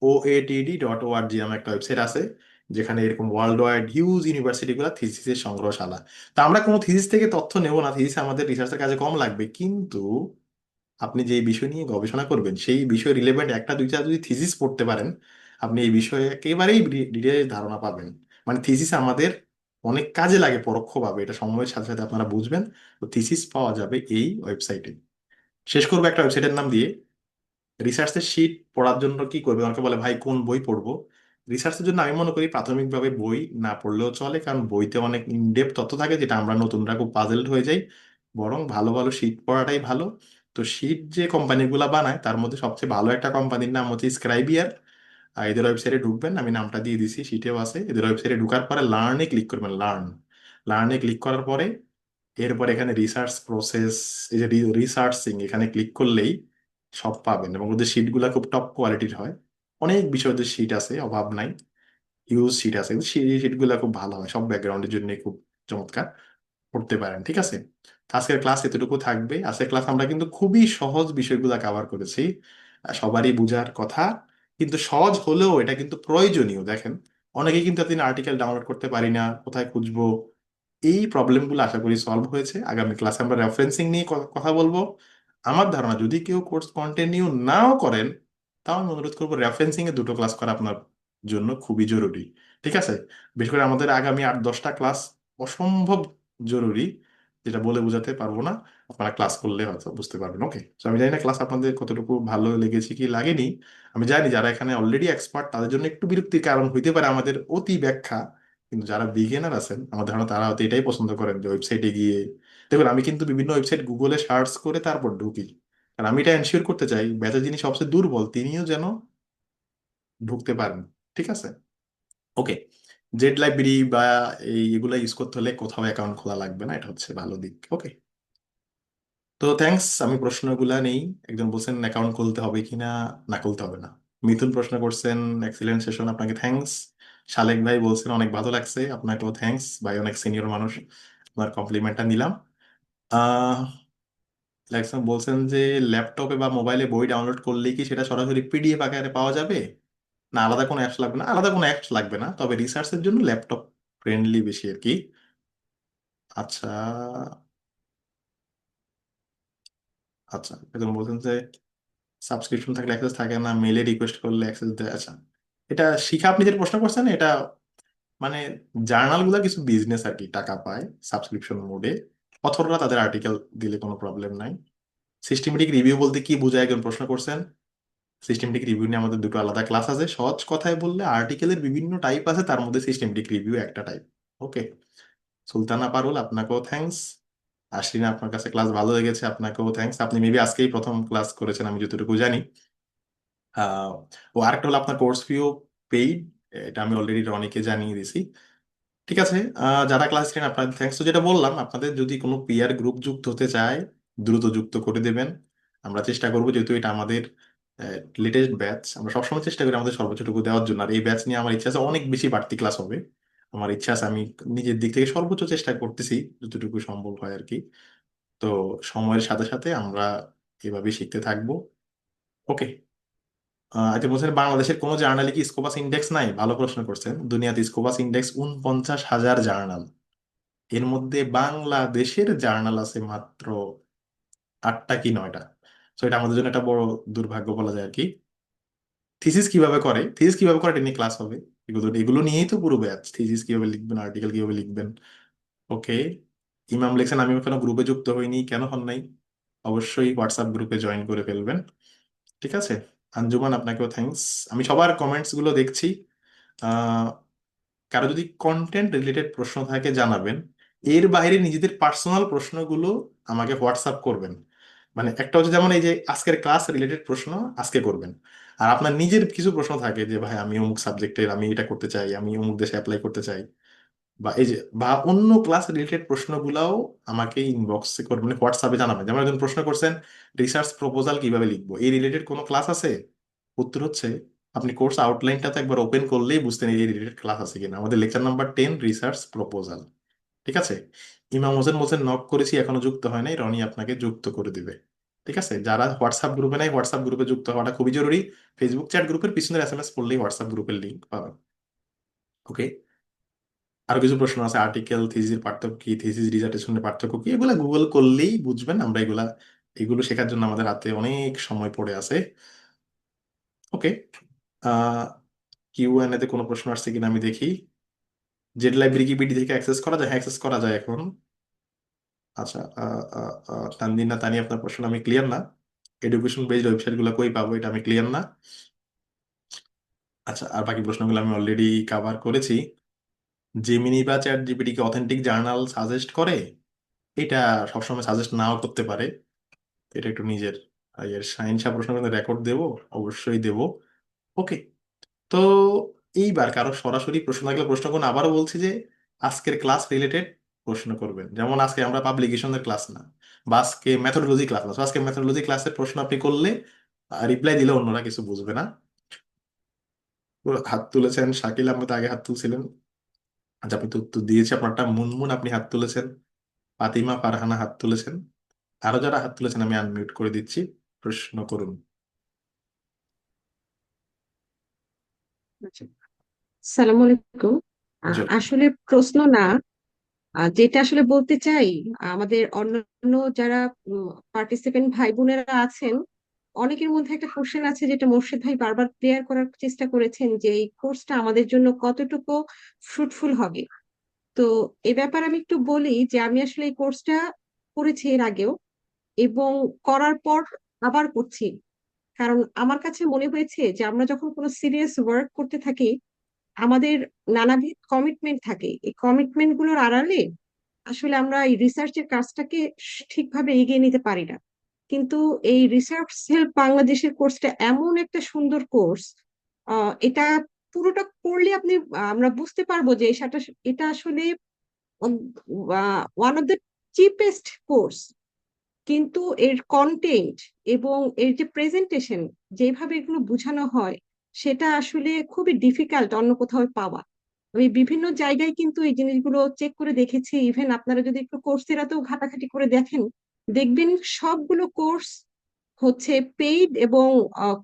oatd.org নামে একটা ওয়েবসাইট আছে, যেখানে এরকম ওয়ার্ল্ড ওয়াইড হিউজ ইউনিভার্সিটি গুলা থিসিসের সংগ্রহশালা। তো আমরা কোনো থিসিস থেকে তথ্য নেব না, থিসিস আমাদের রিসার্চের কাজে কম লাগবে, কিন্তু আপনি যে বিষয় নিয়ে গবেষণা করবেন সেই বিষয় রিলেভেন্ট একটা দুইটা যদি থিসিস পড়তে পারেন, আপনি এই বিষয়ে একেবারেই ডিটেইলস ধারণা পাবেন। মানে থিসিস আমাদের অনেক কাজে লাগে পরোক্ষভাবে, এটা সময়ের সাথে সাথে আপনারা বুঝবেন। তো থিসিস পাওয়া যাবে এই ওয়েবসাইটে। শেষ করবো একটা ওয়েবসাইটের নাম দিয়ে। রিসার্চের শিট পড়ার জন্য কি করবে, অনেকে বলে ভাই কোন বই পড়বো। রিসার্চের জন্য আমি মনে করি প্রাথমিকভাবে বই না পড়লেও চলে, কারণ বইতে অনেক ইনডেপথ তথ্য থাকে যেটা আমরা নতুনরা খুব পাজেলড হয়ে যাই। বরং ভালো ভালো শিট পড়াটাই ভালো। তো শিট যে কোম্পানিগুলো বানায় তার মধ্যে সবচেয়ে ভালো একটা কোম্পানির নাম হচ্ছে স্ক্রাইবিয়ার। আর এদের ওয়েবসাইটে ঢুকবেন, আমি নামটা দিয়ে দিছি, শিটেও আছে। এদের ওয়েবসাইটে ঢুকার পরে লার্নে ক্লিক করবেন, লার্নে ক্লিক করার পরে এরপর এখানে রিসার্চ প্রসেস, এই যে রিসার্চিং, এখানে ক্লিক করলেই সব পাবেন। এবং ওদের শিটগুলো খুব টপ কোয়ালিটির হয়। অনেক বিষয় ওদের শিট আছে, অভাব নাই, হিউজ শিট আছে, কিন্তু সেই শিটগুলো খুব ভালো হয়, সব ব্যাকগ্রাউন্ডের জন্য খুব চমৎকার, করতে পারেন, ঠিক আছে? তো আজকের ক্লাস এতটুকু থাকবে। আজকের ক্লাস আমরা কিন্তু খুবই সহজ বিষয়গুলো কভার করেছি, সবারই বোঝার কথা, কিন্তু সহজ হলেও এটা কিন্তু প্রয়োজনীয়। দেখেন, অনেকেই কিন্তু এতদিন আর্টিকেল ডাউনলোড করতে পারি না, কোথায় খুঁজবো। এই প্রবলেমগুলো আশা করি সলভ হয়েছে। আগামী ক্লাসে আমরা রেফারেন্সিং নিয়ে কথা বলবো। আমার ধারণা যদি কেউ কোর্স কন্টিনিউ নাও করেন, তাও আমি অনুরোধ করবো রেফারেন্সিং এ দুটো ক্লাস করা আপনার জন্য খুবই জরুরি, ঠিক আছে? বিশেষ করে আমাদের আগামী 8-10টা ক্লাস অসম্ভব জরুরি, যেটা বলে বোঝাতে পারবো না। আপনারা ক্লাস করলে হয়তো বুঝতে পারবেন। ওকে, তো আমি জানি না ক্লাস আপনাদের কতটুকু ভালো লেগেছে কি লাগেনি। আমি জানি যারা এখানে অলরেডি এক্সপার্ট তাদের জন্য একটু বিরক্তির কারণ হইতে পারে আমাদের অতি ব্যাখ্যা, কিন্তু যারা বিগিনার আছেন আমার ধারণা তারা হয়তো এটাই পছন্দ করেন যে ওয়েবসাইটে গিয়ে দেখুন। আমি কিন্তু বিভিন্ন ওয়েবসাইট গুগলে সার্চ করে তারপর ঢুকি, কারণ আমি এটা এনশিওর করতে চাই ব্যাচে যিনি সবচেয়ে দুর্বল তিনিও যেন ঢুকতে পারেন, ঠিক আছে? ওকে, জেড লাইব্রেরি বা এগুলা ইউজ করতে হলে কোথাও অ্যাকাউন্ট খোলা লাগবে না, এটা হচ্ছে ভালো দিক। ওকে, তো থ্যাঙ্কস। আমি প্রশ্নগুলা নেই। একজন বলছেন অ্যাকাউন্ট খুলতে হবে কিনা, না খুলতে হবে না। মিথুন প্রশ্ন করছেন, এক্সিলেন্ট সেশন, আপনাকে থ্যাঙ্কস। শালেক ভাই বলছেন অনেক ভালো লাগছে, আপনাকেও থ্যাঙ্কস ভাই, অনেক সিনিয়র মানুষ, আপনার কমপ্লিমেন্টটা নিলাম। আহ লেকসন বলছেন যে ল্যাপটপে বা মোবাইলে বই ডাউনলোড করলেই কি সেটা সরাসরি পিডিএফ আকারে পাওয়া যাবে, না আলাদা কোনো অ্যাপস লাগবে? না, আলাদা কোনো অ্যাপস লাগবে না, তবে রিসার্চের জন্য ল্যাপটপ ফ্রেন্ডলি বেশি আর কি। আচ্ছা, আচ্ছা, একজন বলছেন যে সাবস্ক্রিপশন থাকলে অ্যাক্সেস থাকে না, মেলে রিকোয়েস্ট করলে অ্যাক্সেস দেয়। আচ্ছা, এটা শিখা আপনি যে প্রশ্ন করছেন এটা মানে জার্নাল গুলা কিছু বিজনেস আর কি টাকা পায় সাবস্ক্রিপশন মোডে, অথররা তাদের আর্টিকেল দিলে কোনো প্রবলেম নাই। সিস্টেমেটিক রিভিউ বলতে কি বোঝায় একজন প্রশ্ন করছেন। সিস্টেমেটিক রিভিউ নিয়ে আমাদের দুটো আলাদা ক্লাস আছে। সহজ কথায় বললে আর্টিকেলের বিভিন্ন টাইপ আছে, তার মধ্যে সিস্টেমেটিক রিভিউ একটা টাইপ। ওকে, সুলতানা পারুল আপনাকেও থ্যাঙ্কস। আশরিন আপনার কাছে ক্লাস ভালো লেগেছে, আপনাকেও থ্যাঙ্কস। আপনি মেবি আজকেই প্রথম ক্লাস করেছেন আমি যতটুকু জানি। আহ, ও আরেকটা হলো আপনার কোর্স ফিও পেইড, এটা আমি অলরেডি রনিকে জানিয়ে দিছি, ঠিক আছে? যারা ক্লাস নেন আপনাদের থ্যাঙ্কস। তো যেটা বললাম, আপনাদের যদি কোনো পিয়ার গ্রুপ যুক্ত হতে চায় দ্রুত যুক্ত করে দেবেন। আমরা চেষ্টা করবো, যেহেতু এটা আমাদের লেটেস্ট ব্যাচ, আমরা সবসময় চেষ্টা করি আমাদের সর্বোচ্চটুকু দেওয়ার জন্য। আর এই ব্যাচ নিয়ে আমার ইচ্ছা আছে অনেক বেশি বাড়তি ক্লাস হবে। আমার ইচ্ছা আছে, আমি নিজের দিক থেকে সর্বোচ্চ চেষ্টা করতেছি যতটুকু সম্ভব হয় আর কি। তো সময়ের সাথে সাথে আমরা এভাবে শিখতে থাকবো। ওকে, আচ্ছা, বলছেন বাংলাদেশের কোনো জার্নালে কি স্কোপাস ইন্ডেক্স নাই? ভালো প্রশ্ন করছেন। দুনিয়াতে স্কোপাস ইন্ডেক্স 49,000 জার্নাল, এর মধ্যে বাংলাদেশের জার্নাল আছে মাত্র 8টা কি 9টা। তো এটা আমাদের জন্য একটা বড় দুর্ভাগ্য বলা যায় আর কি। থিসিস কিভাবে করে এটা নিয়ে ক্লাস হবে, এগুলো এগুলো নিয়েই তো পুরো ব্যাচ, থিসিস কিভাবে লিখবেন, আর্টিকেল কিভাবে লিখবেন। ওকে, ইমাম লিখছেন আমি এখনো গ্রুপে যুক্ত হইনি, কেন হন নাই? অবশ্যই হোয়াটসঅ্যাপ গ্রুপে জয়েন করে ফেলবেন, ঠিক আছে? আঞ্জুমান আপনাকেও থ্যাঙ্কস। আমি সবার কমেন্টস গুলো দেখছি। আহ কারো যদি কন্টেন্ট রিলেটেড প্রশ্ন থাকে জানাবেন। এর বাইরে নিজেদের পার্সোনাল প্রশ্নগুলো আমাকে হোয়াটসঅ্যাপ করবেন। মানে একটা হচ্ছে যেমন এই যে আজকের ক্লাস রিলেটেড প্রশ্ন আজকে করবেন। আর আপনার নিজের কিছু প্রশ্ন থাকে যে ভাই আমি অমুক সাবজেক্টের, আমি এটা করতে চাই, আমি অমুক দেশে অ্যাপ্লাই করতে চাই, বা এই যে বা অন্য ক্লাস রিলেটেড প্রশ্নগুলাও আমাকে ইনবক্সে করবেন, মানে হোয়াটসঅ্যাপে জানাবেন। যেমন একজন প্রশ্ন করছেন রিসার্চ প্রপোজাল কিভাবে লিখবো, এই রিলেটেড কোনো ক্লাস আছে? উত্তর হচ্ছে আপনি কোর্স আউটলাইনটা তো একবার ওপেন করলেই বুঝতেন এই রিলেটেড ক্লাস আছে কিনা। আমাদের লেকচার নাম্বার 10 রিসার্চ প্রপোজাল, ঠিক আছে? ইমাম হোসেন মোসেন নক করেছি, এখনো যুক্ত হয় নাই, রনি আপনাকে যুক্ত করে দিবে। ঠিক আছে, যারা হোয়াটসঅ্যাপ গ্রুপে নাই হোয়াটসঅ্যাপ গ্রুপে যুক্ত হওয়াটা খুবই জরুরি। ফেসবুক চ্যাট গ্রুপের পিছনের এসএমএস পড়লেই হোয়াটসঅ্যাপ গ্রুপের লিঙ্ক পাবেন। ওকে, আরো কিছু প্রশ্ন আছে, আর্টিকেল থিসিসের পার্থক্য কি, থিসিস ডিসার্টেশনের পার্থক্য কি, এগুলা গুগল করলেই বুঝবেন। আমরা এগুলো শেখার জন্য আমাদের হাতে অনেক সময় পড়ে আছে। ওকে, আহ কিউএনএ তে কোনো প্রশ্ন আসছে কিনা আমি দেখি। জেড লাইব্রেরি কি বিডি থেকে অ্যাক্সেস করা যায়? হ্যাঁ, অ্যাক্সেস করা যায় এখন। আচ্ছা, তানদিনা তানি, আপনার প্রশ্ন আমি ক্লিয়ার না। এডুকেশন বেসড ওয়েবসাইট গুলো কই পাবো, এটা আমি ক্লিয়ার না। আচ্ছা, আর বাকি প্রশ্নগুলো আমি অলরেডি কভার করেছি। জেমিনি বা চ্যাট জিপিটি কি অথেন্টিক জার্নাল সাজেস্ট করে? এটা সবসময় সাজেস্ট নাও করতে পারে। এটা একটু নিজের শাহিনশা প্রশ্ন কিন্তু রেকর্ড দেবো, অবশ্যই দেবো। ওকে, তো এইবার কারো সরাসরি প্রশ্ন থাকলে প্রশ্ন করুন। আবারও বলছি যে আজকের ক্লাস রিলেটেড প্রশ্ন করবেন। যেমন আজকে আমরা পাবলিকেশনের ক্লাস না, বা আজকে মেথোডোলজি ক্লাস না, তো আজকে মেথোডোলজি ক্লাসের প্রশ্ন আপনি করলে রিপ্লাই দিলে অন্যরা কিছু বুঝবে না। তো হাত তুলেছেন শাকিল আহমেদ, আগে হাত তুলছিলেন। আচ্ছা, আপনি তো উত্তর দিয়েছি আপনারটা। মুনমুন আপনি হাত তুলেছেন, ফাতিমা ফারহানা হাত তুলেছেন। আরো যারা হাত তুলেছেন আমি আনমিউট করে দিচ্ছি, প্রশ্ন করুন। আচ্ছা, সালাম আলাইকুম। জল। আসলে প্রশ্ন না, যেটা আসলে বলতে চাই, আমাদের অন্যান্য যারা পার্টিসিপেন্ট ভাই বোনেরা আছেন, অনেকের মধ্যে একটা কোশ্চেন আছে যেটা মোর্শেদ ভাই বারবার ক্লিয়ার করার চেষ্টা করেছেন যে এই কোর্সটা আমাদের জন্য কতটুকু ফ্রুটফুল হবে। তো এ ব্যাপারে আমি একটু বলি যে আমি আসলে এই কোর্সটা করেছি এর আগেও, এবং করার পর আবার করছি। কারণ আমার কাছে মনে হয়েছে যে আমরা যখন কোনো সিরিয়াস ওয়ার্ক করতে থাকি, আমাদের নানাবিধ কমিটমেন্ট থাকে। এই কমিটমেন্ট গুলোর আড়ালে আসলে আমরা এই রিসার্চের কাজটাকে ঠিকভাবে এগিয়ে নিতে পারি না। কিন্তু এই রিসার্চ হেল্প বাংলাদেশের কোর্সটা এমন একটা সুন্দর কোর্স, এটা পুরোটা করলে আপনি আমরা বুঝতে পারবো যে এটা আসলে one of the cheapest course. কিন্তু এর কন্টেন্ট এবং এর যে প্রেজেন্টেশন, যেভাবে এগুলো বোঝানো হয়, সেটা আসলে খুবই ডিফিকাল্ট অন্য কোথাও পাওয়া। আমি বিভিন্ন জায়গায় কিন্তু এই জিনিসগুলো চেক করে দেখেছি। ইভেন আপনারা যদি একটু কোর্সেরাতেও ঘাটাঘাটি করে দেখেন, দেখবেন সবগুলো কোর্স হচ্ছে পেইড, এবং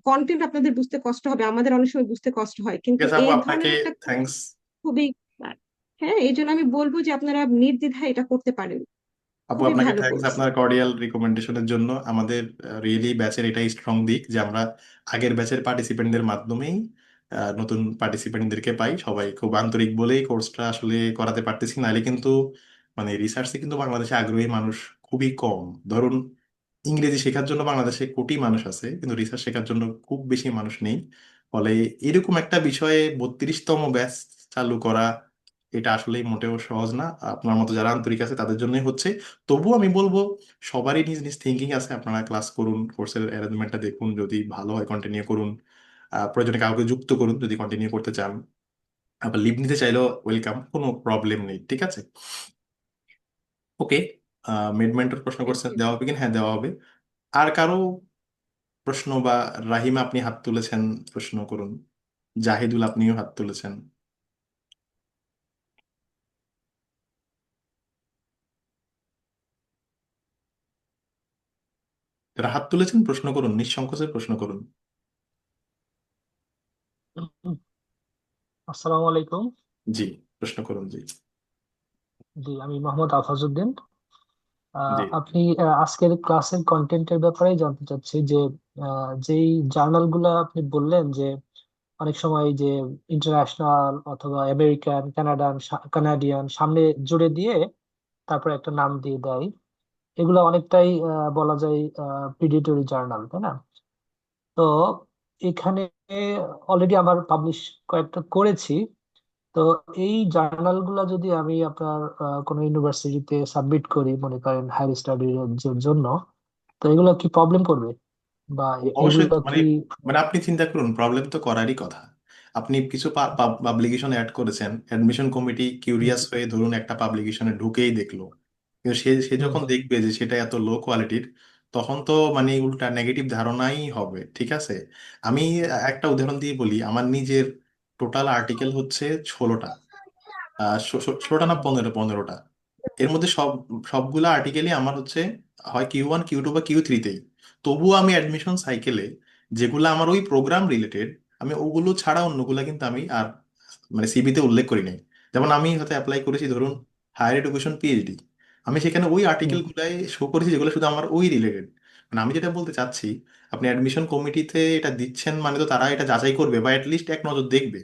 কন্টেন্ট আপনাদের বুঝতে কষ্ট হবে, আমাদের অনেক সময় বুঝতে কষ্ট হয়, ঠিক কিন্তু আছে আপু, এই আপনাকে ধরনের একটা কোর্স থ্যাঙ্কস। খুবই, হ্যাঁ, এই জন্য আমি বলবো যে আপনারা নির্দ্বিধায় এটা করতে পারেন। আপু খুবই আপনাকে ভালো থ্যাঙ্কস কোর্স। আপনার কর্ডিয়াল রিকমেন্ডেশনের জন্য। আমাদের রিয়েলি ব্যাচের এটাই স্ট্রং দিক যে আমরা আগের ব্যাচের পার্টিসিপেন্টদের মাধ্যমেই নতুন পার্টিসিপেন্টদেরকে পাই। সবাই খুব আন্তরিক বলেই কোর্সটা আসলে করাতে পারতেছি, নাহলে কিন্তু মানে রিসার্চে কিন্তু বাংলাদেশে আগ্রহী মানুষ খুবই কম। ধরুন ইংরেজি শেখার জন্য বাংলাদেশে কোটি মানুষ আছে, কিন্তু রিসার্চ শেখার জন্য খুব বেশি মানুষ নেই। ফলে এরকম একটা বিষয়ে 32তম ব্যাচ চালু করা, এটা আসলে মোটেও সহজ না। আপনার মতো যারা আন্তরিক আছে তাদের জন্যই হচ্ছে। তবুও আমি বলবো সবারই নিজ নিজ থিঙ্কিং আছে, আপনারা ক্লাস করুন, কোর্সের অ্যারেঞ্জমেন্টটা দেখুন, যদি ভালো হয় কন্টিনিউ করুন। প্রয়োজনে কাউকে যুক্ত করুন যদি কন্টিনিউ করতে চান। আবার লিভ নিতে চাইলেও ওয়েলকাম, কোনো প্রবলেম নেই, ঠিক আছে? ওকে, মিডমেন্টর প্রশ্ন করছেন দেওয়া হবে কিনা? হ্যাঁ, দেওয়া হবে। আর কারো প্রশ্ন বা রাহিমা আপনি হাত তুলেছেন, প্রশ্ন করুন। জাহিদুল আপনিও হাত তুলেছেন। যারা হাত তুলেছেন প্রশ্ন করুন, নিঃসংকোচে প্রশ্ন করুন। আসসালামু আলাইকুম। জি, প্রশ্ন করুন জি। জি, আমি মোহাম্মদ আফাজউদ্দিন। জি। আপনি আজকের ক্লাসের কন্টেন্টের ব্যাপারে জানতে চাচ্ছি যে যেই জার্নাল গুলা আপনি বললেন যে অনেক সময় যে ইন্টারন্যাশনাল অথবা আমেরিকান কানাডিয়ান সামনে জুড়ে দিয়ে তারপরে একটা নাম দিয়ে দেয়, এগুলা অনেকটাই বলা যায় প্রিডিটরি জার্নাল, তাই না? তো এখানে অলরেডি আমার পাবলিশ কয়েকটা করেছি। তো এই জার্নাল গুলা যদি আমি আপনার কোনো ইউনিভার্সিটিতে সাবমিট করি, মনে করেন হায়ার স্টাডির জন্য, তো এগুলো কি প্রবলেম করবে, বা অবশ্যই, এগুলো মানে কি? মানে আপনি চিন্তা করুন, প্রবলেম তো করারই কথা। আপনি কিছু পাবলিকেশন অ্যাড করেছেন, অ্যাডমিশন কমিটি হুম কিউরিয়াস হয়ে ধরুন একটা পাবলিকেশনে ঢুকেই দেখলো, কিন্তু সে সে হুম যখন হুম দেখবে যে সেটা এত লো কোয়ালিটির, তখন তো মানে উল্টা নেগেটিভ ধারণাই হবে, ঠিক আছে? আমি একটা উদাহরণ দিয়ে বলি, আমার নিজের টোটাল আর্টিকেল হচ্ছে 16টা, 16টা না হুম 15টা। এর মধ্যে সবগুলা আর্টিকেলই আমার হচ্ছে হয় Q1 Q2 বা Q3তেই। তবুও আমি অ্যাডমিশন সাইকেলে যেগুলো আমার ওই প্রোগ্রাম রিলেটেড, আমি ওগুলো ছাড়া অন্যগুলা কিন্তু আমি আর মানে সিভিতে উল্লেখ করি নাই। যেমন আমি হয়তো অ্যাপ্লাই করেছি ধরুন হায়ার এডুকেশন পিএইচডি, আমি সেখানে ওই আর্টিকেল হুম গুলাই শো করেছি যেগুলো শুধু আমার ওই রিলেটেড। মানে আমি যেটা বলতে চাচ্ছি, আপনি অ্যাডমিশন কমিটিতে এটা দিচ্ছেন মানে তো তারা এটা যাচাই করবে বা লিস্ট এক নজর দেখবে।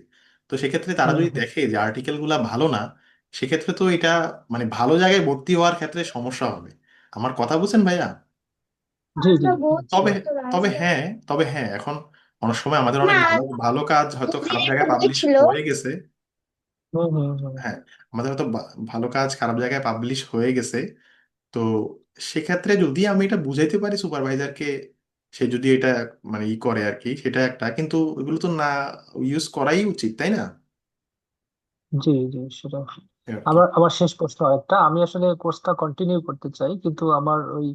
তো সেক্ষেত্রে তারা হুম যদি হুম। দেখে যে আর্টিকেল গুলা ভালো না, সেক্ষেত্রে তো এটা মানে ভালো জায়গায় ভর্তি হওয়ার ক্ষেত্রে সমস্যা হবে। আমার কথা বুঝছেন ভাইয়া? জি জি বুঝছি। তবে তবে হ্যাঁ, তবে হ্যাঁ, এখন অনেক সময় আমাদের অনেক ভালো ভালো কাজ হয়তো খারাপ জায়গায় পাবলিশ হয়ে গেছে। হুম হুম হুম। হ্যাঁ, আমাদের হয়তো ভালো কাজ খারাপ জায়গায় পাবলিশ হয়ে গেছে। তো সেক্ষেত্রে যদি আমি এটা বুঝাইতে পারি সুপারভাইজারকে, সে যদি এটা মানে করে আর কি, সেটা একটা, কিন্তু এগুলো তো না ইউজ করাই উচিত, তাই না? জি জি সেটা। এই আর কি। আবার আবার শেষ প্রশ্ন একটা, আমি আসলে কোর্সটা কন্টিনিউ করতে চাই, কিন্তু আমার ওই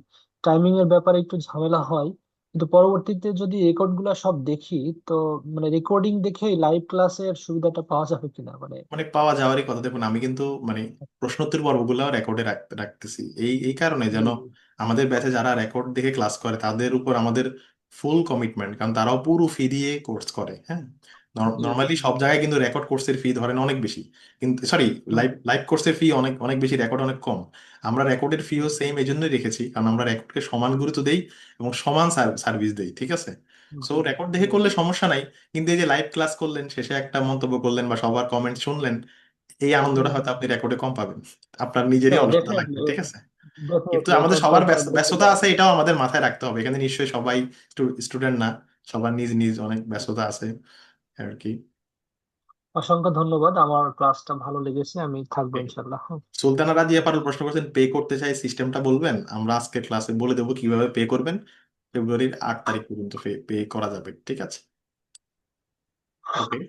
টাইমিং এর ব্যাপারে একটু ঝামেলা হয়। কিন্তু পরবর্তীতে যদি রেকর্ড গুলা সব দেখি, তো মানে রেকর্ডিং দেখে লাইভ ক্লাসের সুবিধাটা পাওয়া যাবে কিনা মানে। মানে পাওয়া যাওয়ারই কথা। দেখুন আমি কিন্তু মানে প্রশ্নোত্তর পর্বগুলো রেকর্ডে রাখতেছি এই কারণে জি যেন আমাদের ব্যাচে যারা রেকর্ড দেখে ক্লাস করে তাদের উপর আমাদের ফুল কমিটমেন্ট, কারণ তারাও পুরো ফি দিয়ে কোর্স করে। হ্যাঁ, জি নর্মালি জি। সব জায়গায় কিন্তু রেকর্ড কোর্সের ফি ধরেন অনেক বেশি, কিন্তু সরি, হুম লাইভ লাইভ কোর্সের ফি অনেক অনেক বেশি, রেকর্ড অনেক কম। আমরা রেকর্ডের ফিও হুম সেম এই জন্যই রেখেছি, কারণ আমরা রেকর্ডকে সমান গুরুত্ব দেই এবং সমান সার্ভিস দেই, ঠিক আছে? সো জি রেকর্ড দেখে জি। করলে সমস্যা নাই, কিন্তু এই যে লাইভ ক্লাস করলেন, শেষে একটা মন্তব্য করলেন বা সবার কমেন্ট শুনলেন, এই আনন্দটা হুম হয়তো আপনি রেকর্ডে কম পাবেন, আপনার নিজেরই হ্যাঁ অলসতা ডেফিনেটলি, লাগবে, ঠিক আছে? কিন্তু ডেফিনেটলি আমাদের এটা তো সবার একটা ব্যস্ততা ডিফারেন্ট। আছে, এটাও আমাদের মাথায় রাখতে হবে। এখানে নিশ্চয়ই সবাই স্টুডেন্ট না, সবার নিজ নিজ অনেক ব্যস্ততা আছে আর কি। অসংখ্য ধন্যবাদ, আমার ক্লাসটা ভালো লেগেছে, আমি থাকবো ইনশাল্লাহ। সুলতানা রাজিয়া পারুল প্রশ্ন করছেন, পে করতে চাই সিস্টেমটা বলবেন? আমরা আজকে ক্লাসে বলে দেবো কিভাবে পে করবেন। ফেব্রুয়ারির 8 তারিখ পর্যন্ত পে পে করা যাবে, ঠিক আছে? ওকে।